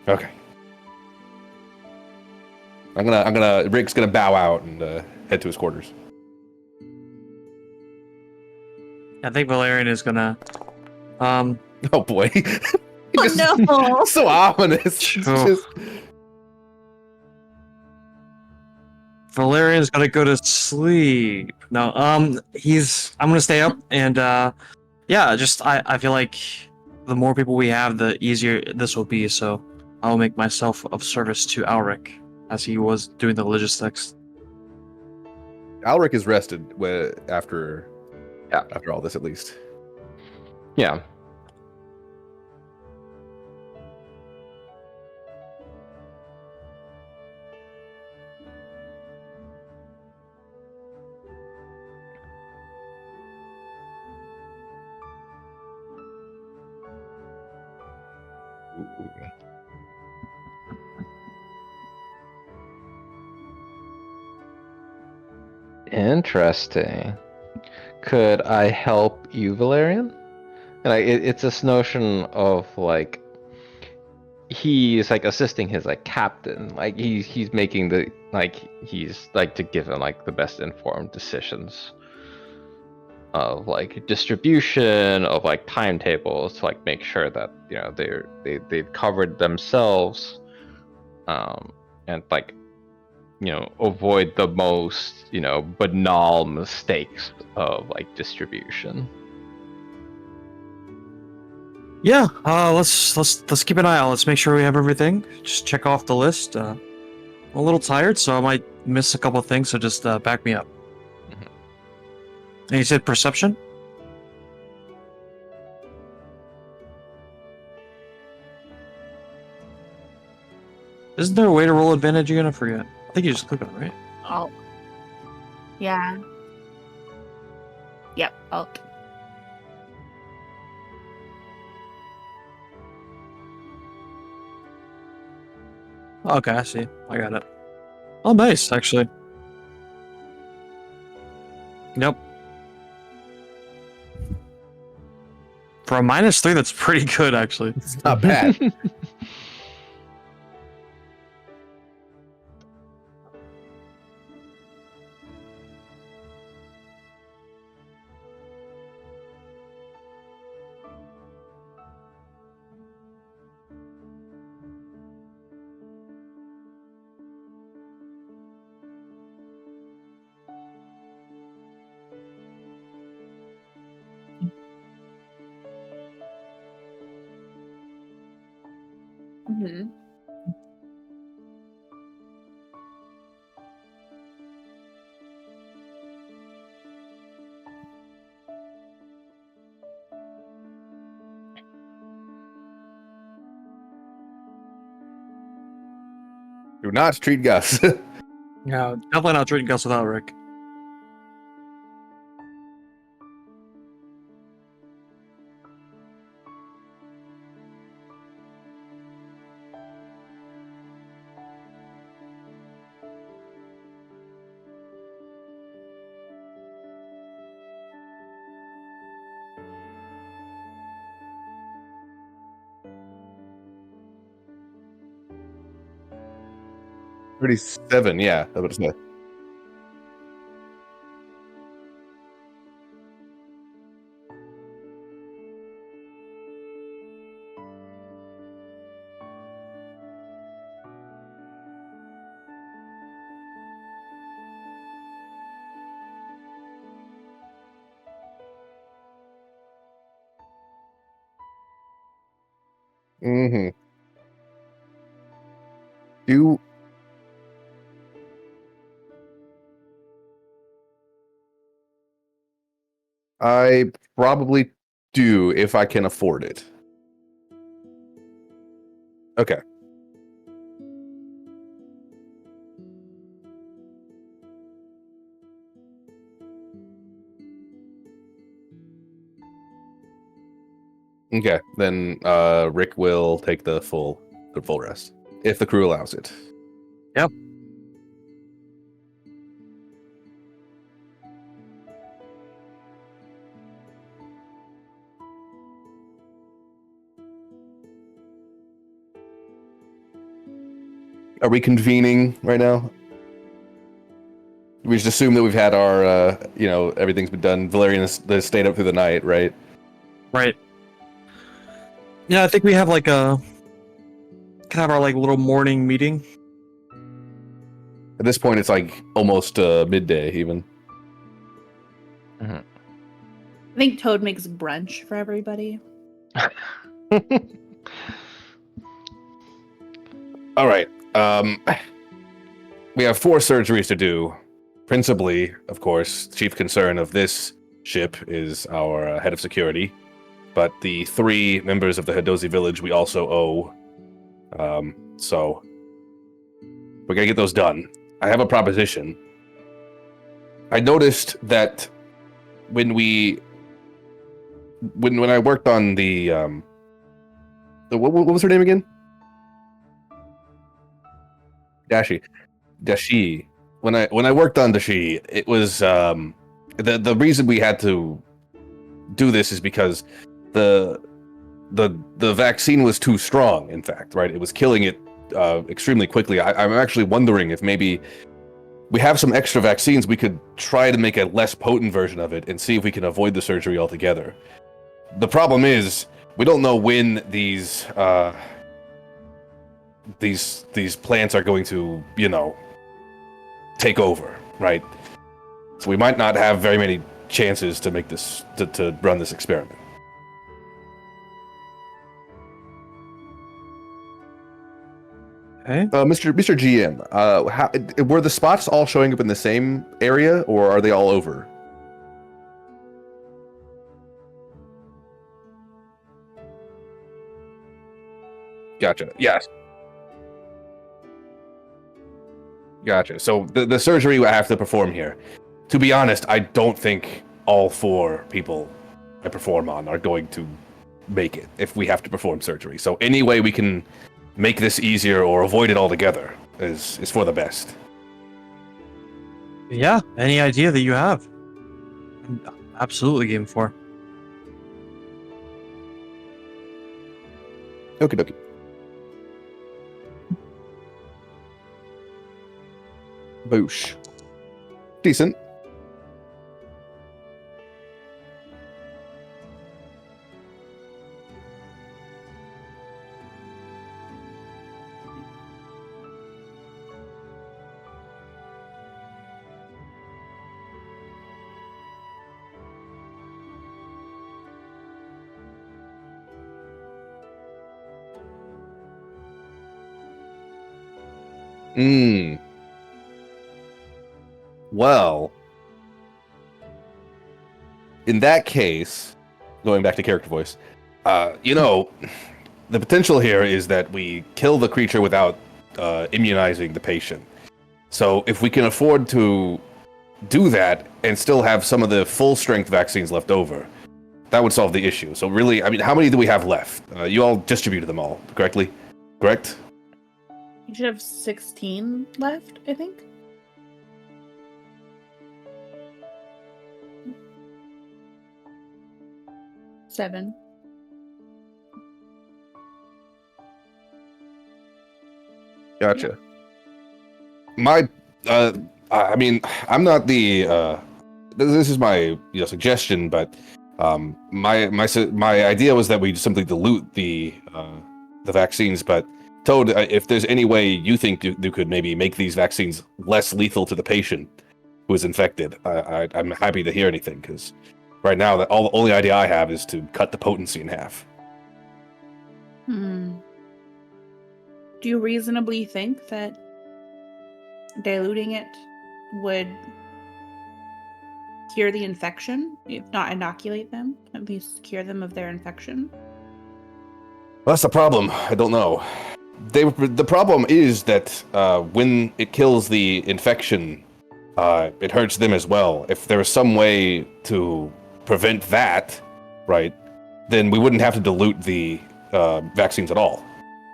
Okay. Rick's gonna bow out and head to his quarters. I think Valerian is gonna. Oh boy. Oh no! So ominous. Sure. Valerian's gonna go to sleep. No, I'm gonna stay up and yeah, just I feel like the more people we have, the easier this will be. So I'll make myself of service to Alric as he was doing the logistics. Alric is rested after Yeah. after all this, at least. Yeah. Interesting. Could I help you, Valerian? And it's this notion of like he's like assisting his like captain, like he's making the he's like to give him like the best informed decisions of like distribution of like timetables to like make sure that they've covered themselves, and like avoid the most banal mistakes of like distribution. Yeah, let's keep an eye out. Let's make sure we have everything. Just check off the list. I'm a little tired, so I might miss a couple of things. So just back me up. Mhm. And you said perception? Isn't there a way to roll advantage again? I forget. I think you just click on it, right? Alt. Yeah. Yep. Alt. Okay, I see. I got it. Oh, nice, actually. Nope. For a -3, that's pretty good, actually. It's not bad. Mm-hmm. Do not treat Gus. Yeah, definitely not treating Gus without Rick. $37, yeah, I would say. Mm-hmm. Do I probably do if I can afford it? Okay. Okay, then Rick will take the full rest if the crew allows it. Yep. Are we convening right now? We just assume that we've had our, everything's been done. Valerian has stayed up through the night, right? Right. Yeah, I think we have like can have our like little morning meeting. At this point, it's like almost midday, even. I think Toad makes brunch for everybody. All right. We have 4 surgeries to do. Principally, of course, chief concern of this ship is our head of security. But the 3 members of the Hadozi village we also owe. So we're gonna get those done. I have a proposition. I noticed that when I worked on the what was her name again? Dashi. When I worked on Dashi, it was the reason we had to do this is because the vaccine was too strong. In fact, right, it was killing it extremely quickly. I'm actually wondering if maybe we have some extra vaccines. We could try to make a less potent version of it and see if we can avoid the surgery altogether. The problem is we don't know when these plants are going to, take over, right? So we might not have very many chances to make this to run this experiment. Okay. Mr. GM, were the spots all showing up in the same area, or are they all over? Gotcha. Yes. Gotcha. So the surgery I have to perform here. To be honest, I don't think all 4 people I perform on are going to make it if we have to perform surgery. So any way we can make this easier or avoid it altogether is for the best. Yeah. Any idea that you have? I'm absolutely game for. Okie dokie. Boosh. Decent. Well, in that case, going back to character voice, the potential here is that we kill the creature without immunizing the patient. So if we can afford to do that and still have some of the full strength vaccines left over, that would solve the issue. So really, I mean, how many do we have left? You all distributed them all correctly, correct? You should have 16 left, I think. Seven. Gotcha. I mean, I'm not the. This is my suggestion, but my idea was that we simply dilute the vaccines. But Toad, if there's any way you think you could maybe make these vaccines less lethal to the patient who is infected, I'm happy to hear anything, because right now the only idea I have is to cut the potency in half. Do you reasonably think that diluting it would cure the infection, if not inoculate them, at least cure them of their infection? Well, that's the problem. I don't know. The problem is that when it kills the infection, it hurts them as well. If there was some way to prevent that, right, then we wouldn't have to dilute the vaccines at all.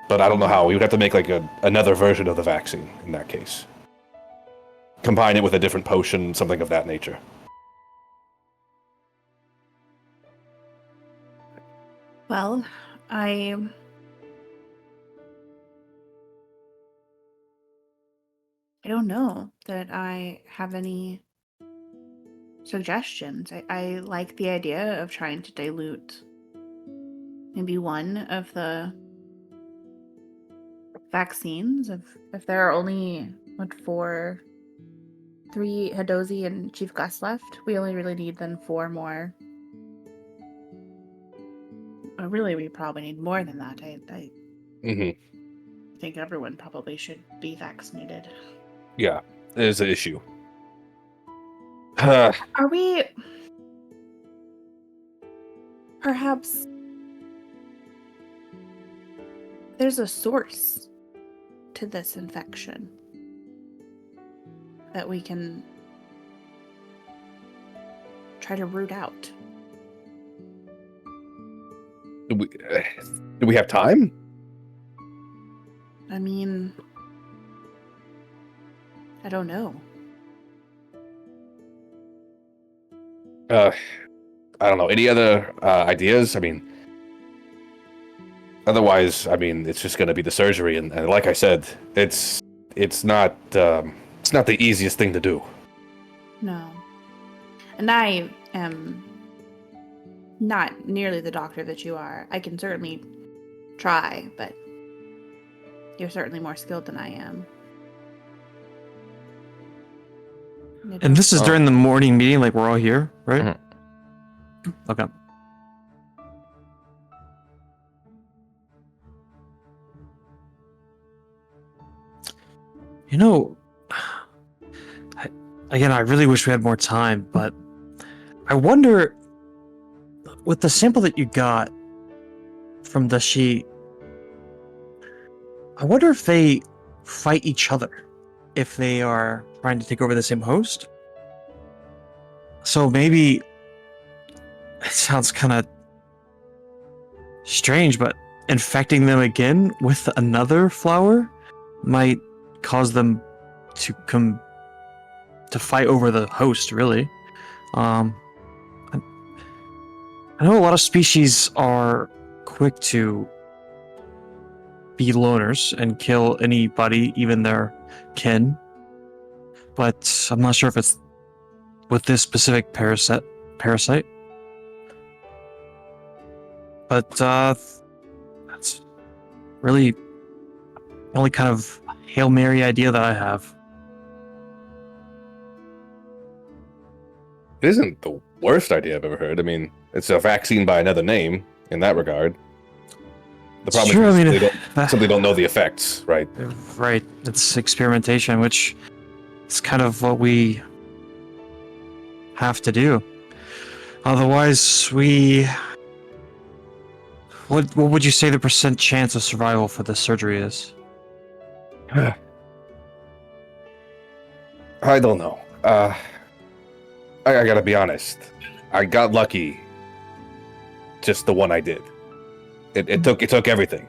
But I don't know how. We would have to make like another version of the vaccine in that case. Combine it with a different potion, something of that nature. Well, I don't know that I have any suggestions. I like the idea of trying to dilute maybe one of the vaccines. If there are only, what, three Hadozi and Chief Gus left, we only really need then 4 more. Really, we probably need more than that. I think everyone probably should be vaccinated. Yeah, there's an issue. Are we... Perhaps there's a source to this infection that we can try to root out. Do we have time? I mean, I don't know. I don't know. Any other ideas? I mean, otherwise, I mean, it's just going to be the surgery, and like I said, it's not the easiest thing to do. No. And I am not nearly the doctor that you are. I can certainly try, but you're certainly more skilled than I am. And this is Oh. during the morning meeting, like we're all here, right? Mhm. Okay. You know, I really wish we had more time, but I wonder, with the sample that you got from the sheet, I wonder if they fight each other, if they are trying to take over the same host. So maybe it sounds kind of strange, but infecting them again with another flower might cause them to fight over the host, really. I know a lot of species are quick to be loners and kill anybody, even their kin, but I'm not sure if it's with this specific parasite. But that's really the only kind of Hail Mary idea that I have. It isn't the worst idea I've ever heard. I mean, it's a vaccine by another name in that regard. The It's problem true, is I mean, they simply don't know the effects, right? Right, it's experimentation, which is kind of what we have to do. Otherwise, what would you say the % chance of survival for this surgery is? I don't know. I gotta be honest. I got lucky. Just the one I did. It took everything.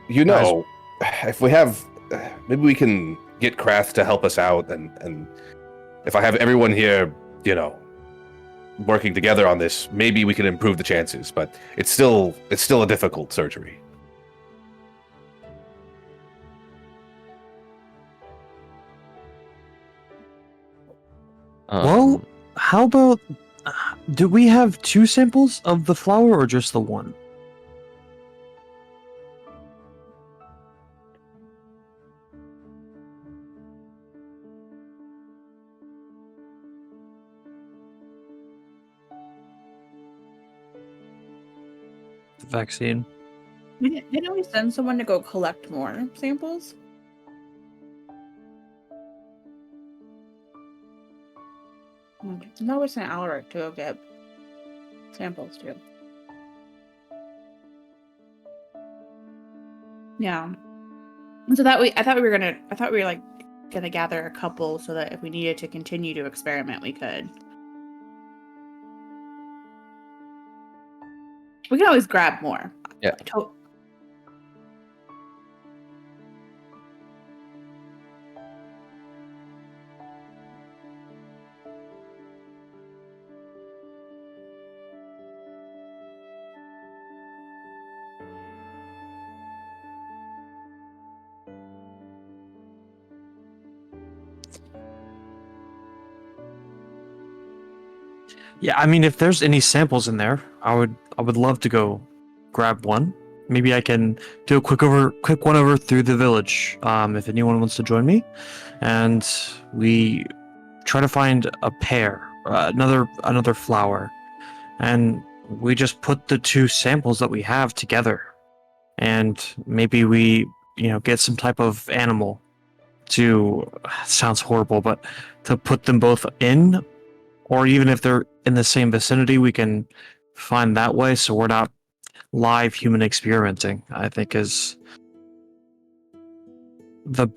You know, if we have, maybe we can get Krath to help us out, and if I have everyone here, you know, working together on this, maybe we can improve the chances. But it's still a difficult surgery. Well, how about, do we have 2 samples of the flower or just the one? The vaccine. Didn't we send someone to go collect more samples? No, we sent Alaric to go get samples too. Yeah. So I thought we were like gonna gather a couple so that if we needed to continue to experiment, we could. We can always grab more. Yeah. Yeah, I mean, if there's any samples in there, I would love to go grab one. Maybe I can do a quick one over through the village. If anyone wants to join me, and we try to find a pear, another flower, and we just put the two samples that we have together, and maybe we, get some type of animal to. Sounds horrible, but to put them both in, or even if they're in the same vicinity, we can find that way, so we're not live human experimenting. I think is the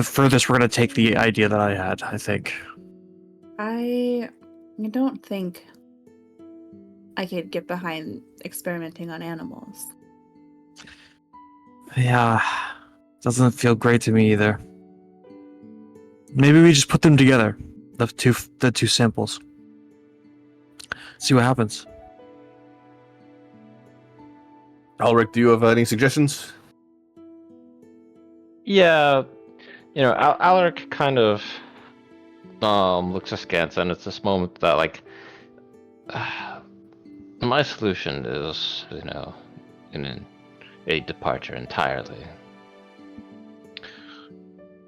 furthest we're going to take the idea that I had, I think. I don't think I could get behind experimenting on animals. Yeah, doesn't feel great to me either. Maybe we just put them together, the two samples. See what happens. Ulrich, do you have any suggestions? Yeah, Alaric kind of looks askance, and it's this moment that, like, my solution is, in a departure entirely.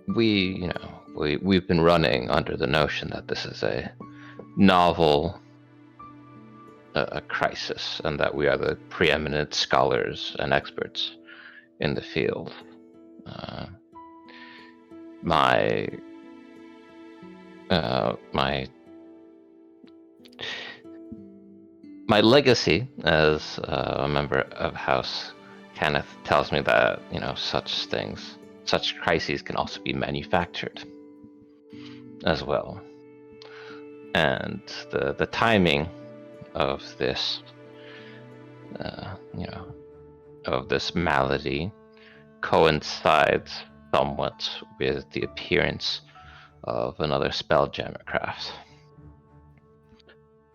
We've been running under the notion that this is a novel a crisis, and that we are the preeminent scholars and experts in the field. My legacy as a member of House Kenneth tells me that, such crises can also be manufactured as well. And the timing of this, of this malady coincides somewhat with the appearance of another Spelljammer craft.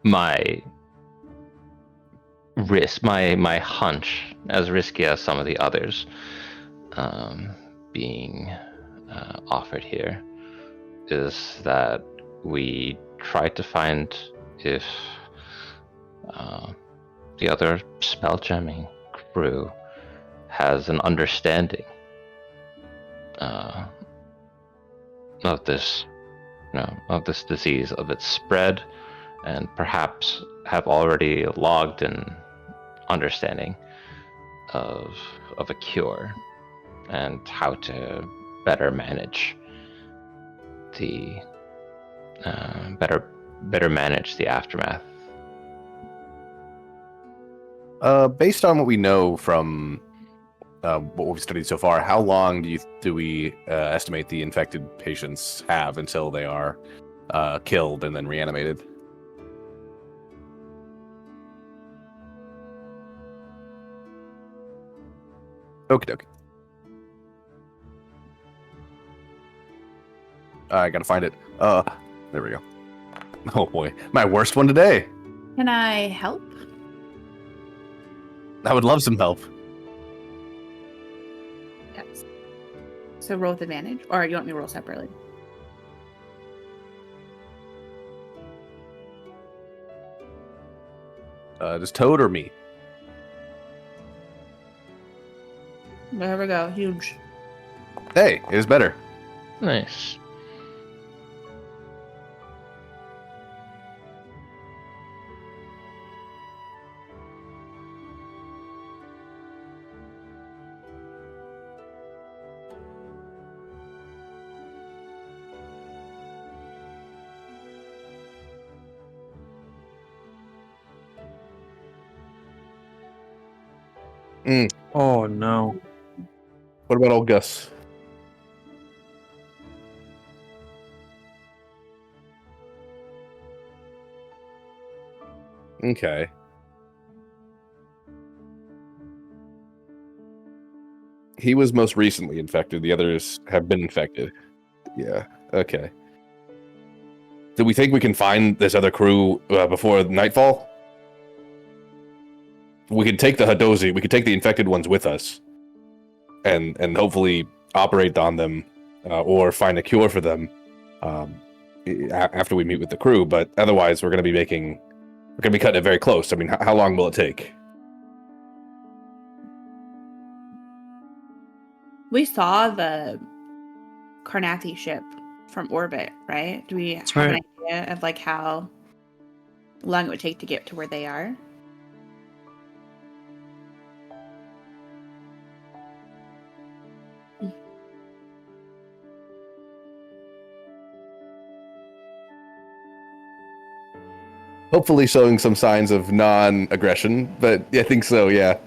My hunch, as risky as some of the others being offered here, is that we try to find if the other spelljamming crew has an understanding of this, of this disease, of its spread, and perhaps have already logged an understanding of a cure and how to better manage the better manage the aftermath. Based on what we know from what we've studied so far, how long do we estimate the infected patients have until they are killed and then reanimated? Okie dokie. I gotta find it. There we go. Oh boy, my worst one today. Can I help? I would love some help. Yes. So roll with advantage, or you want me to roll separately? Does Toad or me? There we go. Huge. Hey, it is better. Nice. Oh no. What about old Gus? Okay. He was most recently infected. The others have been infected. Yeah. Okay. Do we think we can find this other crew before nightfall? We could take the Hadozi. We could take the infected ones with us, and hopefully operate on them, or find a cure for them, after we meet with the crew, but otherwise we're going to be cutting it very close. I mean, how long will it take? We saw the Carnathi ship from orbit, right? Do we have an idea of like how long it would take to get to where they are? Hopefully showing some signs of non-aggression, but I think so, yeah.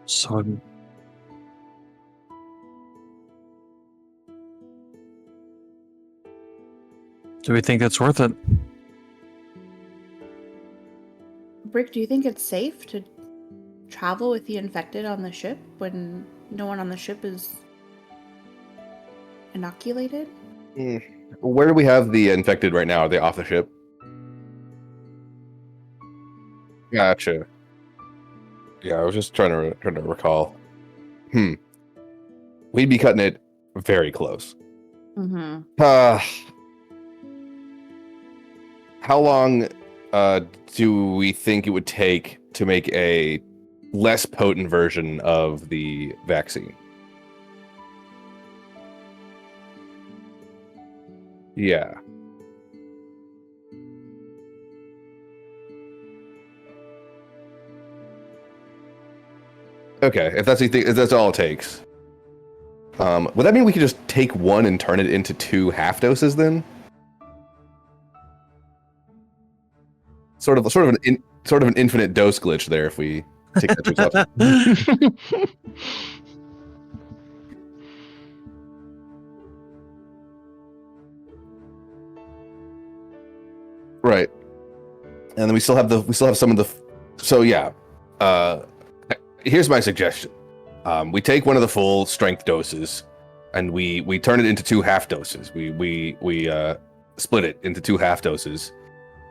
So, do we think it's worth it? Brick, do you think it's safe to travel with the infected on the ship when no one on the ship is inoculated? Where do we have the infected right now? Are they off the ship? Gotcha. Yeah, I was just trying to recall. We'd be cutting it very close. Mm-hmm. How long do we think it would take to make a less potent version of the vaccine? Yeah. Okay, if that's all it takes. Would that mean we could just take one and turn it into 2 half doses then? Sort of an infinite dose glitch there if we take that to its Right. And then we still have some of the so yeah. Here's my suggestion. We take one of the full strength doses and we turn it into 2 half doses. We split it into 2 half doses.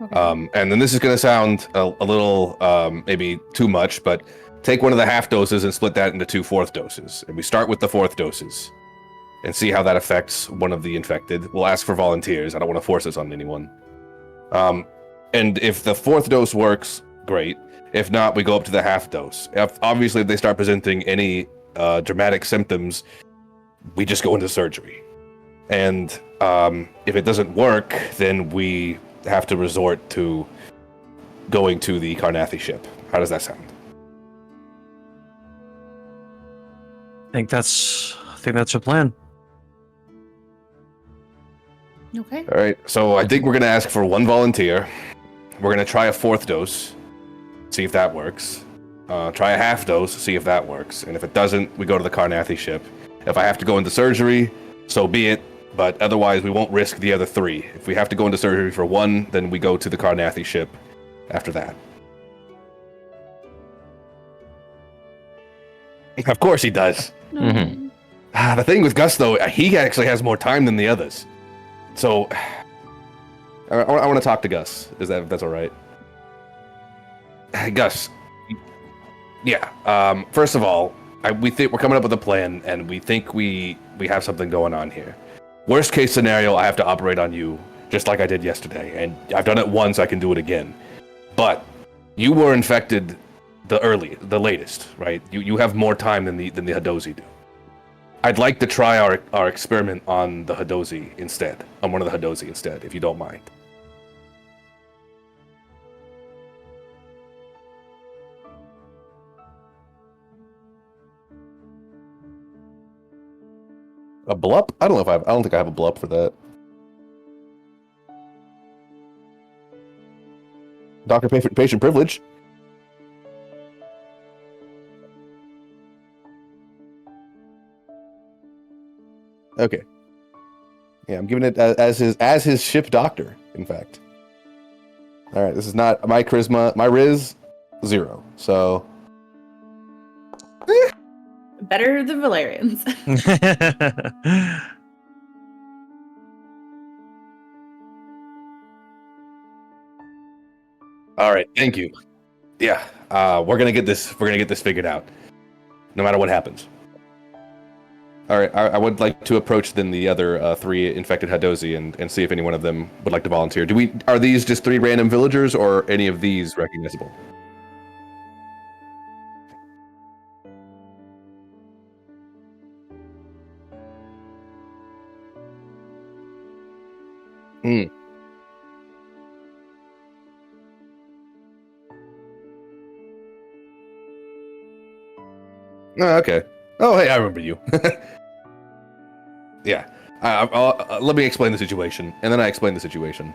Okay. And then this is going to sound a little maybe too much, but take one of the half doses and split that into 2 fourth doses. And we start with the fourth doses and see how that affects one of the infected. We'll ask for volunteers. I don't want to force this on anyone. And if the fourth dose works, great. If not, we go up to the half dose. Obviously, if they start presenting any dramatic symptoms, we just go into surgery. And if it doesn't work, then we have to resort to going to the Carnathi ship. How does that sound? I think that's a plan. Okay. All right. So I think we're going to ask for 1 volunteer. We're going to try a fourth dose, see if that works. Try a half dose, see if that works. And if it doesn't, we go to the Carnathi ship. If I have to go into surgery, so be it. But otherwise, we won't risk the other 3. If we have to go into surgery for 1, then we go to the Carnathi ship after that. Of course he does. Mhm. The thing with Gus, though, he actually has more time than the others. So, I want to talk to Gus. If that's all right? Gus. Yeah. First of all, we think we're coming up with a plan, and we think we have something going on here. Worst case scenario, I have to operate on you, just like I did yesterday, and I've done it once. I can do it again. But you were infected the latest, right? You have more time than the Hadozi do. I'd like to try our experiment on the Hadozi instead, on one of the Hadozi instead, if you don't mind. A blup? I don't know if I don't think I have a blup for that. Doctor patient privilege. Okay. Yeah, I'm giving it as his ship doctor, in fact. All right, this is not my charisma. My Riz 0. So Better than Valerians. all right, thank you. Yeah, we're gonna get this figured out, no matter what happens. All right, I would like to approach then the other 3 infected Hadozi and see if any one of them would like to volunteer. Are these just 3 random villagers, or any of these recognizable? Hmm. Oh, okay. Oh, hey, I remember you. Yeah. Let me explain the situation, and then I explain the situation.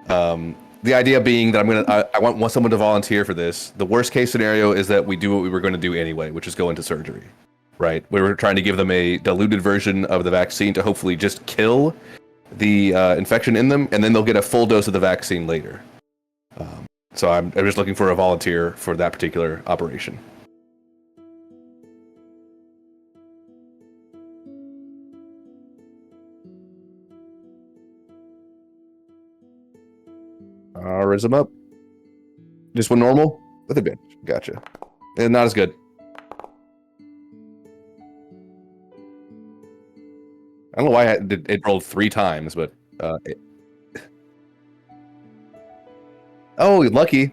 The idea being that I want someone to volunteer for this. The worst case scenario is that we do what we were going to do anyway, which is go into surgery, right? We were trying to give them a diluted version of the vaccine to hopefully just kill the infection in them, and then they'll get a full dose of the vaccine later. So I'm just looking for a volunteer for that particular operation. Raise them up. Just one normal with a bench. Gotcha. And not as good. I don't know why it rolled 3 times, but oh, lucky.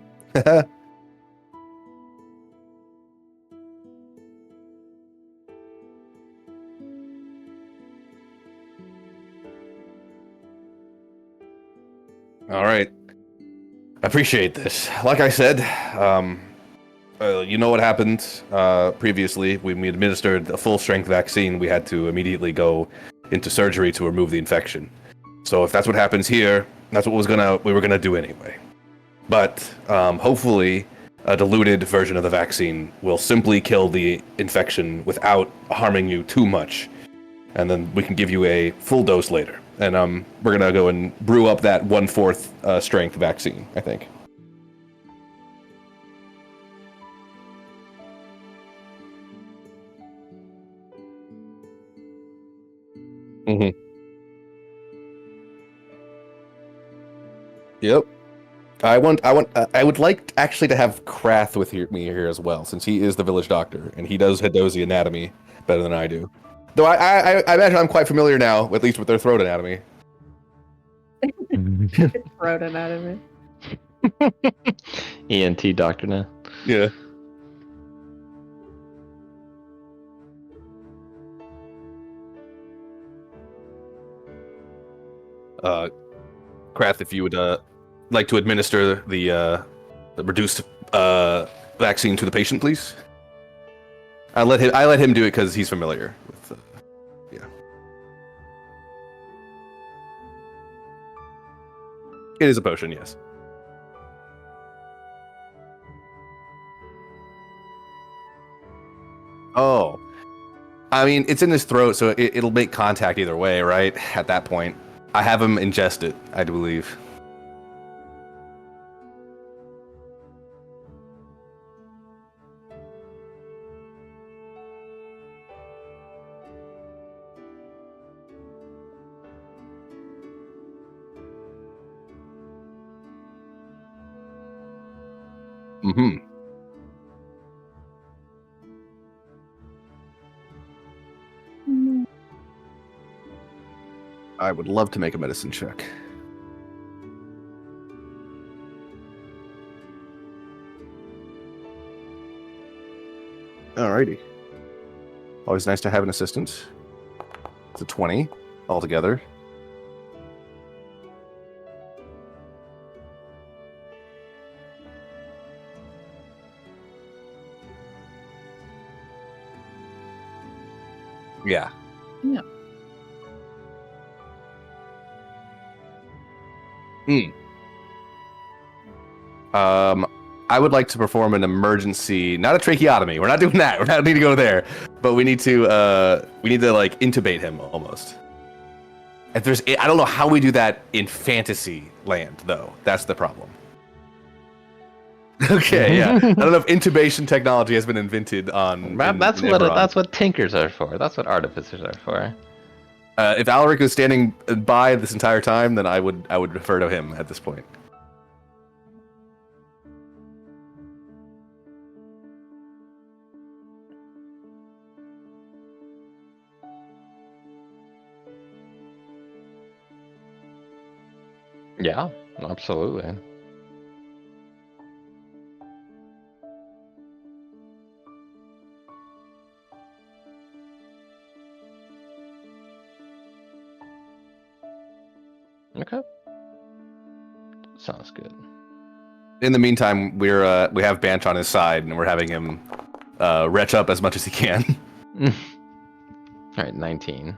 All right. I appreciate this. Like I said, you know what happened previously. When we administered a full-strength vaccine, we had to immediately go into surgery to remove the infection. So if that's what happens here, that's what we were gonna do anyway. But hopefully, a diluted version of the vaccine will simply kill the infection without harming you too much, and then we can give you a full dose later. And we're gonna go and brew up that 1/4 strength vaccine, I think. Mm-hmm. Yep. I would like actually to have Krath with me here as well, since he is the village doctor and he does Hadozi anatomy better than I do. Though I imagine I'm quite familiar now, at least with their throat anatomy. Throat anatomy. ENT doctor now. Yeah. Krath, if you would like to administer the reduced vaccine to the patient, please. I let him do it because he's familiar with. Yeah. It is a potion, yes. Oh. I mean, it's in his throat, so it'll make contact either way, right? At that point. I have him ingest it, I believe. Mm-hmm. I would love to make a medicine check. Alrighty. Always nice to have an assistant. It's a 20 altogether. Yeah. Yeah. I would like to perform an emergency, not a tracheotomy. We're not doing that. We're not need to go there. But we need to like intubate him almost. If there's, I don't know how we do that in fantasy land though. That's the problem. Okay, yeah. I don't know if intubation technology has been invented on. That's in what Eberron. that's what tinkers are for. That's what artificers are for. If Alaric was standing by this entire time, then I would refer to him at this point. Yeah, absolutely. Okay. Sounds good. In the meantime, we have Banch on his side, and we're having him retch up as much as he can. All right, 19.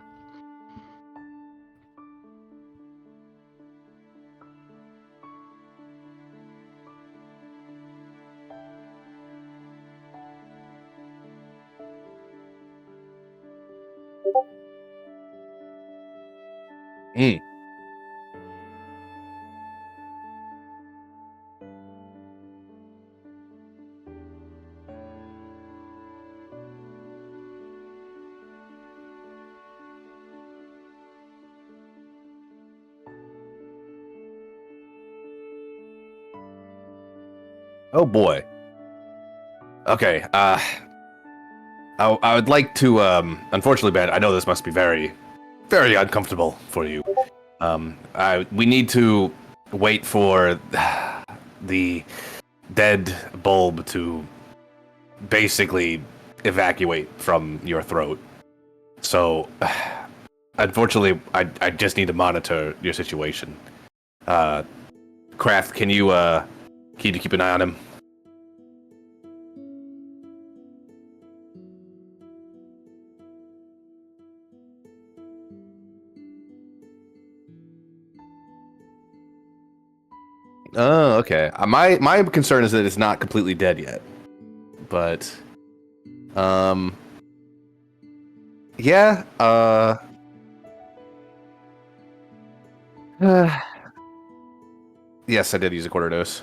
Oh boy. Okay. I would like to. Unfortunately, Ben, I know this must be very, very uncomfortable for you. We need to wait for the dead bulb to basically evacuate from your throat. So, unfortunately, I just need to monitor your situation. Kraft, can you keep an eye on him? Oh, okay. My concern is that it's not completely dead yet. But yeah, yes, I did use a quarter dose.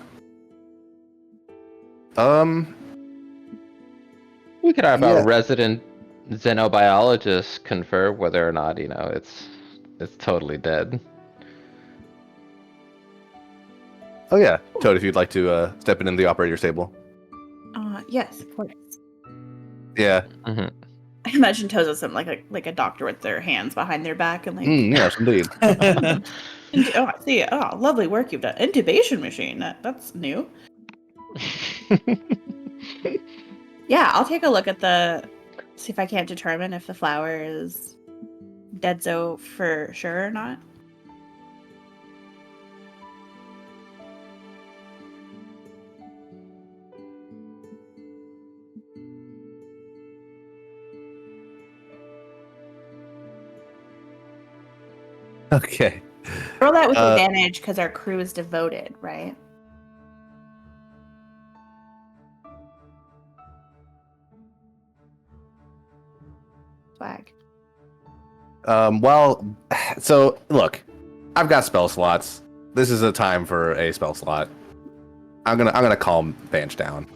We could have our Yeah. resident xenobiologist confer whether or not it's totally dead. Oh yeah, Toad, if you'd like to step in the operator's table. Yes, of course. Yeah. Mm-hmm. I imagine Toes is something like a doctor with their hands behind their back and like. Yes, indeed. I see. Oh, lovely work you've done. Intubation machine. That's new. Yeah, I'll take a look at see if I can't determine if the flower is deadzo for sure or not. Okay. Roll that with advantage because our crew is devoted, right? Swag. Well, so look, I've got spell slots. This is a time for a spell slot. I'm gonna calm Banch down.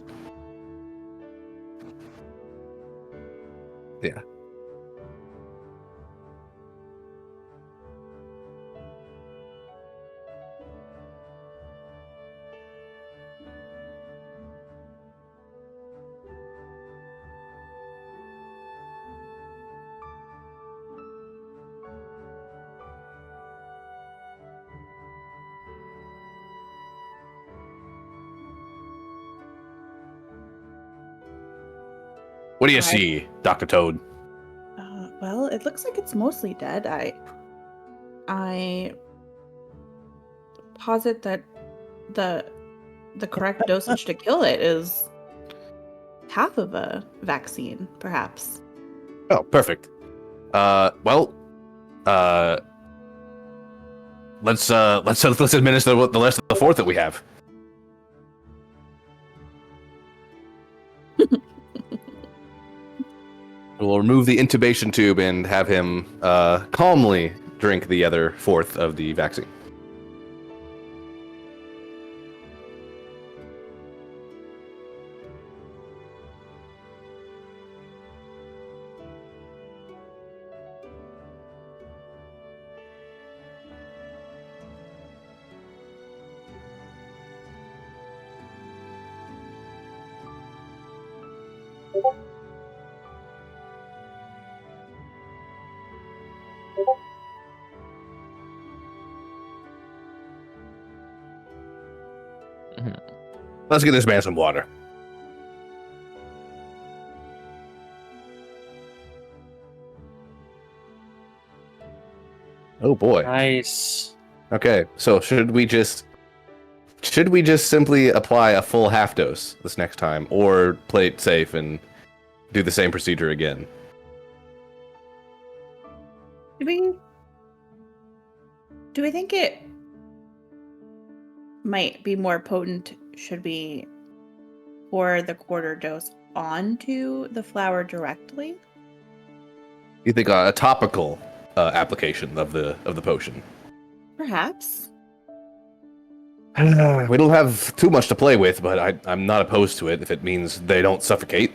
Yeah. What do you Alright. see, Dr. Toad? Well, it looks like it's mostly dead. I posit that the correct dosage to kill it is half of a vaccine, perhaps. Oh, perfect. Well, let's administer the rest of the fourth that we have. We'll remove the intubation tube and have him calmly drink the other fourth of the vaccine. Let's get this man some water. Oh boy. Nice. Okay, so should we just simply apply a full half dose this next time, or play it safe and do the same procedure again? Do we think it might be more potent should we pour the quarter dose onto the flower directly? You think a topical application of the potion? Perhaps. We don't have too much to play with, but I'm not opposed to it if it means they don't suffocate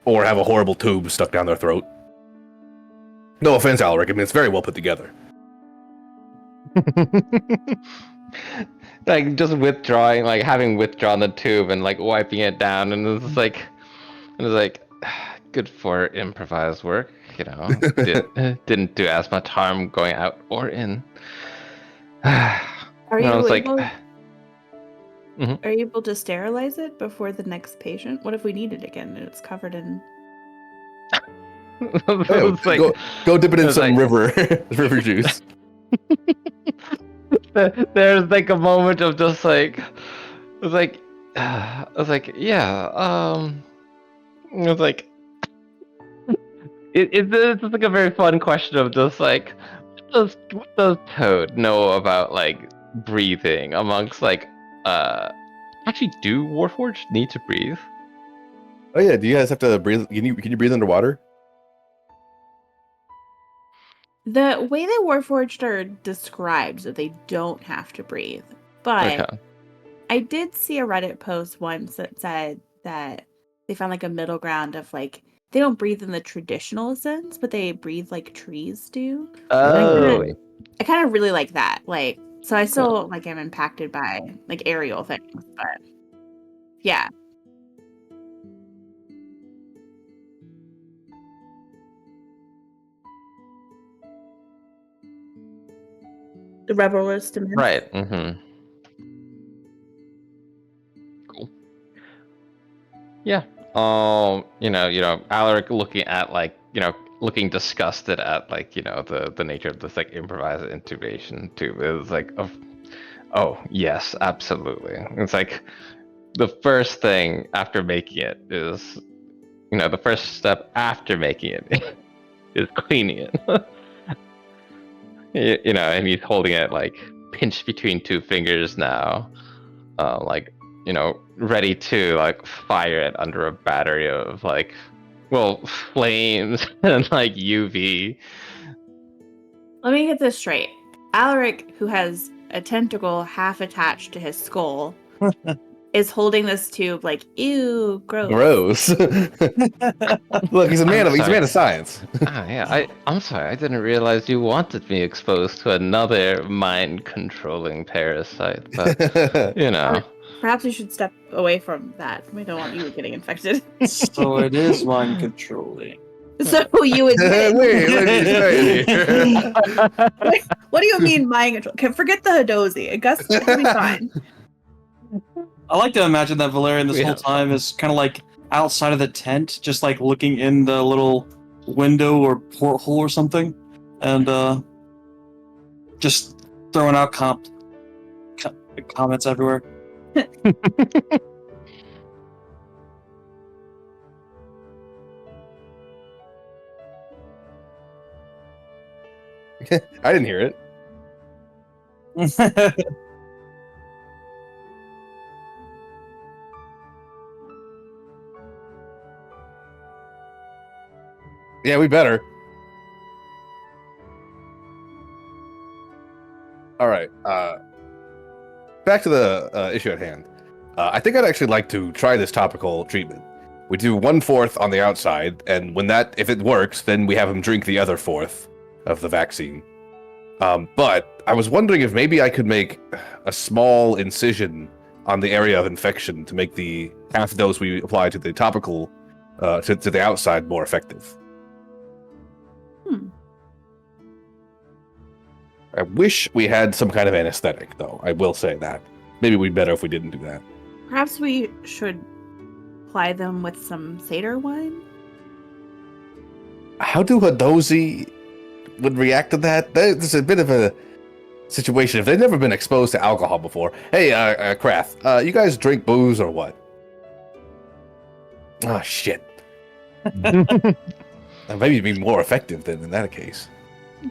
or have a horrible tube stuck down their throat. No offense, Alaric. I mean, it's very well put together. Like just withdrawing, like having withdrawn the tube and like wiping it down, and it's like, good for improvised work, you know. Didn't do as much harm going out or in. Are you I was like, able, Mhm. are you able to sterilize it before the next patient? What if we need it again and it's covered in... it's like, go dip it in it's some like- river juice. there's like a moment of just like, I was like, yeah, it was like, it's just like a very fun question of just like, what does Toad know about like breathing amongst like, actually do Warforged need to breathe? Oh yeah, do you guys have to breathe? Can you breathe underwater? The way that Warforged are described, that they don't have to breathe. But Okay. I did see a Reddit post once that said that they found like a middle ground of like, they don't breathe in the traditional sense, but they breathe like trees do. Oh, I kind of really like that. Like, so I still like am impacted by like aerial things, but yeah. The rebel list. right. Mm-hmm. Cool. Yeah. You know, Alaric looking at like, looking disgusted at like, the nature of this like improvised intubation tube. It was like, oh yes, absolutely. It's like the first thing after making it is, the first step after making it is cleaning it. And he's holding it like pinched between two fingers now, like, ready to like fire it under a battery of like, flames and like UV. Let me get this straight. Alaric, who has a tentacle half attached to his skull, is holding this tube like, ew, gross. Gross. Look, he's a man of science. Yeah, I'm sorry, I didn't realize you wanted me exposed to another mind-controlling parasite, but, Perhaps we should step away from that. We don't want you getting infected. So it is mind controlling. So you admit. Wait, what are you saying here? What do you mean mind control? Okay, forget the Hadozi. Gus will be fine. I like to imagine that Valerian this Yeah. whole time is kind of like outside of the tent, just like looking in the little window or porthole or something, and just throwing out comments everywhere. I didn't hear it. Yeah, we better. All right. Back to the issue at hand. I think I'd actually like to try this topical treatment. We do 1/4 on the outside, and if it works, then we have him drink the other 1/4 of the vaccine. But I was wondering if maybe I could make a small incision on the area of infection to make the half dose we apply to the topical, to the outside more effective. I wish we had some kind of anesthetic, though. I will say that. Maybe we'd better if we didn't do that. Perhaps we should ply them with some Seder wine? How do Hadozi would react to that? This is a bit of a situation. If they've never been exposed to alcohol before. Hey, Krath, you guys drink booze or what? Oh, shit. Maybe it'd be more effective than in that case.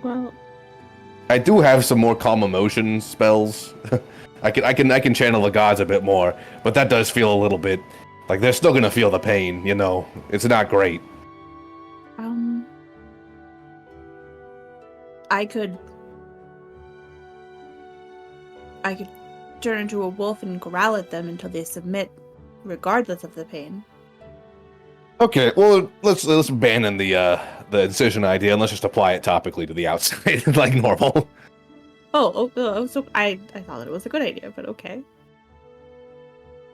Well, I do have some more calm emotion spells. I can channel the gods a bit more, but that does feel a little bit like they're still gonna feel the pain. You know, it's not great. I could turn into a wolf and growl at them until they submit, regardless of the pain. Okay, well let's abandon the incision idea and let's just apply it topically to the outside like normal. So I thought it was a good idea, but okay.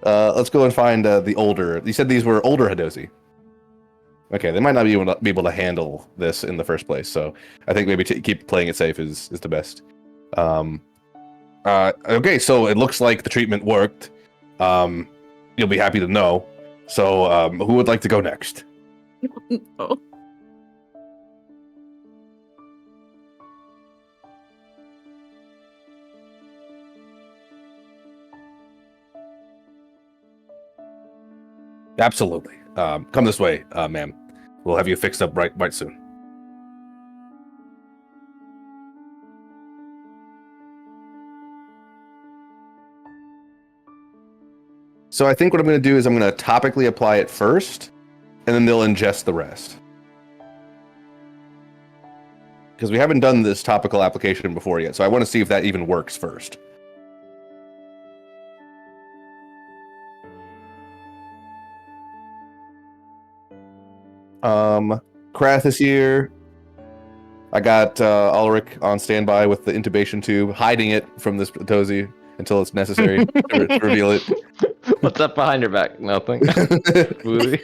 Let's go and find the older. You said these were older Hadozi. Okay, they might not be able to handle this in the first place, so I think maybe keep playing it safe is the best. Okay, so it looks like the treatment worked. You'll be happy to know. So, who would like to go next? Oh. Absolutely. Come this way, ma'am. We'll have you fixed up right soon. So I think what I'm going to do is I'm going to topically apply it first, and then they'll ingest the rest. Because we haven't done this topical application before yet, so I want to see if that even works first. Krath is here. I got Ulrich on standby with the intubation tube, hiding it from this Tozy until it's necessary to reveal it. What's up behind your back? Nothing. Woozy.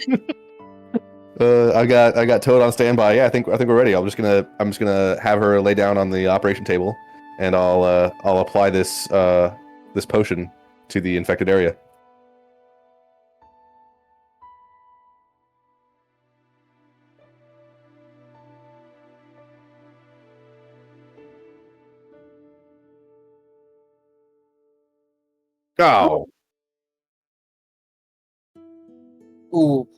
I got Toad on standby. Yeah, I think we're ready. I'm just gonna have her lay down on the operation table, and I'll apply this potion to the infected area. Oh. Ooh.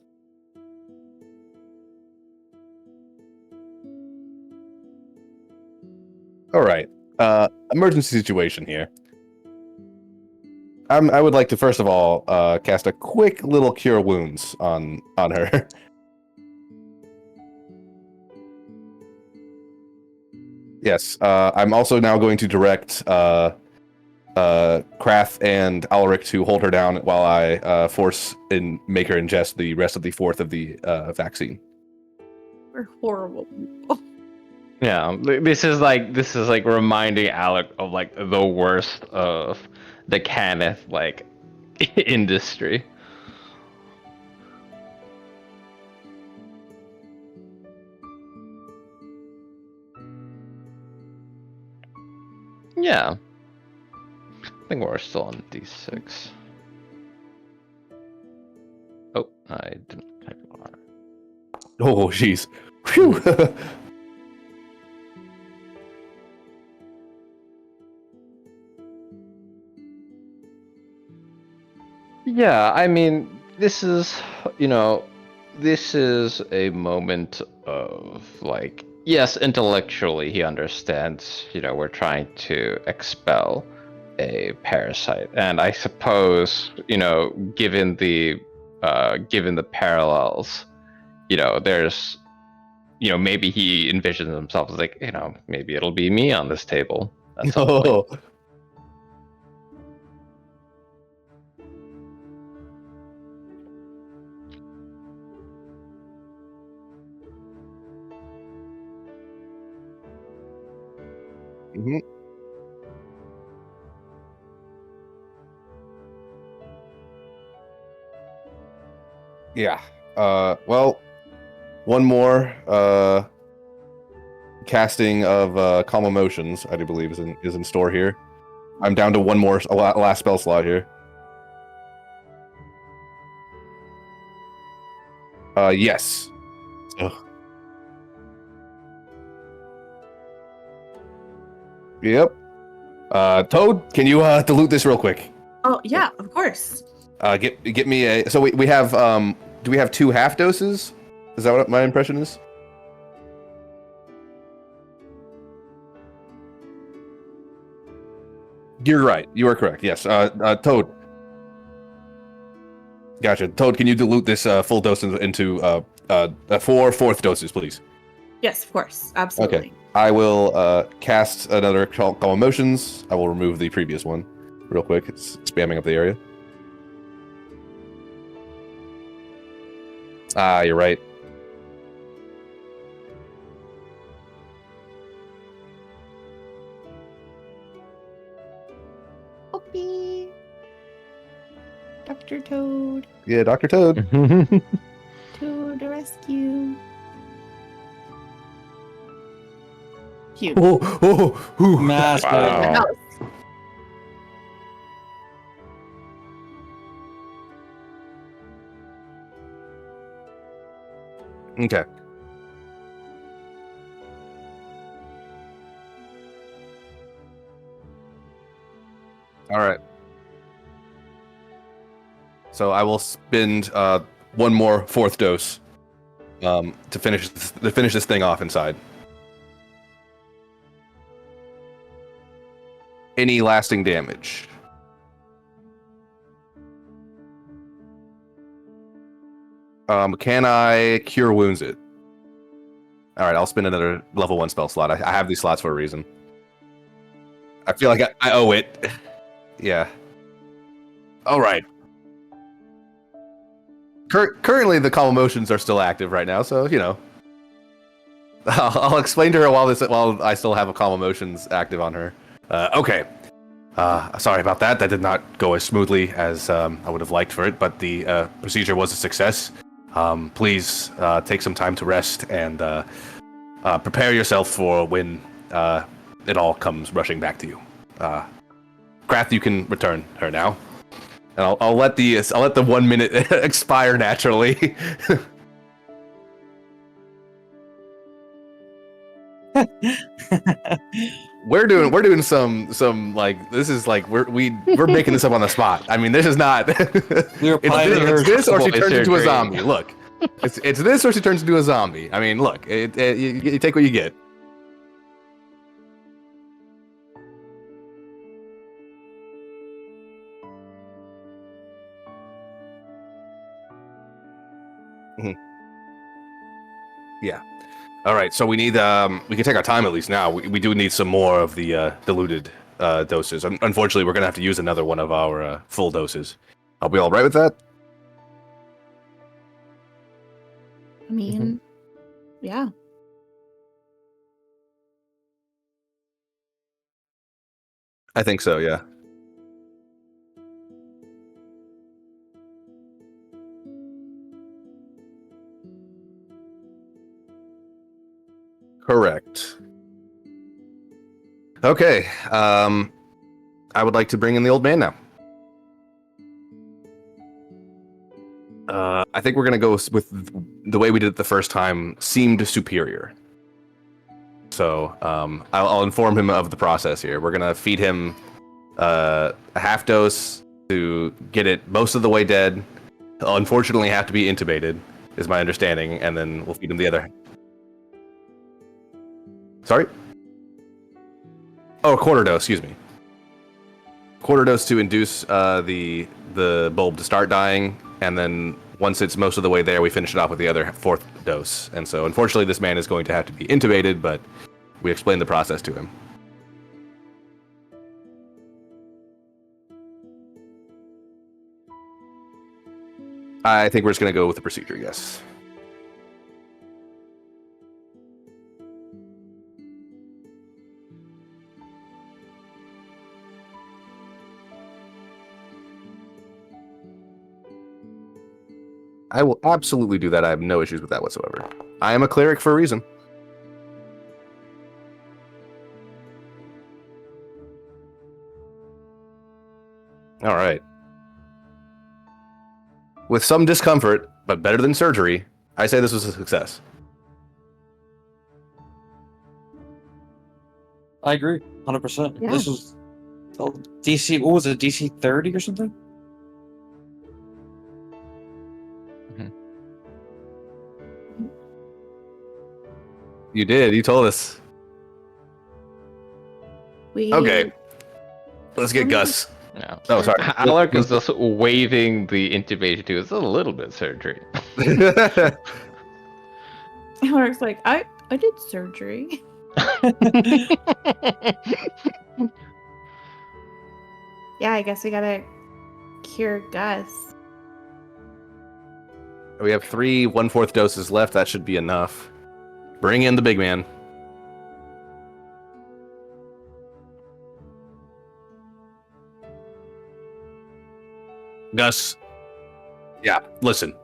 All right. Emergency situation here. I would like to first of all cast a quick little cure wounds on her. Yes. I'm also now going to direct Krath and Ulrich to hold her down while I force and make her ingest the rest of the 4th of the vaccine. We're horrible. Yeah, this is like reminding Alec of like the worst of the Cannith like industry. Yeah. I think we're still on D6. Oh, I didn't type R. Oh, jeez. Phew. Yeah, I mean, this is, this is a moment of, like, yes, intellectually he understands, we're trying to expel a parasite. And I suppose, given the parallels, there's, maybe he envisions himself as like, maybe it'll be me on this table at some point. No. Mhm. Yeah. Well, one more casting of calm emotions, I do believe, is in store here. I'm down to one more last spell slot here. Yes. So, yep. Toad, can you dilute this real quick? Oh yeah, of course. Get me a. So we have do we have 2 half doses? Is that what my impression is? You're right. You are correct. Yes. Toad. Gotcha. Toad, can you dilute this full dose into 4 fourth doses, please? Yes, of course. Absolutely. Okay. I will cast another calm emotions. I will remove the previous one real quick. It's spamming up the area. Ah, you're right. Okay. Dr. Toad. Yeah, Dr. Toad. To the rescue. Cute. Massive. Wow. Okay. All right. So I will spend one more fourth dose to finish this thing off inside. Any lasting damage? Can I cure wounds it? All right, I'll spend another level 1 spell slot. I have these slots for a reason. I feel like I owe it. Yeah. All right. Currently, the calm emotions are still active right now, so I'll explain to her while I still have a calm emotions active on her. Okay. Sorry about that. That did not go as smoothly as I would have liked for it, but the procedure was a success. Please take some time to rest and prepare yourself for when it all comes rushing back to you. Krath, you can return her now, and I'll let the 1 minute expire naturally. We're doing some like this is like we're making this up on the spot. I mean, this is not. We were it's this or she turns into a surgery. zombie. Look, it's this or she turns into a zombie. I mean, look, you take what you get. Yeah. All right. So we need we can take our time at least now. We do need some more of the diluted doses. Unfortunately, we're gonna have to use another one of our full doses. Are we all right with that? I mean, yeah. I think so. Yeah. Correct. Okay. I would like to bring in the old man now. I think we're gonna go with the way we did it the first time. Seemed superior. So I'll inform him of the process here. We're gonna feed him a half dose to get it most of the way dead. He'll unfortunately have to be intubated, is my understanding, and then we'll feed him the other. Sorry? Oh, a quarter dose. Excuse me. Quarter dose to induce the bulb to start dying, and then once it's most of the way there, we finish it off with the other fourth dose. And so, unfortunately, this man is going to have to be intubated, but we explained the process to him. I think we're just going to go with the procedure, yes. I will absolutely do that. I have no issues with that whatsoever. I am a cleric for a reason. All right. With some discomfort, but better than surgery, I say this was a success. I agree, 100%. Yeah. This was DC. What was it? DC 30 or something? You did. You told us. Okay. Let's get Gus. Yeah. Oh, sorry. Alec is just waving the intubation to. It's a little bit surgery. Alec's like, I did surgery. Yeah, I guess we gotta cure Gus. We have 3 1/4 doses left. That should be enough. Bring in the big man. Gus. Yeah, listen.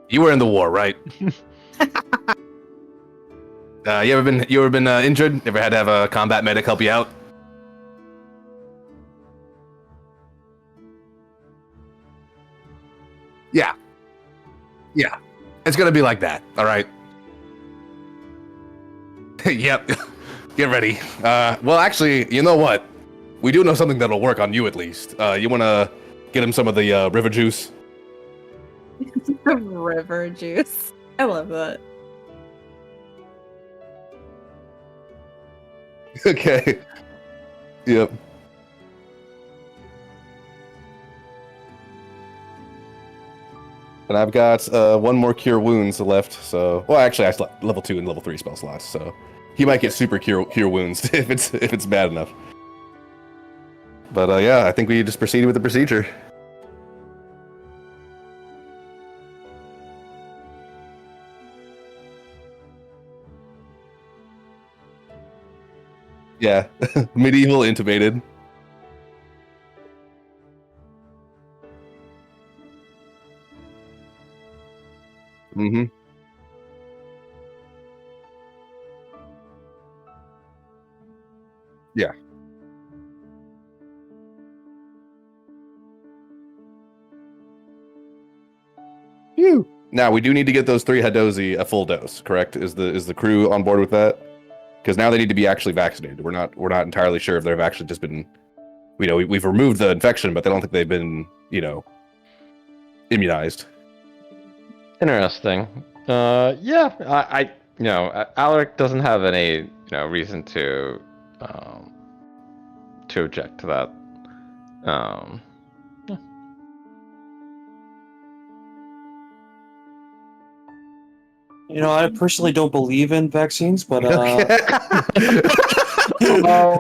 You were in the war, right? You ever been injured? Ever had to have a combat medic help you out? Yeah. Yeah. It's gonna be like that, all right? Yep. Get ready. Well, actually, you know what? We do know something that'll work on you at least. You wanna get him some of the river juice? River juice. I love that. Okay. Yep. And I've got 1 more cure wounds left. So, well, actually, I still have level 2 and level 3 spell slots. So he might get super cure wounds if it's bad enough. But yeah, I think we just proceeded with the procedure. Yeah, medieval intubated. Mm-hmm. Yeah. Phew. Now we do need to get those 3 Hadozi a full dose, correct? Is the crew on board with that? Because now they need to be actually vaccinated. We're not entirely sure if they've actually just been, we've removed the infection, but they don't think they've been, immunized. Interesting. Yeah, I Alaric doesn't have any, reason to object to that. Yeah. I personally don't believe in vaccines, but all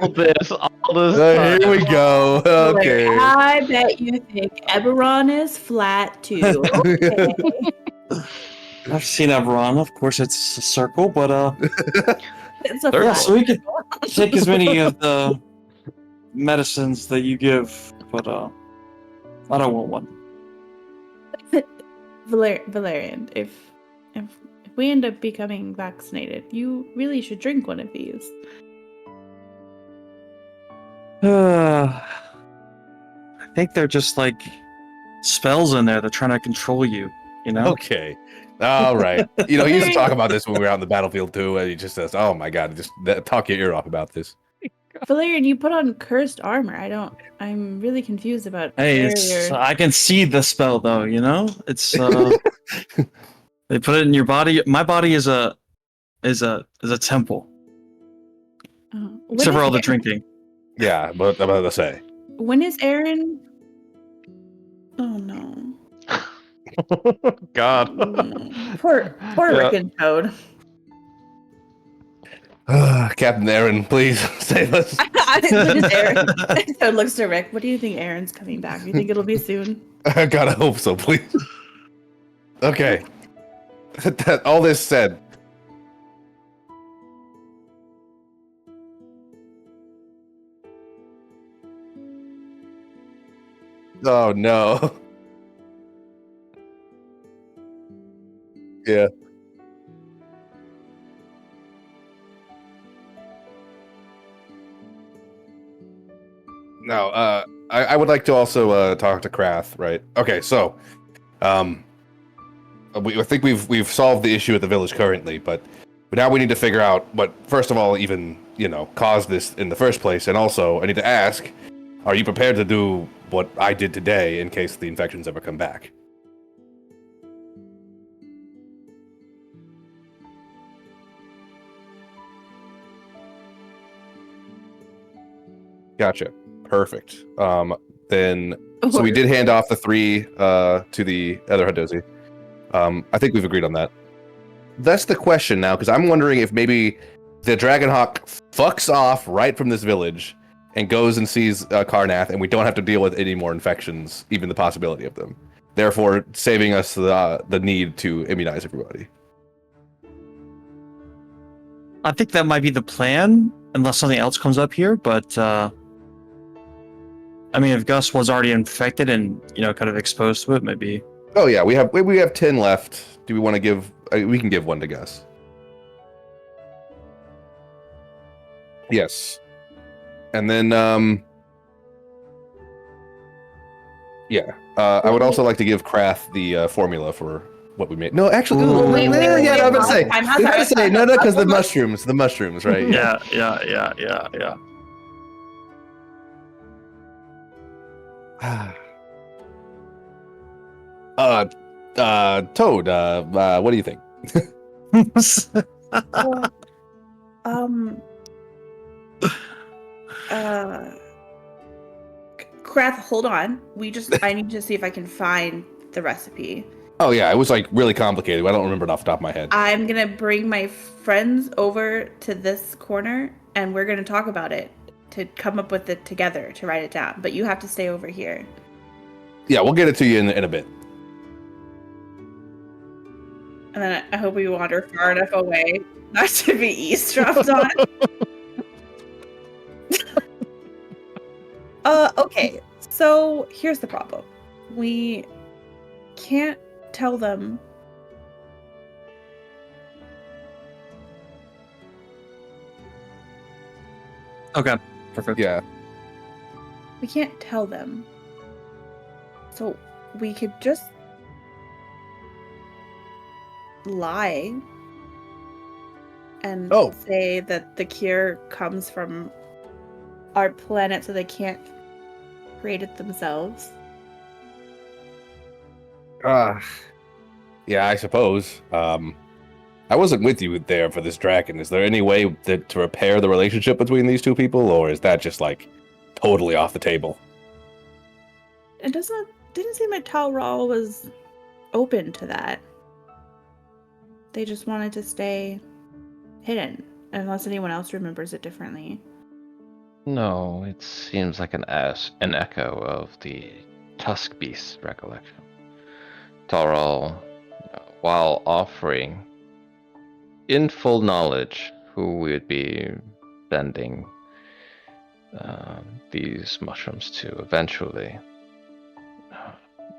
this time. Here we go. Okay. I bet you think Eberron is flat too. Okay. I've seen Eberron. Of course, it's a circle, but It's a yeah. flat. So we could take as many of the medicines that you give, but I don't want one. Valerian, if we end up becoming vaccinated, you really should drink one of these. I think they're just like spells in there. They're trying to control you. You know? Okay. All right. He used to talk about this when we were out in the battlefield too, and he just says, "Oh my god, just talk your ear off about this." Valerian, you put on cursed armor. I'm really confused about Hey, barrier. I can see the spell though. You know, it's they put it in your body. My body is a temple, except for all the drinking. Yeah, but I'm about to say. When is Aaron? Oh no. God. Poor Yeah. Rick and Toad. Captain Aaron, please save us. Toad looks to Rick. What do you think Aaron's coming back? Do you think it'll be soon? I gotta hope so, please. Okay. All this said. Oh no. Yeah. No, I would like to also talk to Krath, right? Okay, so I think we've solved the issue at the village currently, but now we need to figure out what, first of all, even caused this in the first place, and also I need to ask, are you prepared to do what I did today in case the infections ever come back? Gotcha. Perfect. Then so we did hand off the 3 to the other Hadozi. I think we've agreed on that. That's the question now, because I'm wondering if maybe the Dragonhawk fucks off right from this village and goes and sees Karnath, and we don't have to deal with any more infections, even the possibility of them. Therefore, saving us the need to immunize everybody. I think that might be the plan, unless something else comes up here. But I mean, if Gus was already infected and kind of exposed to it, maybe. Oh yeah, we have 10 left. Do we want to give? We can give one to Gus. Yes, and then yeah. I would also like to give Krath the formula for what we made. No, actually, wait, yeah, I'm gonna say. I'm We gotta say no, because the mushrooms, right? Yeah. Toad, what do you think? Krath, hold on. I need to see if I can find the recipe. Oh yeah, it was like really complicated. I don't remember it off the top of my head. I'm gonna bring my friends over to this corner, and we're gonna talk about it to come up with it together to write it down. But you have to stay over here. Yeah, we'll get it to you in a bit. And then I hope we wander far enough away not to be eavesdropped on. Okay. So here's the problem. We can't tell them. Okay, perfect. Yeah. We can't tell them. So we could just lie and say that the cure comes from our planet, so they can't create it themselves. Yeah, I suppose. I wasn't with you there for this dragon. Is there any way to repair the relationship between these two people, or is that just like totally off the table? It didn't seem like Tal Ral was open to that. They just wanted to stay hidden, unless anyone else remembers it differently. No, it seems like an echo of the Tusk Beast's recollection. Taral, while offering in full knowledge who we would be sending these mushrooms to eventually,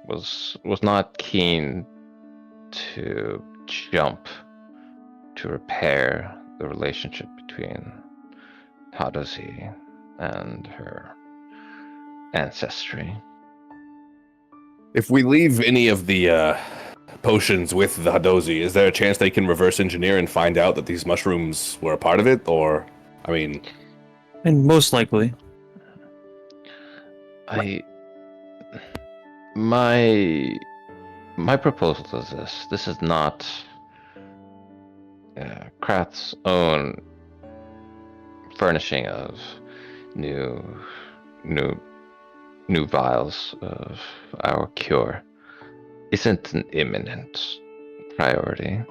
was not keen to jump to repair the relationship between Hadozi and her ancestry. If we leave any of the potions with the Hadozi, is there a chance they can reverse engineer and find out that these mushrooms were a part of it? Or, I mean, And most likely. I my proposal is this. This is not Krath's own furnishing of new new new vials of our cure isn't an imminent priority.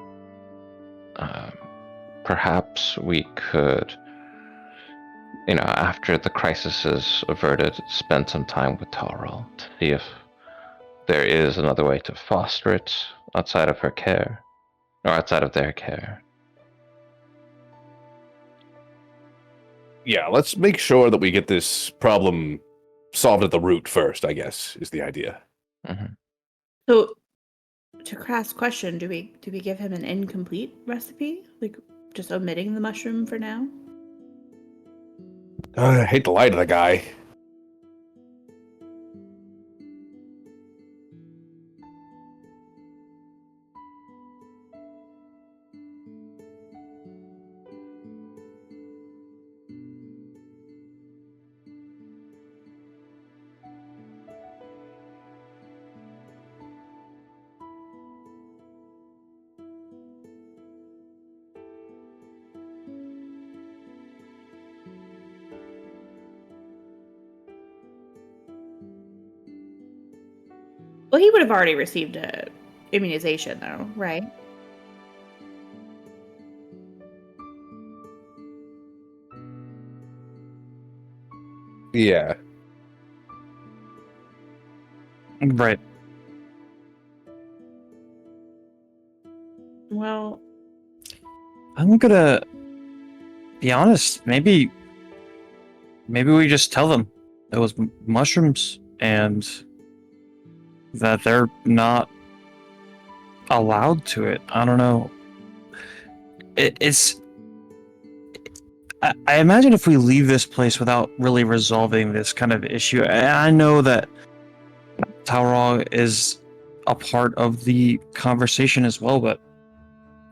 Um, Perhaps we could, after the crisis is averted, spend some time with Tarl to see if there is another way to foster it outside of her care, or outside of their care. yeah, let's make sure that we get this problem solved at the root first, I guess, is the idea. Mm-hmm. So, to Craft's question, do we give him an incomplete recipe, like just omitting the mushroom for now? I hate to lie to the guy. Well, he would have already received a immunization, though, right? Yeah. Right. Well, I'm gonna be honest. Maybe we just tell them it was mushrooms and that they're not allowed to it. I don't know. It's. I imagine if we leave this place without really resolving this kind of issue, I know that Taurog is a part of the conversation as well, but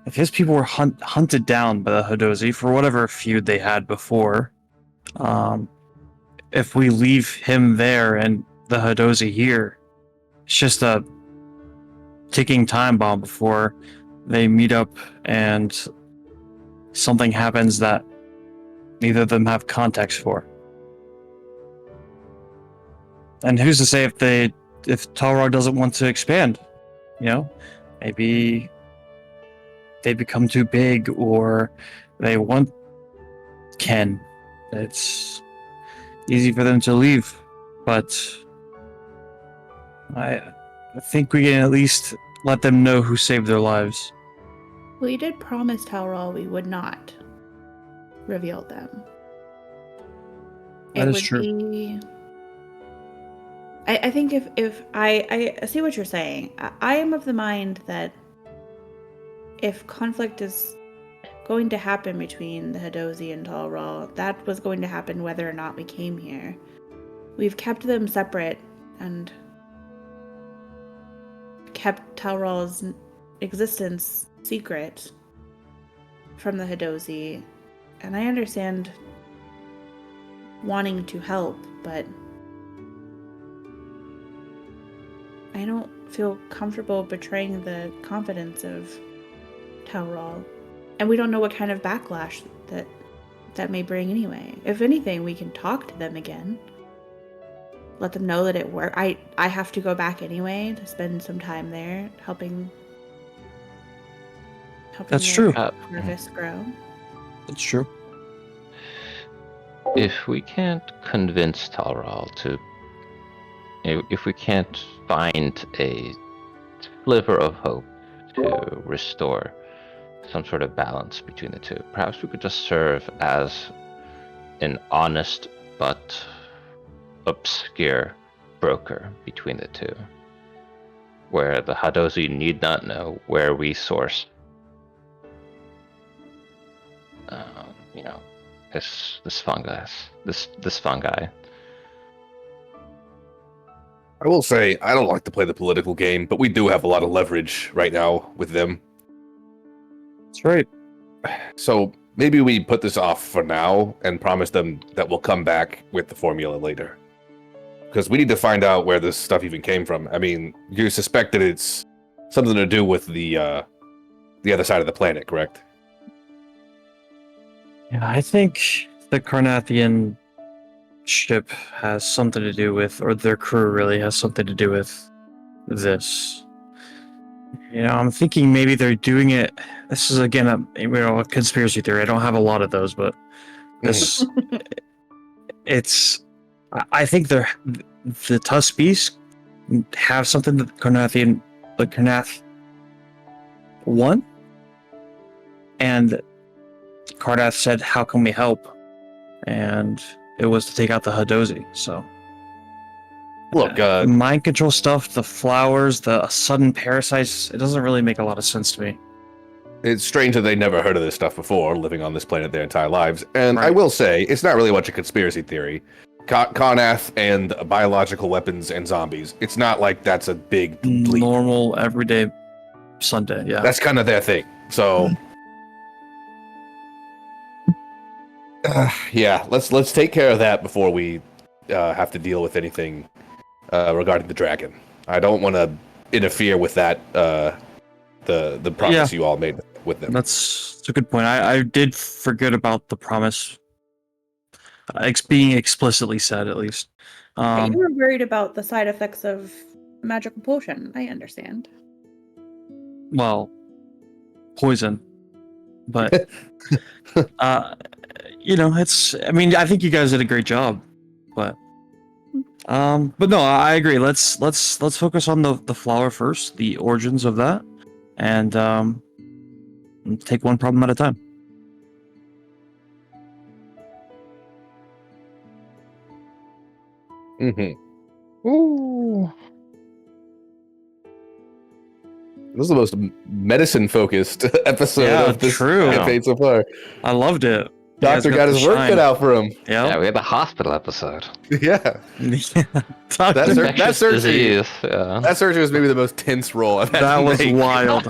if his people were hunted down by the Hadozi for whatever feud they had before, if we leave him there and the Hadozi here, it's just a ticking time bomb before they meet up and something happens that neither of them have context for. And who's to say if Taurog doesn't want to expand? Maybe they become too big or they want Ken. It's easy for them to leave, but I think we can at least let them know who saved their lives. we did promise Talrol we would not reveal them. That It is would true. be. I think if I see what you're saying. I am of the mind that if conflict is going to happen between the Hadozi and Talrol, that was going to happen whether or not we came here. We've kept them separate and kept Talrol's existence secret from the Hadozi, and I understand wanting to help, but I don't feel comfortable betraying the confidence of Talrol. And we don't know what kind of backlash that may bring anyway. If anything, we can talk to them again. Let them know that it worked. I have to go back anyway to spend some time there helping That's their true. harvest grow. That's true. If we can't convince Talral to, if we can't find a sliver of hope to restore some sort of balance between the two, perhaps we could just serve as an honest but obscure broker between the two, where the Hadozi need not know where we source, this fungus, this fungi. I will say, I don't like to play the political game, but we do have a lot of leverage right now with them. That's right. So maybe we put this off for now and promise them that we'll come back with the formula later. Because we need to find out where this stuff even came from. I mean, you suspect that it's something to do with the other side of the planet, correct? Yeah, I think the Carnathian ship has something to do with, or their crew really has something to do with this. You know, I'm thinking maybe they're doing it. This is again a conspiracy theory. I don't have a lot of those, but this it's. I think the Tuspies have something that the Carnath won, and Cardath said, "How can we help?" And it was to take out the Hadozi. So, Look, mind control stuff, the flowers, the sudden parasites. It doesn't really make a lot of sense to me. it's strange that they never heard of this stuff before, living on this planet their entire lives. And I Right. will say, it's not really much a conspiracy theory. Carnath and biological weapons and zombies. It's not like that's a big leap. Normal, everyday Sunday. Yeah. That's kind of their thing. So, yeah, let's take care of that before we have to deal with anything regarding the dragon. I don't want to interfere with that. The promise you all made with them. That's a good point. I did forget about the promise. Being explicitly said, at least. You were worried about the side effects of magical potion. I understand. Well, poison, but you know, it's. I mean, I think you guys did a great job, but no, I agree. Let's focus on the flower first, the origins of that, and take one problem at a time. Mm-hmm. Ooh. This is the most medicine-focused episode of this true. campaign so far. I loved it. Doctor got his work cut out for him. Yeah, we had the hospital episode. Yeah. That That Infectious surgery, disease. Yeah. that surgery was maybe the most tense role I've had. that to was make. wild.